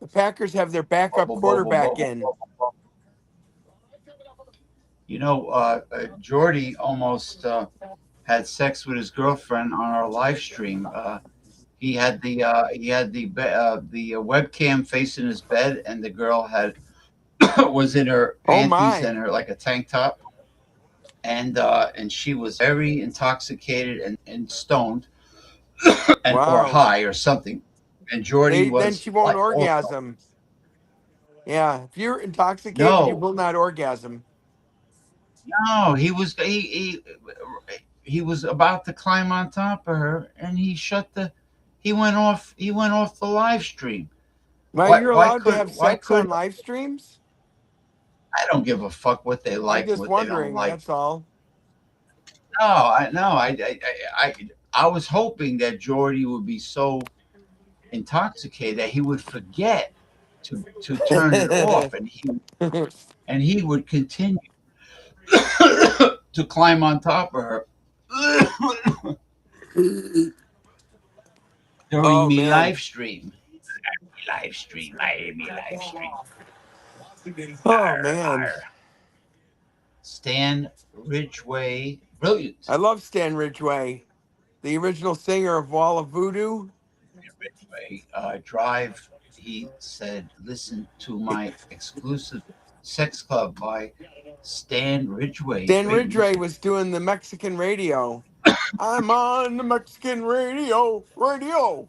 Speaker 3: The Packers have their backup
Speaker 1: Bubble, bubble,
Speaker 3: quarterback
Speaker 1: bubble,
Speaker 3: in.
Speaker 1: bubble, bubble. You know, Jordy almost had sex with his girlfriend on our live stream. He had the webcam facing his bed, and the girl had was in her
Speaker 3: Oh
Speaker 1: panties
Speaker 3: my.
Speaker 1: and her like a tank top, and she was very intoxicated and stoned, and or
Speaker 3: Wow.
Speaker 1: high or something. And Jordy
Speaker 3: Then
Speaker 1: was
Speaker 3: she won't
Speaker 1: like also.
Speaker 3: orgasm. Yeah, if you're intoxicated, you
Speaker 1: No,
Speaker 3: will not orgasm.
Speaker 1: no, he was about to climb on top of her, and he went off the live stream.
Speaker 3: Well, you're allowed to have
Speaker 1: Why
Speaker 3: sex on
Speaker 1: could
Speaker 3: live streams.
Speaker 1: I don't give a fuck what they
Speaker 3: I'm
Speaker 1: like and
Speaker 3: just
Speaker 1: what they don't
Speaker 3: wondering.
Speaker 1: like.
Speaker 3: That's all.
Speaker 1: No, I no, I I was hoping that Jordy would be so intoxicated that he would forget to turn it off, and he would continue to climb on top of her during
Speaker 3: Oh
Speaker 1: me
Speaker 3: man.
Speaker 1: live stream. Live stream, Miami live stream.
Speaker 3: Oh
Speaker 1: Arr,
Speaker 3: man.
Speaker 1: arr. Stan Ridgway, brilliant.
Speaker 3: I love Stan Ridgway, the original singer of Wall of Voodoo.
Speaker 1: Ridgway Drive. He said, "Listen to my exclusive Sex Club by Stan Ridgway."
Speaker 3: Stan
Speaker 1: Great
Speaker 3: Ridgway
Speaker 1: music.
Speaker 3: was doing the Mexican radio. I'm on the Mexican radio. Radio.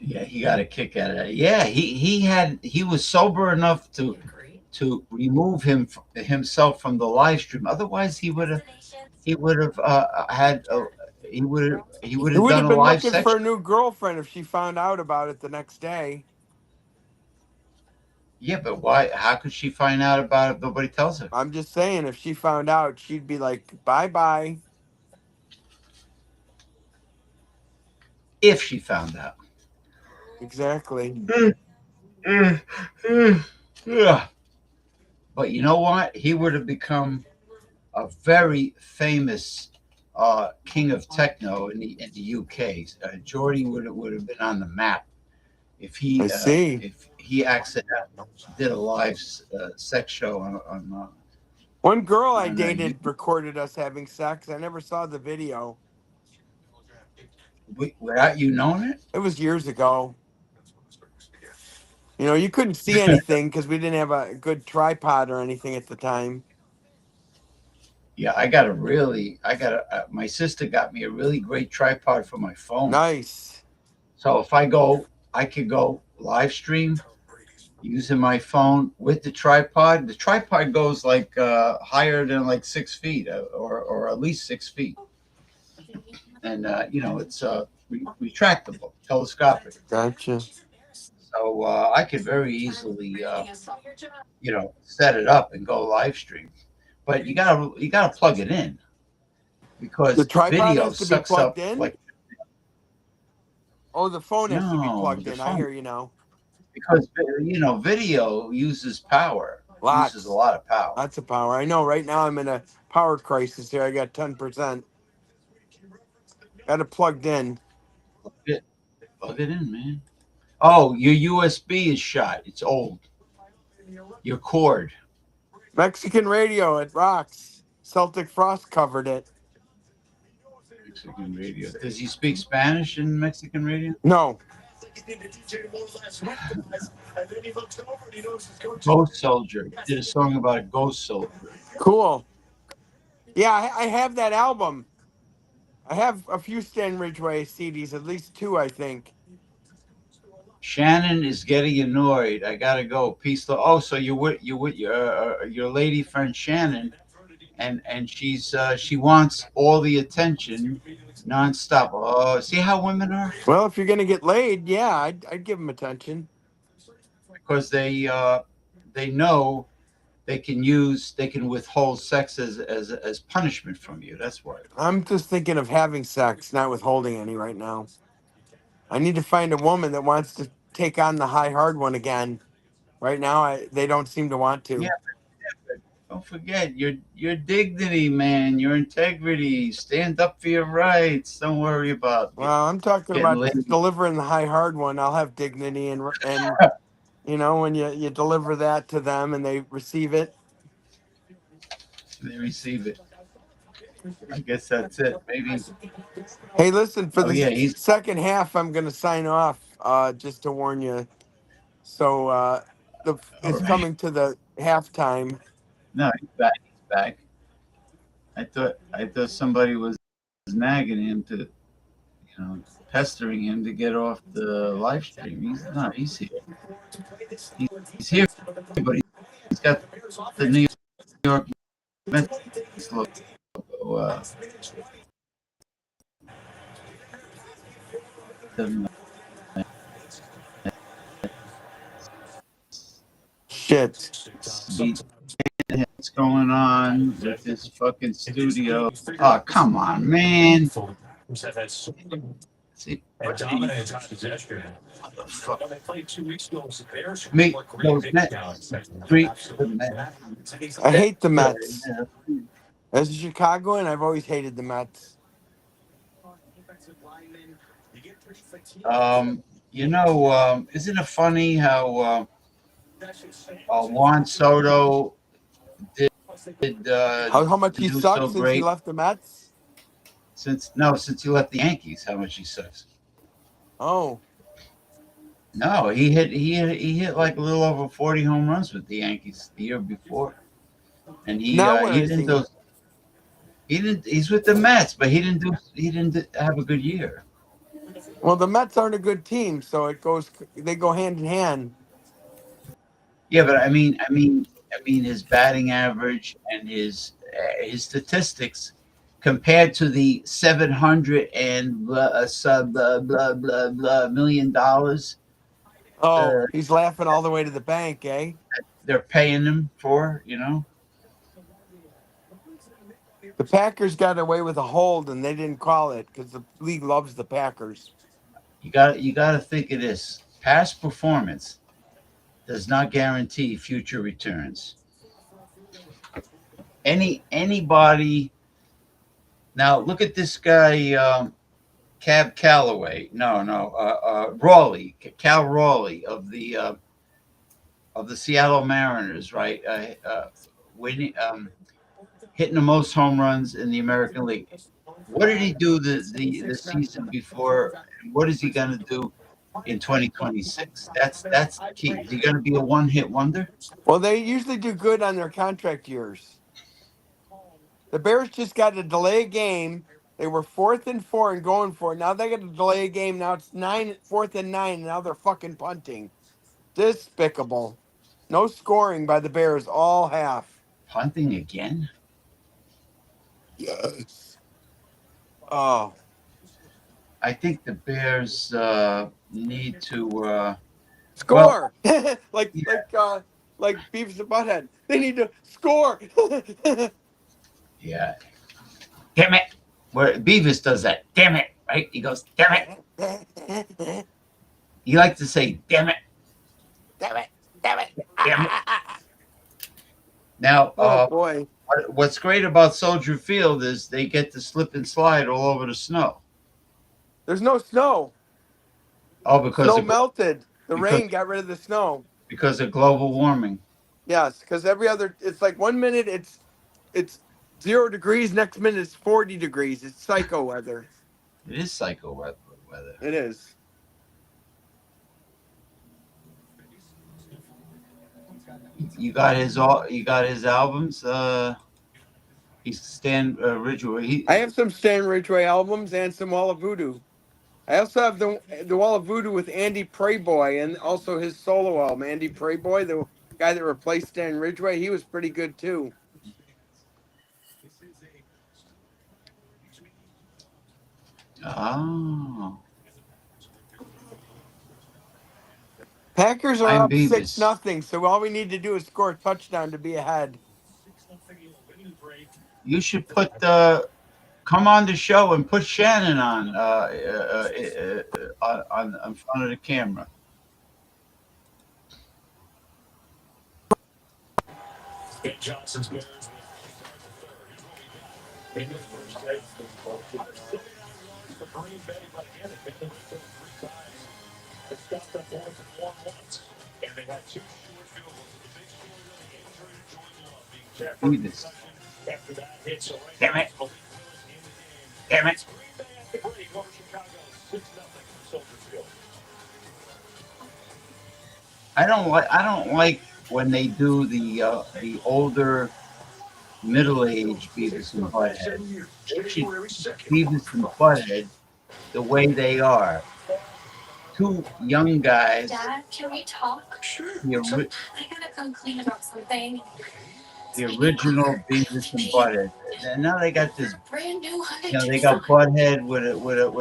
Speaker 1: Yeah, he got a kick out of that. Yeah, he was sober enough to remove himself from the live stream. Otherwise, he would have had a, he would
Speaker 3: He
Speaker 1: have
Speaker 3: would
Speaker 1: done
Speaker 3: have
Speaker 1: a
Speaker 3: been
Speaker 1: live
Speaker 3: looking for
Speaker 1: sex.
Speaker 3: a new girlfriend if she found out about it the next day.
Speaker 1: Yeah, but why? How could she find out about it if nobody tells her?
Speaker 3: I'm just saying, if she found out, she'd be like, bye bye.
Speaker 1: If she found out.
Speaker 3: Exactly.
Speaker 1: Yeah. But you know what? He would have become a very famous king of techno in the UK. Jordy would have been on the map
Speaker 3: I see.
Speaker 1: if he accidentally did a live sex show
Speaker 3: One girl I
Speaker 1: on
Speaker 3: dated recorded us having sex. I never saw the video.
Speaker 1: without you knowing it.
Speaker 3: It was years ago. You know, you couldn't see anything because we didn't have a good tripod or anything at the time.
Speaker 1: Yeah, my sister got me a really great tripod for my phone.
Speaker 3: Nice.
Speaker 1: So I could go live stream using my phone with the tripod. The tripod goes like higher than like 6 feet, or at least 6 feet, and it's retractable, telescopic.
Speaker 3: Gotcha.
Speaker 1: So I could very easily set it up and go live stream. But you gotta plug it in
Speaker 3: The
Speaker 1: because
Speaker 3: tripod
Speaker 1: video
Speaker 3: has to be
Speaker 1: sucks
Speaker 3: plugged
Speaker 1: up
Speaker 3: in?
Speaker 1: like
Speaker 3: Oh, the phone has to be
Speaker 1: no
Speaker 3: plugged
Speaker 1: the
Speaker 3: in. I
Speaker 1: phone
Speaker 3: hear you now.
Speaker 1: because video uses power, uses a
Speaker 3: Lots.
Speaker 1: lot of power.
Speaker 3: Lots of power. I know right now I'm in a power crisis here. I got 10%. Got it plugged in.
Speaker 1: Plug it, plug it in, man. Oh, your USB is shot. It's old. Your cord.
Speaker 3: Mexican radio, it rocks. Celtic Frost covered it.
Speaker 1: Mexican radio. Does he speak Spanish in Mexican radio?
Speaker 3: No.
Speaker 1: Ghost Soldier. He did a song about a ghost soldier.
Speaker 3: Cool. Yeah, I have that album. I have a few Stan Ridgway CDs, at least two, I think.
Speaker 1: Shannon is getting annoyed. I gotta go. Peace. Oh, so you with your lady friend Shannon, and she wants all the attention, nonstop. Oh, see how women are
Speaker 3: Well, if you're gonna get laid, yeah, I'd give them attention.
Speaker 1: because they know they can withhold sex as punishment from you. That's why.
Speaker 3: I'm just thinking of having sex, not withholding any right now. I need to find a woman that wants to take on the high hard one again. Right now, they don't seem to want
Speaker 1: Yeah,
Speaker 3: to.
Speaker 1: but don't forget your dignity, man. Your integrity. Stand up for your rights. Don't worry about
Speaker 3: Well, I'm talking
Speaker 1: getting
Speaker 3: about
Speaker 1: laid.
Speaker 3: delivering the high hard one. I'll have dignity and when you deliver that to them and they receive it.
Speaker 1: They receive it. I guess that's it. Maybe.
Speaker 3: Hey, listen, for
Speaker 1: Oh
Speaker 3: the
Speaker 1: yeah, he's
Speaker 3: second half, I'm going to sign off just to warn you. So
Speaker 1: all
Speaker 3: it's
Speaker 1: right.
Speaker 3: coming to the halftime.
Speaker 1: No, he's back. He's back. I thought somebody was nagging him to pestering him to get off the live stream. He's here. He's here, but he's got the New York Mets logo. The
Speaker 3: Shit.
Speaker 1: What's going on with this fucking studio? Oh, come on, man. See, what the fuck? Me, those Mets. Three, the Mets.
Speaker 3: I hate the Mets. As a Chicagoan, I've always hated the Mets.
Speaker 1: Isn't it funny how Juan Soto did
Speaker 3: How much he
Speaker 1: do
Speaker 3: sucks
Speaker 1: so
Speaker 3: since he
Speaker 1: great
Speaker 3: left the Mets?
Speaker 1: since he left the Yankees? How much he sucks?
Speaker 3: Oh,
Speaker 1: No, he hit like a little over 40 home runs with the Yankees the year before, and
Speaker 3: now where
Speaker 1: he
Speaker 3: is
Speaker 1: didn't
Speaker 3: he?
Speaker 1: do. He didn't. He's with the Mets, but he didn't have a good year.
Speaker 3: Well, the Mets aren't a good team, so they go hand in hand.
Speaker 1: Yeah, but I mean, his batting average and his statistics compared to the 700 and blah $1 million
Speaker 3: Oh,
Speaker 1: uh,
Speaker 3: he's laughing all the way to the bank, eh?
Speaker 1: they're paying him for.
Speaker 3: The Packers got away with a hold, and they didn't call it because the league loves the Packers.
Speaker 1: You got to think of this: past performance does not guarantee future returns. Anybody now look at this guy, Cab Calloway. No, Rawley, Cal Rawley of the Seattle Mariners, right? Winning, hitting the most home runs in the American League. What did he do the season before? And what is he going to do in 2026? That's the key. Is he going to be a one-hit wonder?
Speaker 3: Well, they usually do good on their contract years. The Bears just got to delay a game. They were 4th and 4 and going for it. Now they got to delay a game. Now it's 4th and 9, and now they're fucking punting. Despicable. No scoring by the Bears all half.
Speaker 1: Punting again?
Speaker 3: Yes. Oh,
Speaker 1: I think the Bears need to. Well,
Speaker 3: score! like
Speaker 1: yeah,
Speaker 3: like uh like Beavis and Butthead. They need to score.
Speaker 1: yeah. Damn it! Where Beavis does that. Damn it! Right? He goes, damn it. He likes to say, damn it,
Speaker 3: Damn it! Damn it!
Speaker 1: damn it. Now,
Speaker 3: Oh boy.
Speaker 1: what's great about Soldier Field is they get to slip and slide all over the snow.
Speaker 3: There's no snow.
Speaker 1: Oh, because
Speaker 3: Snow
Speaker 1: of
Speaker 3: melted. The
Speaker 1: because
Speaker 3: rain got rid of the snow.
Speaker 1: because of global warming.
Speaker 3: Yes, because it's like 1 minute it's 0 degrees, next minute it's 40 degrees. It's psycho weather.
Speaker 1: It is psycho weather.
Speaker 3: It is.
Speaker 1: You got his albums. He's Stan Ridgway.
Speaker 3: I have some Stan Ridgway albums and some Wall of Voodoo. I also have the Wall of Voodoo with Andy Prayboy and also his solo album. Andy Prayboy, the guy that replaced Stan Ridgway, he was pretty good too.
Speaker 1: Oh,
Speaker 3: Packers are
Speaker 1: I'm
Speaker 3: up six
Speaker 1: Beavis.
Speaker 3: nothing, so all we need to do is score a touchdown to be ahead.
Speaker 1: You should come on the show and put Shannon on in front of the camera. Beavis. Damn it! Damn it! I don't like when they do the older middle-aged Beavis and Butthead. They should Beavis and Butthead the way they are. Two young guys,
Speaker 5: Dad, can we talk?
Speaker 1: the, ori-
Speaker 5: I gotta come clean about something.
Speaker 1: the
Speaker 5: Give me
Speaker 1: original
Speaker 5: honor,
Speaker 1: Beavis and
Speaker 5: babe.
Speaker 1: Butthead. And now they got this,
Speaker 5: Brand new Hyundai
Speaker 1: they got
Speaker 5: Tucson.
Speaker 1: Butthead with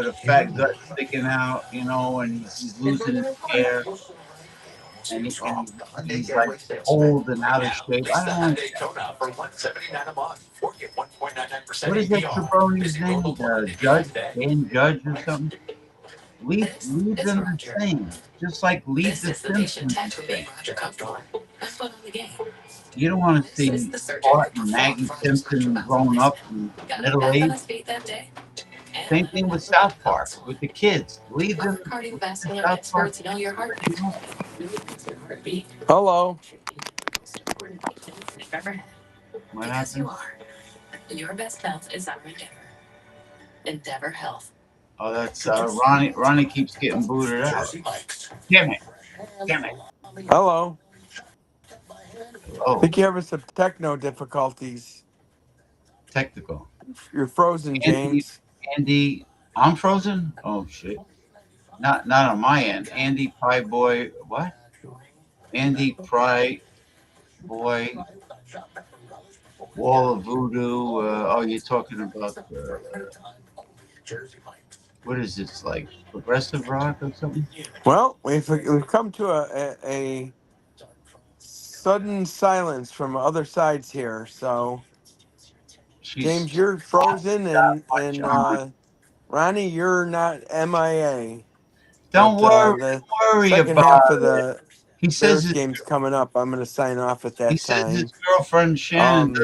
Speaker 1: a fat gut sticking out, and he's losing his hair, and he's like old and out of shape. I don't want. What is that jabroni's name? Judge, Dan Judge or something? Leave them the same. Just like leave
Speaker 5: This
Speaker 1: the
Speaker 5: is the patient
Speaker 1: Simpsons the
Speaker 5: tattoo
Speaker 1: same.
Speaker 5: being Roger comfortable. That's what on the game.
Speaker 1: You don't want to
Speaker 5: This is
Speaker 1: see
Speaker 5: the surgeon
Speaker 1: Bart
Speaker 5: who
Speaker 1: and
Speaker 5: performed
Speaker 1: Maggie
Speaker 5: Frodo's
Speaker 1: Simpson
Speaker 5: conjugal
Speaker 1: grown
Speaker 5: voice.
Speaker 1: up and
Speaker 5: Got a
Speaker 1: middle
Speaker 5: back on
Speaker 1: aged.
Speaker 5: his feet that day. And
Speaker 1: Same
Speaker 5: I'm
Speaker 1: thing with
Speaker 5: never
Speaker 1: South
Speaker 5: felt
Speaker 1: Park
Speaker 5: so.
Speaker 1: with the kids. Leave
Speaker 5: Our
Speaker 1: them leave the
Speaker 5: cardiovascular
Speaker 1: South Park
Speaker 5: experts know
Speaker 1: kids
Speaker 5: your
Speaker 1: the way
Speaker 5: heartbeat.
Speaker 1: they are.
Speaker 5: Your heartbeat.
Speaker 3: Hello.
Speaker 5: Most important thing you've ever had.
Speaker 1: What
Speaker 5: Because you
Speaker 1: happened?
Speaker 5: are. Your best health is our endeavor. Endeavor Health.
Speaker 1: Oh, that's Ronnie. Ronnie keeps getting booted out. Damn it! Damn it!
Speaker 3: Hello. I
Speaker 1: Oh,
Speaker 3: think you're having some techno difficulties.
Speaker 1: technical.
Speaker 3: You're frozen,
Speaker 1: Andy,
Speaker 3: James.
Speaker 1: Andy, I'm frozen. Oh shit! Not on my end. Andy Pie Boy. What? Andy Pry Boy. Wall of Voodoo. Oh, you're talking about what is this, like progressive rock or something?
Speaker 3: Well, we've come to a sudden silence from other sides here. So,
Speaker 1: She's
Speaker 3: James, you're
Speaker 1: not
Speaker 3: frozen,
Speaker 1: much
Speaker 3: and
Speaker 1: on.
Speaker 3: Ronnie, you're not MIA.
Speaker 1: Don't
Speaker 3: But
Speaker 1: worry,
Speaker 3: the
Speaker 1: don't worry
Speaker 3: second
Speaker 1: about
Speaker 3: half of
Speaker 1: it.
Speaker 3: the
Speaker 1: He says
Speaker 3: Bears
Speaker 1: his
Speaker 3: game's coming up. I'm going to sign off at
Speaker 1: he
Speaker 3: that
Speaker 1: says his
Speaker 3: time.
Speaker 1: girlfriend Shannon
Speaker 3: Um,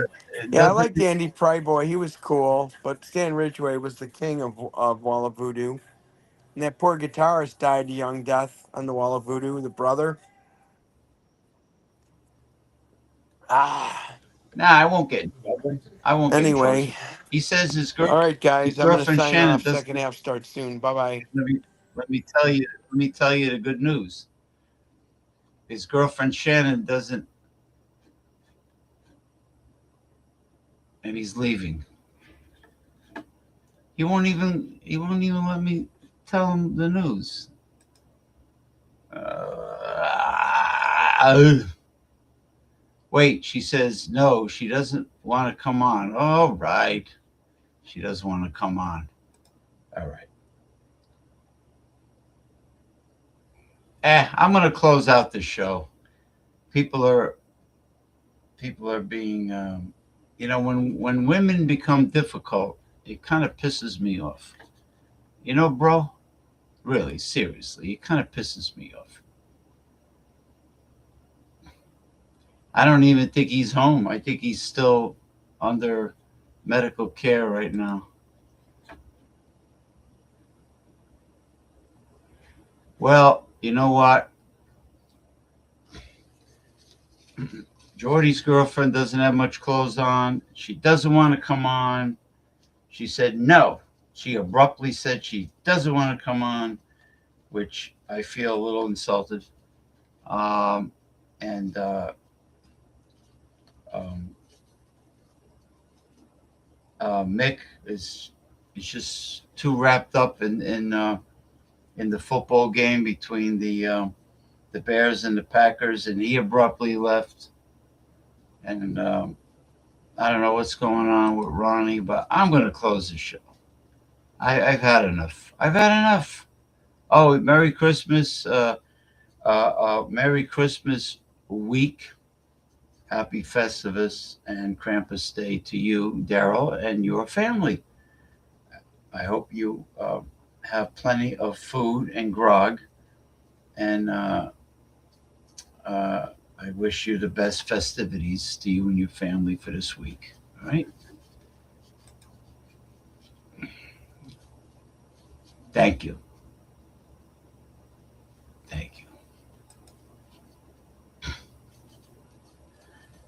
Speaker 3: yeah, I
Speaker 1: doesn't.
Speaker 3: liked Andy Pryboy. He was cool, but Stan Ridgway was the king of Wall of Voodoo. And that poor guitarist died a young death on the Wall of Voodoo, the brother. Ah,
Speaker 1: Nah, I won't get in trouble. I won't get in trouble.
Speaker 3: anyway.
Speaker 1: He says
Speaker 3: All right,
Speaker 1: his
Speaker 3: guys, I'm going to
Speaker 1: girlfriend
Speaker 3: sign
Speaker 1: Shannon
Speaker 3: off.
Speaker 1: doesn't.
Speaker 3: Second half starts soon. Bye bye.
Speaker 1: Let me tell you the good news. His girlfriend Shannon doesn't, and he's leaving. He won't even let me tell him the news. Wait, she says no, she doesn't want to come on. All right. She doesn't want to come on. All right. I'm gonna close out the show. People are people are being when women become difficult, it kind of pisses me off. Bro, really, seriously, it kind of pisses me off. I don't even think he's home. I think he's still under medical care right now. Well, you know what? Jordy's girlfriend doesn't have much clothes on. She doesn't want to come on. She said no. She abruptly said she doesn't want to come on, which I feel a little insulted. Um, and um, Mick is just too wrapped up in the football game between the Bears and the Packers, and he abruptly left. And I don't know what's going on with Ronnie, but I'm going to close the show. I've had enough. I've had enough. Oh, Merry Christmas week. Happy Festivus and Krampus Day to you, Daryl, and your family. I hope you have plenty of food and grog, and uh, I wish you the best festivities to you and your family for this week. All right. Thank you. Thank you.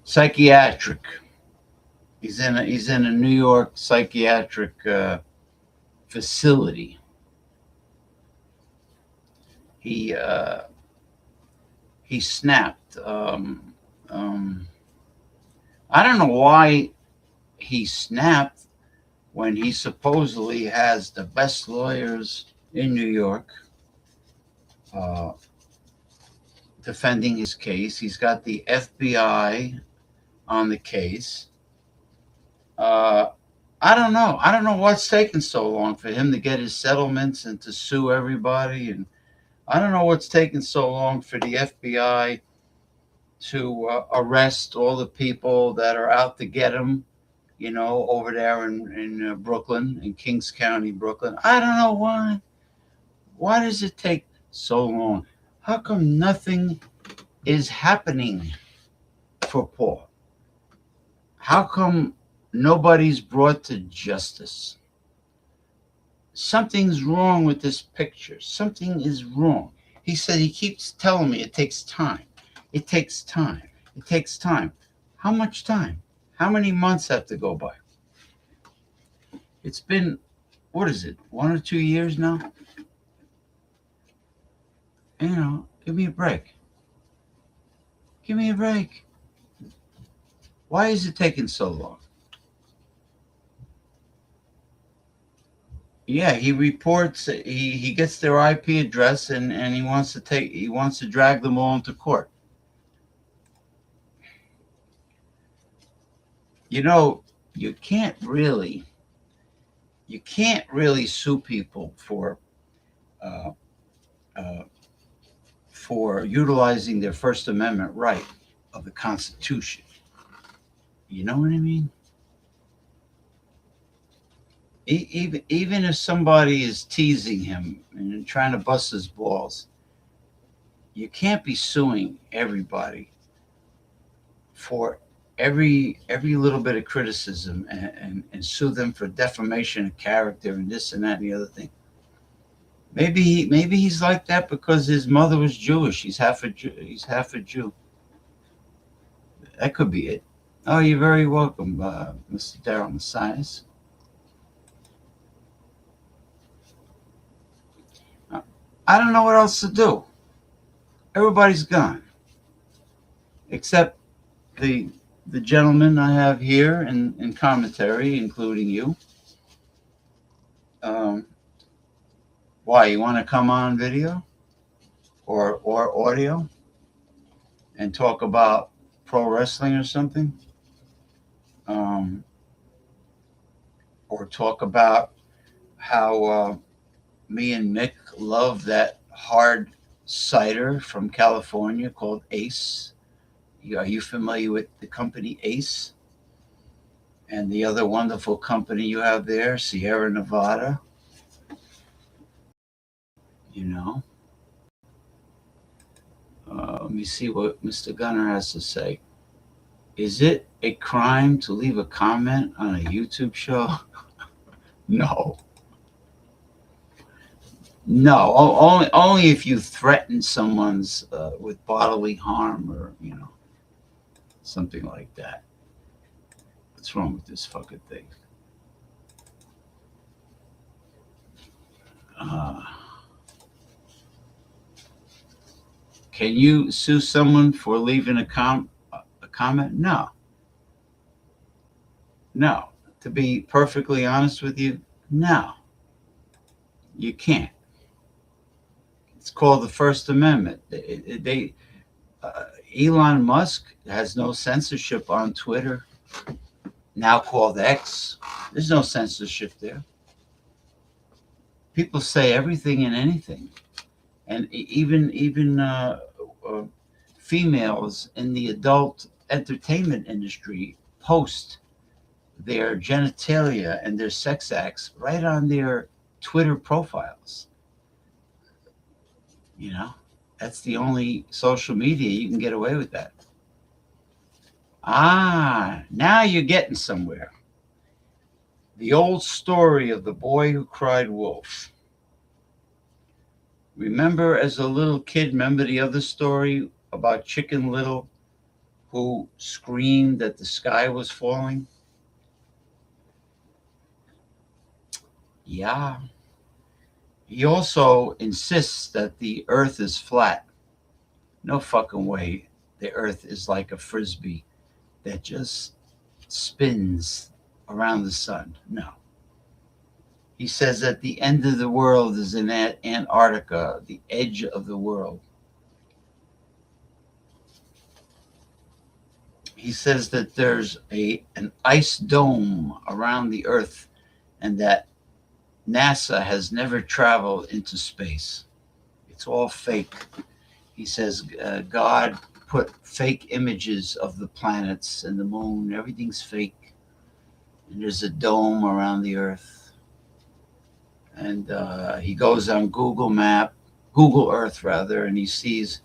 Speaker 1: Psychiatric. He's in a New York psychiatric facility. He uh, he snapped. I don't know why he snapped. when he supposedly has the best lawyers in New York uh, defending his case. He's got the FBI on the case. Uh, I don't know. I don't know what's taking so long for him to get his settlements and to sue everybody. And I don't know what's taking so long for the FBI to arrest all the people that are out to get him, over there in Brooklyn, in Kings County, Brooklyn. I don't know why. Why does it take so long? How come nothing is happening for Paul? How come nobody's brought to justice? Something's wrong with this picture. Something is wrong. He said he keeps telling me it takes time. It takes time. It takes time. How much time? How many months have to go by? It's been, what is it, 1 or 2 years now? Give me a break. Give me a break. Why is it taking so long? Yeah, he reports, he gets their IP address and he wants to drag them all into court. You can't really sue people uh, for utilizing their First Amendment right of the Constitution. You know what I mean? Even if somebody is teasing him and trying to bust his balls, you can't be suing everybody for every little bit of criticism and sue them for defamation of character and this and that and the other thing. Maybe he's like that because his mother was Jewish. He's half a Jew. That could be it. Oh, you're very welcome, Mr. Darryl Messias. I don't know what else to do. Everybody's gone, except the gentleman I have here in commentary, including you. Why, you want to come on video or audio and talk about pro wrestling or something? Or talk about how me and Mick love that hard cider from California called Ace. Are you familiar with the company Ace? And the other wonderful company you have there, Sierra Nevada. Let me see what Mr. Gunner has to say. Is it a crime to leave a comment on a YouTube show? No. No, only if you threaten someone's with bodily harm or something like that. What's wrong with this fucking thing? Can you sue someone for leaving a comment? No. To be perfectly honest with you, no. You can't. It's called the First Amendment. Elon Musk has no censorship on Twitter, now called X. There's no censorship there. People say everything and anything, and even females in the adult entertainment industry post their genitalia and their sex acts right on their Twitter profiles. That's the only social media you can get away with that. Now you're getting somewhere. The old story of the boy who cried wolf. Remember as a little kid, remember the other story about Chicken Little who screamed that the sky was falling? Yeah. He also insists that the earth is flat. No fucking way. The earth is like a frisbee that just spins around the sun. No. He says that the end of the world is in Antarctica, the edge of the world. He says that there's an ice dome around the Earth and that NASA has never traveled into space. It's all fake. He says God put fake images of the planets and the moon. Everything's fake. And there's a dome around the Earth. And he goes on Google Earth rather, and he sees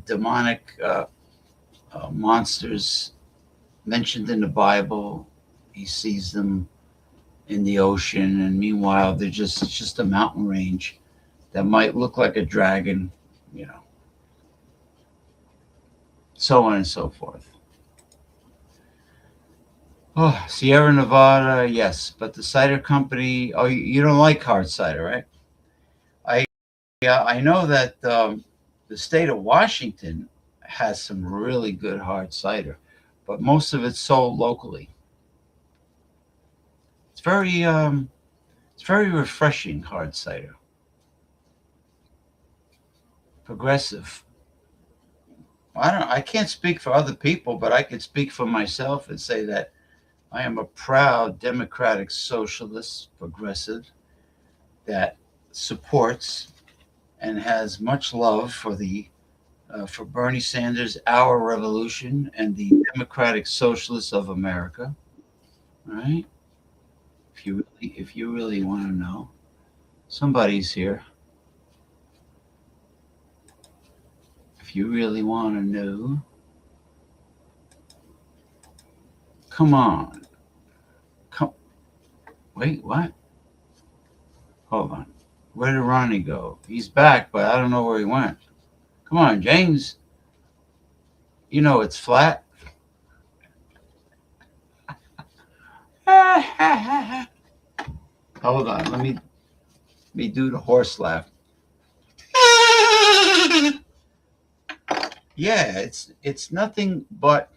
Speaker 1: demonic monsters mentioned in the Bible. He sees them in the ocean, and meanwhile, it's just a mountain range that might look like a dragon, you know, so on and so forth. Oh, Sierra Nevada, yes, but the cider company. Oh, you don't like hard cider, right? I know that the state of Washington has some really good hard cider, but most of it's sold locally. It's very refreshing hard cider. Progressive. I can't speak for other people, but I can speak for myself and say that I am a proud democratic socialist progressive that supports and has much love for Bernie Sanders, our revolution, and the democratic socialists of America. All right. If you really want to know, somebody's here. If you really want to know, come on. Come. Wait, what? Hold on. Where did Ronnie go? He's back, but I don't know where he went. Come on, James. You know it's flat. Hold on. Let me do the horse laugh. Yeah, it's nothing but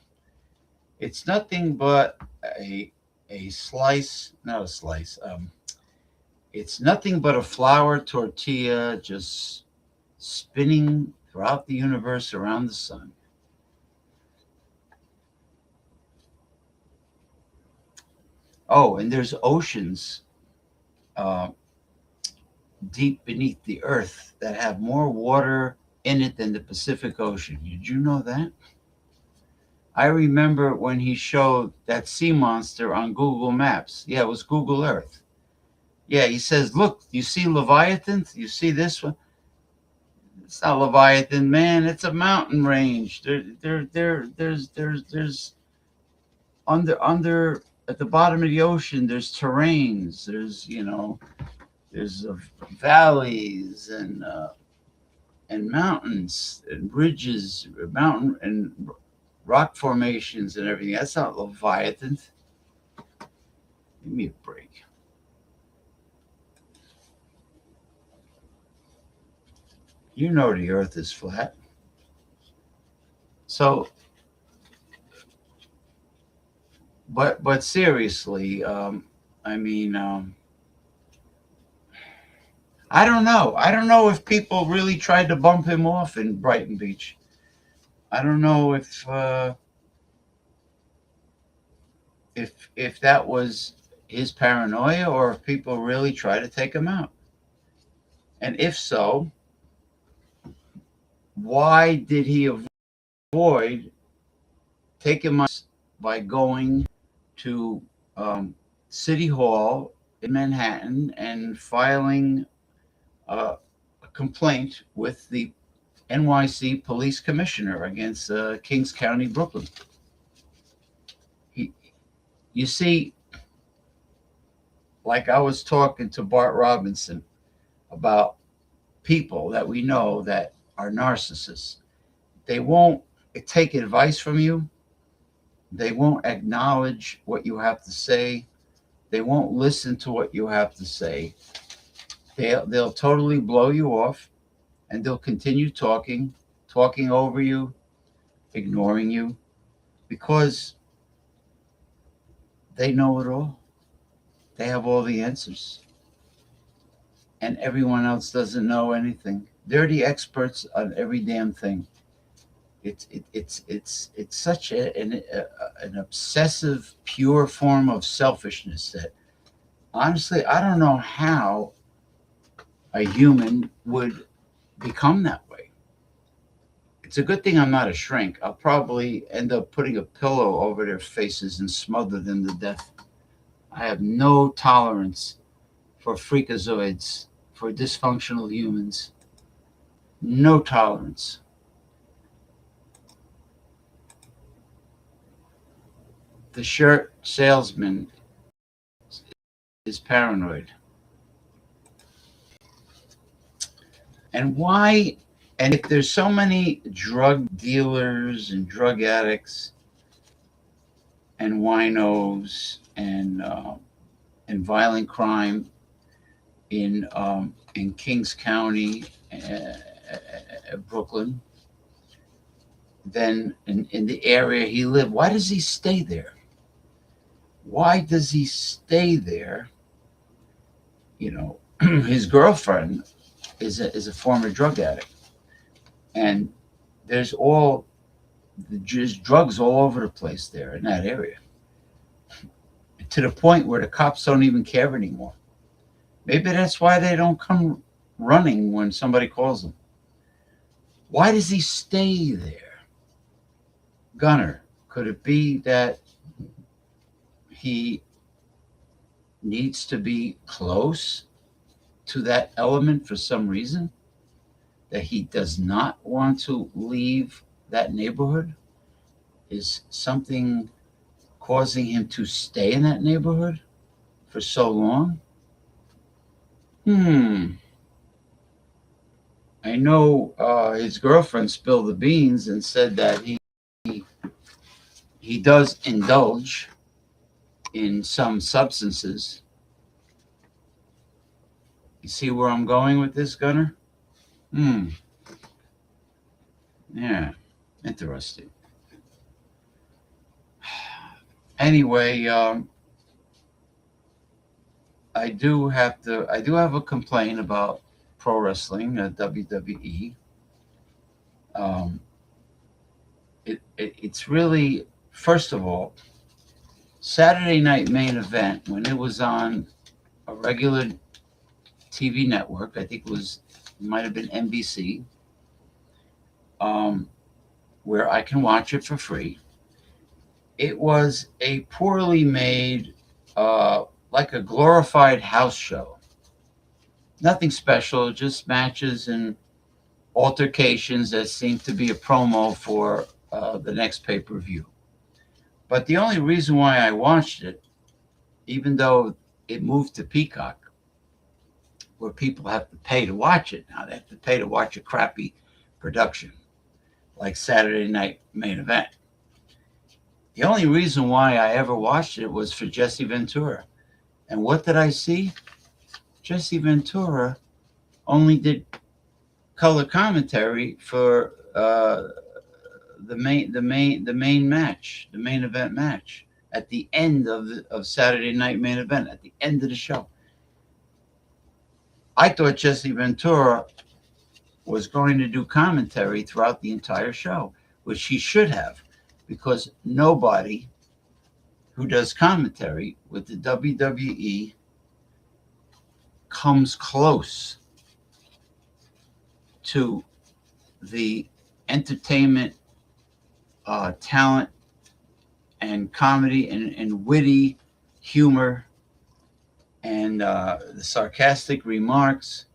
Speaker 1: a slice, not a slice. It's nothing but a flour tortilla just spinning throughout the universe around the sun. Oh, and there's oceans uh, deep beneath the earth that have more water in it than the Pacific Ocean. Did you know that? I remember when he showed that sea monster on Google Maps. Yeah, it was Google Earth. Yeah, he says, "Look, you see Leviathan? You see this one? It's not Leviathan, man. It's a mountain range. There's under at the bottom of the ocean. There's terrains. There's valleys and mountains and ridges, mountain and rock formations and everything. That's not Leviathan. Give me a break." You know the earth is flat. So, but seriously, I mean, I don't know. I don't know if people really tried to bump him off in Brighton Beach. I don't know if that was his paranoia or if people really try to take him out. And if so, why did he avoid taking my by going to City Hall in Manhattan and filing a complaint with the NYC police commissioner against Kings County, Brooklyn? He, you see, like I was talking to Bart Robinson about people that we know that are narcissists. They won't take advice from you. They won't acknowledge what you have to say. They won't listen to what you have to say. They'll totally blow you off, and they'll continue talking over you, ignoring you, because they know it all. They have all the answers. And everyone else doesn't know anything. They're the experts on every damn thing. It's such an obsessive, pure form of selfishness that honestly, I don't know how a human would become that way. It's a good thing I'm not a shrink. I'll probably end up putting a pillow over their faces and smother them to death. I have no tolerance for freakazoids, for dysfunctional humans. No tolerance. The shirt salesman is paranoid. And why? And if there's so many drug dealers and drug addicts and winos and violent crime in Kings County, Brooklyn, then in the area he lived, why does he stay there? Why does he stay there? You know, his girlfriend is a former drug addict, and there's all just drugs all over the place there in that area, to the point where the cops don't even care anymore. Maybe that's why they don't come running when somebody calls them. Why does he stay there? Gunner, could it be that he needs to be close to that element for some reason? That he does not want to leave that neighborhood? Is something causing him to stay in that neighborhood for so long? I know his girlfriend spilled the beans and said that he does indulge in some substances. You see where I'm going with this, Gunner? Yeah, interesting. Anyway, I do have a complaint about pro wrestling, WWE. It's really, first of all, Saturday Night Main Event, when it was on a regular TV network, I think it might have been NBC, where I can watch it for free. It was a poorly made, like a glorified house show. Nothing special, just matches and altercations that seemed to be a promo for the next pay-per-view. But the only reason why I watched it, even though it moved to Peacock, where people have to pay to watch it now, they have to pay to watch a crappy production like Saturday Night Main Event. The only reason why I ever watched it was for Jesse Ventura. And what did I see? Jesse Ventura only did color commentary for the main match, the main event match at the end of Saturday Night Main Event, at the end of the show. I thought Jesse Ventura was going to do commentary throughout the entire show, which he should have, because nobody who does commentary with the WWE comes close to the entertainment, talent, and comedy and witty humor and the sarcastic remarks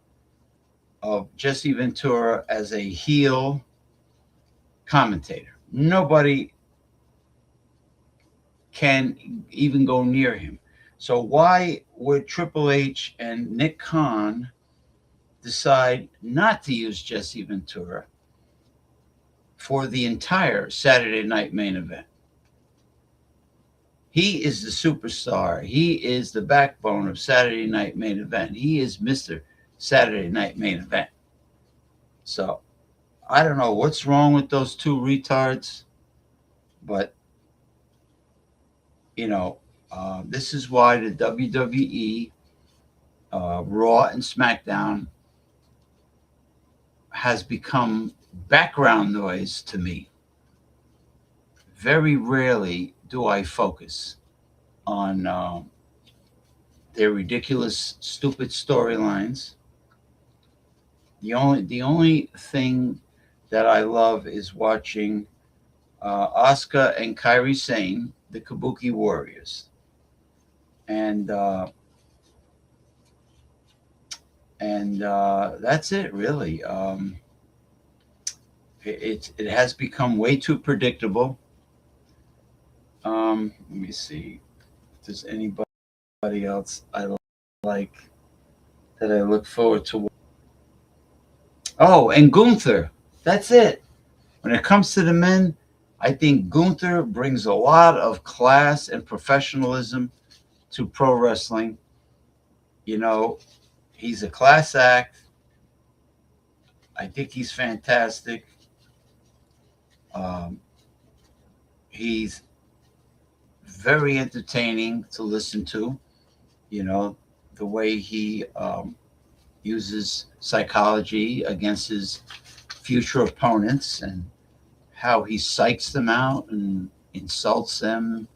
Speaker 1: of Jesse Ventura as a heel commentator. Nobody can even go near him. So why would Triple H and Nick Khan decide not to use Jesse Ventura for the entire Saturday Night Main Event? He is the superstar. He is the backbone of Saturday Night Main Event. He is Mr. Saturday Night Main Event. So I don't know what's wrong with those two retards, but This is why the WWE, Raw and SmackDown has become background noise to me. Very rarely do I focus on their ridiculous, stupid storylines. The only thing that I love is watching Asuka and Kairi Sane, the Kabuki Warriors, and that's it really. It has become way too predictable. Let me see if there's anybody else I like that I look forward to. Oh, and Gunther. That's it. When it comes to the men, I think Gunther brings a lot of class and professionalism to pro wrestling. You know, he's a class act. I think he's fantastic. Um, he's very entertaining to listen to. You know, the way he uses psychology against his future opponents and how he psychs them out and insults them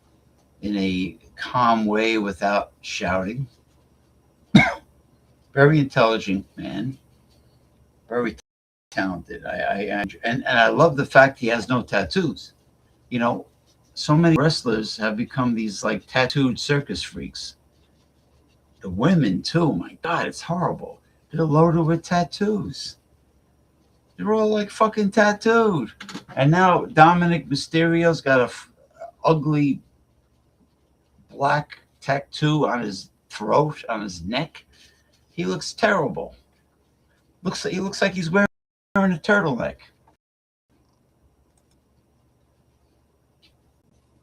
Speaker 1: in a calm way without shouting. Very intelligent man, very talented. And I love the fact he has no tattoos. You know, so many wrestlers have become these like tattooed circus freaks. The women too. My God, it's horrible. They're loaded with tattoos. They're all like fucking tattooed. And now Dominic Mysterio's got a ugly black tattoo on his throat, on his neck. He looks terrible. He looks like he's wearing a turtleneck.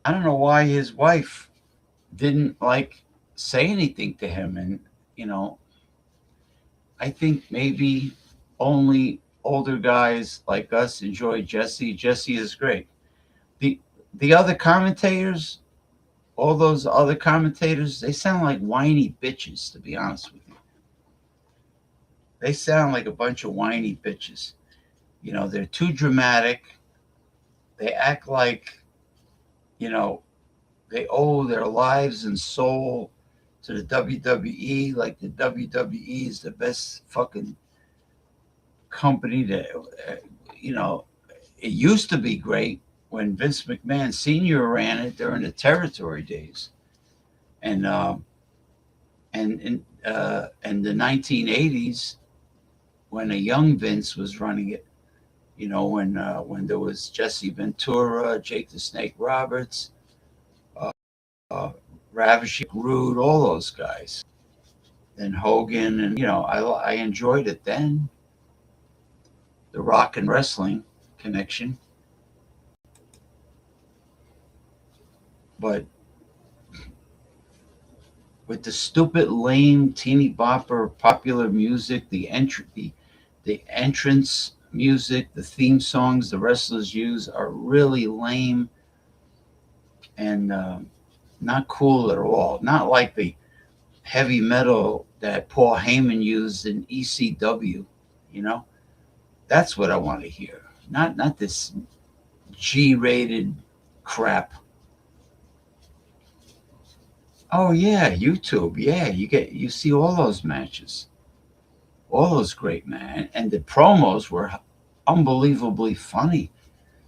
Speaker 1: I don't know why his wife didn't like say anything to him. And you know, I think maybe only older guys like us enjoy Jesse. Jesse is great. The the other commentators, all those other commentators, they sound like whiny bitches, to be honest with you. They sound like a bunch of whiny bitches. You know, they're too dramatic. They act like, you know, they owe their lives and soul to the WWE, like the WWE is the best fucking company that, you know, it used to be great when Vince McMahon Sr. ran it during the territory days. And, and the 1980s, when a young Vince was running it, you know, when there was Jesse Ventura, Jake the Snake Roberts, uh, uh, Ravishing Rude, all those guys. Then Hogan, and you know, I enjoyed it then. The Rock and Wrestling connection, but with the stupid, lame, teeny bopper popular music, the entrance music, the theme songs the wrestlers use are really lame and not cool at all. Not like the heavy metal that Paul Heyman used in ECW. You know, that's what I want to hear. Not this G-rated crap. Oh yeah, YouTube. Yeah, you see all those matches, all those great man, and the promos were unbelievably funny.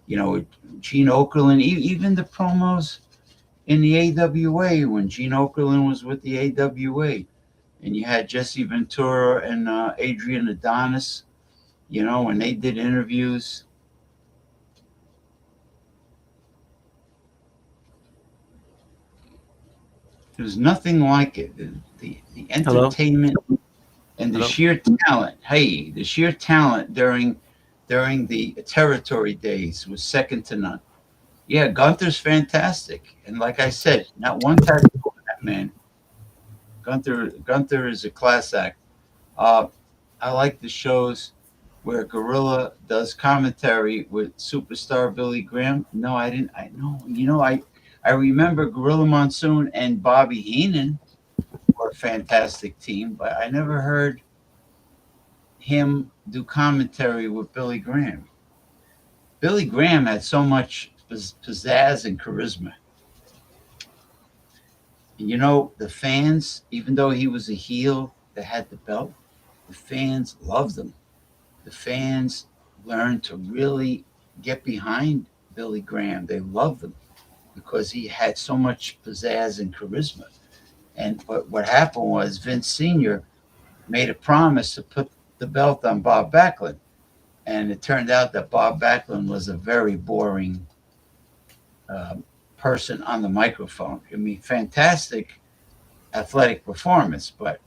Speaker 1: You know, Gene Okerlund, even the promos in the AWA when Gene Okerlund was with the AWA, and you had Jesse Ventura and Adrian Adonis. You know, when they did interviews. There's nothing like it. The
Speaker 4: Hello?
Speaker 1: entertainment and the
Speaker 4: Hello?
Speaker 1: sheer talent. Hey, the sheer talent during the territory days was second to none. Yeah, Gunther's fantastic, and like I said, not one tattoo on that man. Gunther is a class act. Uh, I like the shows where Gorilla does commentary with superstar Billy Graham. No, I didn't. I know. You know, I remember Gorilla Monsoon and Bobby Heenan were a fantastic team, but I never heard him do commentary with Billy Graham. Billy Graham had so much pizzazz and charisma. And you know, the fans, even though he was a heel that had the belt, the fans loved him. The fans learned to really get behind Billy Graham. They loved him because he had so much pizzazz and charisma. And what happened was Vince Sr. made a promise to put the belt on Bob Backlund. And it turned out that Bob Backlund was a very boring uh, person on the microphone. I mean, fantastic athletic performance, but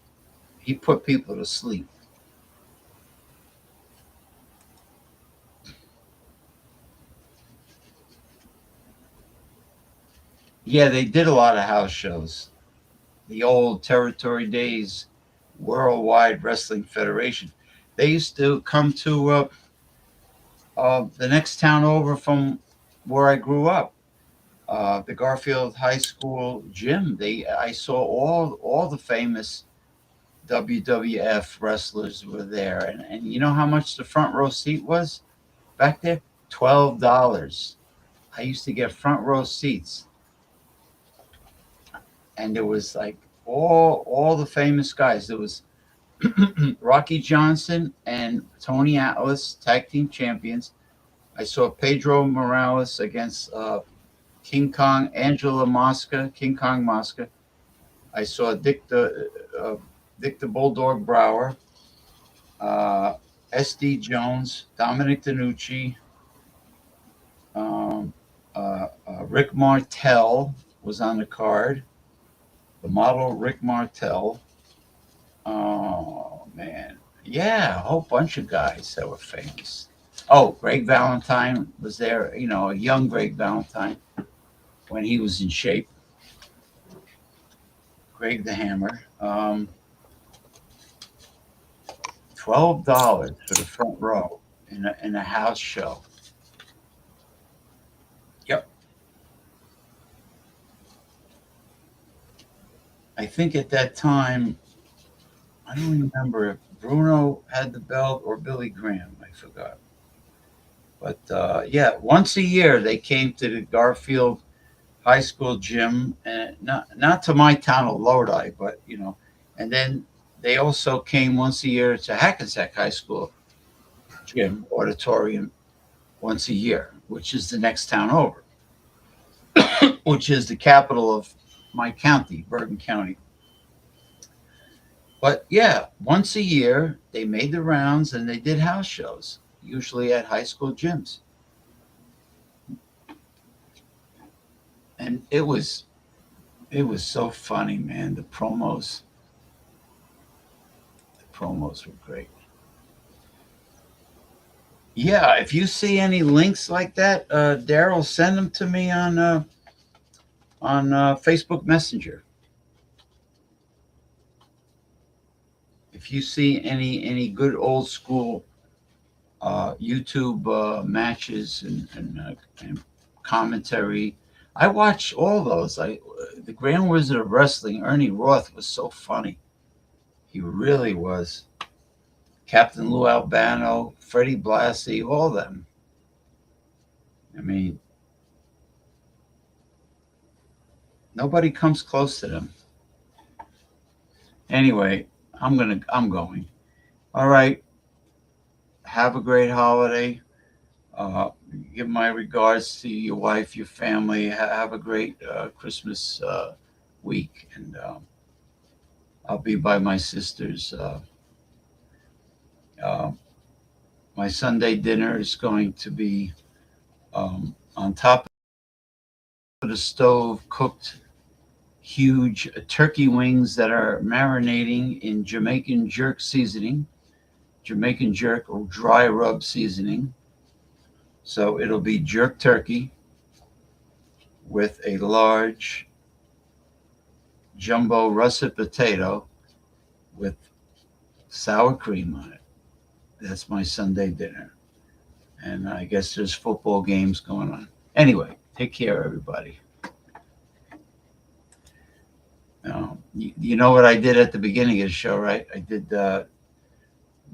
Speaker 1: he put people to sleep. Yeah, they did a lot of house shows. The old territory days, Worldwide Wrestling Federation. They used to come to the next town over from where I grew up, the Garfield High School gym. I saw all the famous WWF wrestlers were there, and you know how much the front row seat was back there? $12. I used to get front row seats, and there was like all the famous guys. There was Rocky Johnson and Tony Atlas, tag team champions. I saw Pedro Morales against King Kong, Angela Mosca, King Kong Mosca. I saw Dick the Bulldog Brower, uh, S.D. Jones, Dominic DeNucci, um, Rick Martel was on the card. The model Rick Martel. Oh man, yeah, a whole bunch of guys that were famous. Oh, Greg Valentine was there. You know, a young Greg Valentine when he was in shape. Greg the Hammer. $12 for the front row in a house show. Yep. I think at that time, I don't remember if Bruno had the belt or Billy Graham. I forgot. But yeah, once a year they came to the Garfield High School gym, and not to my town of Lodi, but you know, and then they also came once a year to Hackensack High School gym auditorium once a year, which is the next town over, which is the capital of my county, Bergen County. But yeah, once a year they made the rounds and they did house shows, usually at high school gyms. And it was so funny, man. The promos were great. Yeah, if you see any links like that, Daryl, send them to me on Facebook Messenger. If you see any good old school YouTube matches and commentary, I watch all those. The Grand Wizard of Wrestling, Ernie Roth, was so funny. He really was. Captain Lou Albano, Freddie Blassie, all of them. I mean, nobody comes close to them. Anyway, I'm going. All right. Have a great holiday. Uh, Give my regards to your wife, your family. Have a great Christmas week, and I'll be by my sister's. Uh, my Sunday dinner is going to be on top of the stove, cooked huge turkey wings that are marinating in Jamaican jerk seasoning, Jamaican jerk or dry rub seasoning. So it'll be jerk turkey with a large jumbo russet potato with sour cream on it. That's my Sunday dinner. And I guess there's football games going on. Anyway, take care, everybody. You know what I did at the beginning of the show, right? I did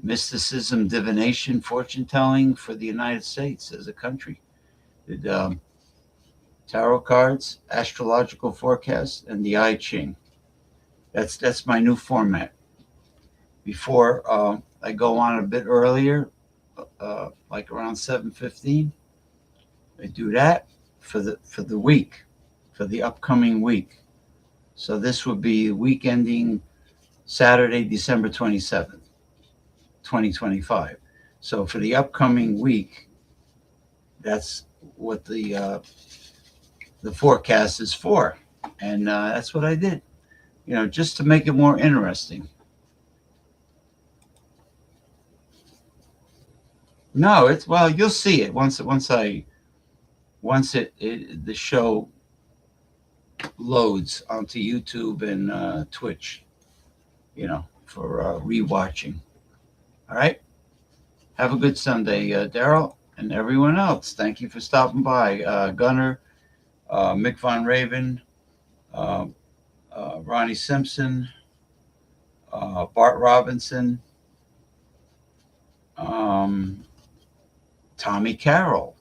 Speaker 1: mysticism, divination, fortune telling for the United States as a country. Did tarot cards, astrological forecasts, and the I Ching. That's my new format. Before I go on a bit earlier, like around 7:15, I do that for the week, for the upcoming week. So this would be week ending Saturday, December 27th, 2025. So for the upcoming week, that's what the forecast is for, and that's what I did. Just to make it more interesting. No, it's well, you'll see it once the show loads onto YouTube and Twitch. For rewatching. All right. Have a good Sunday, Daryl, and everyone else. Thank you for stopping by, Gunner, Mick Von Raven, uh, Ronnie Simpson, Bart Robinson, Tommy Carroll.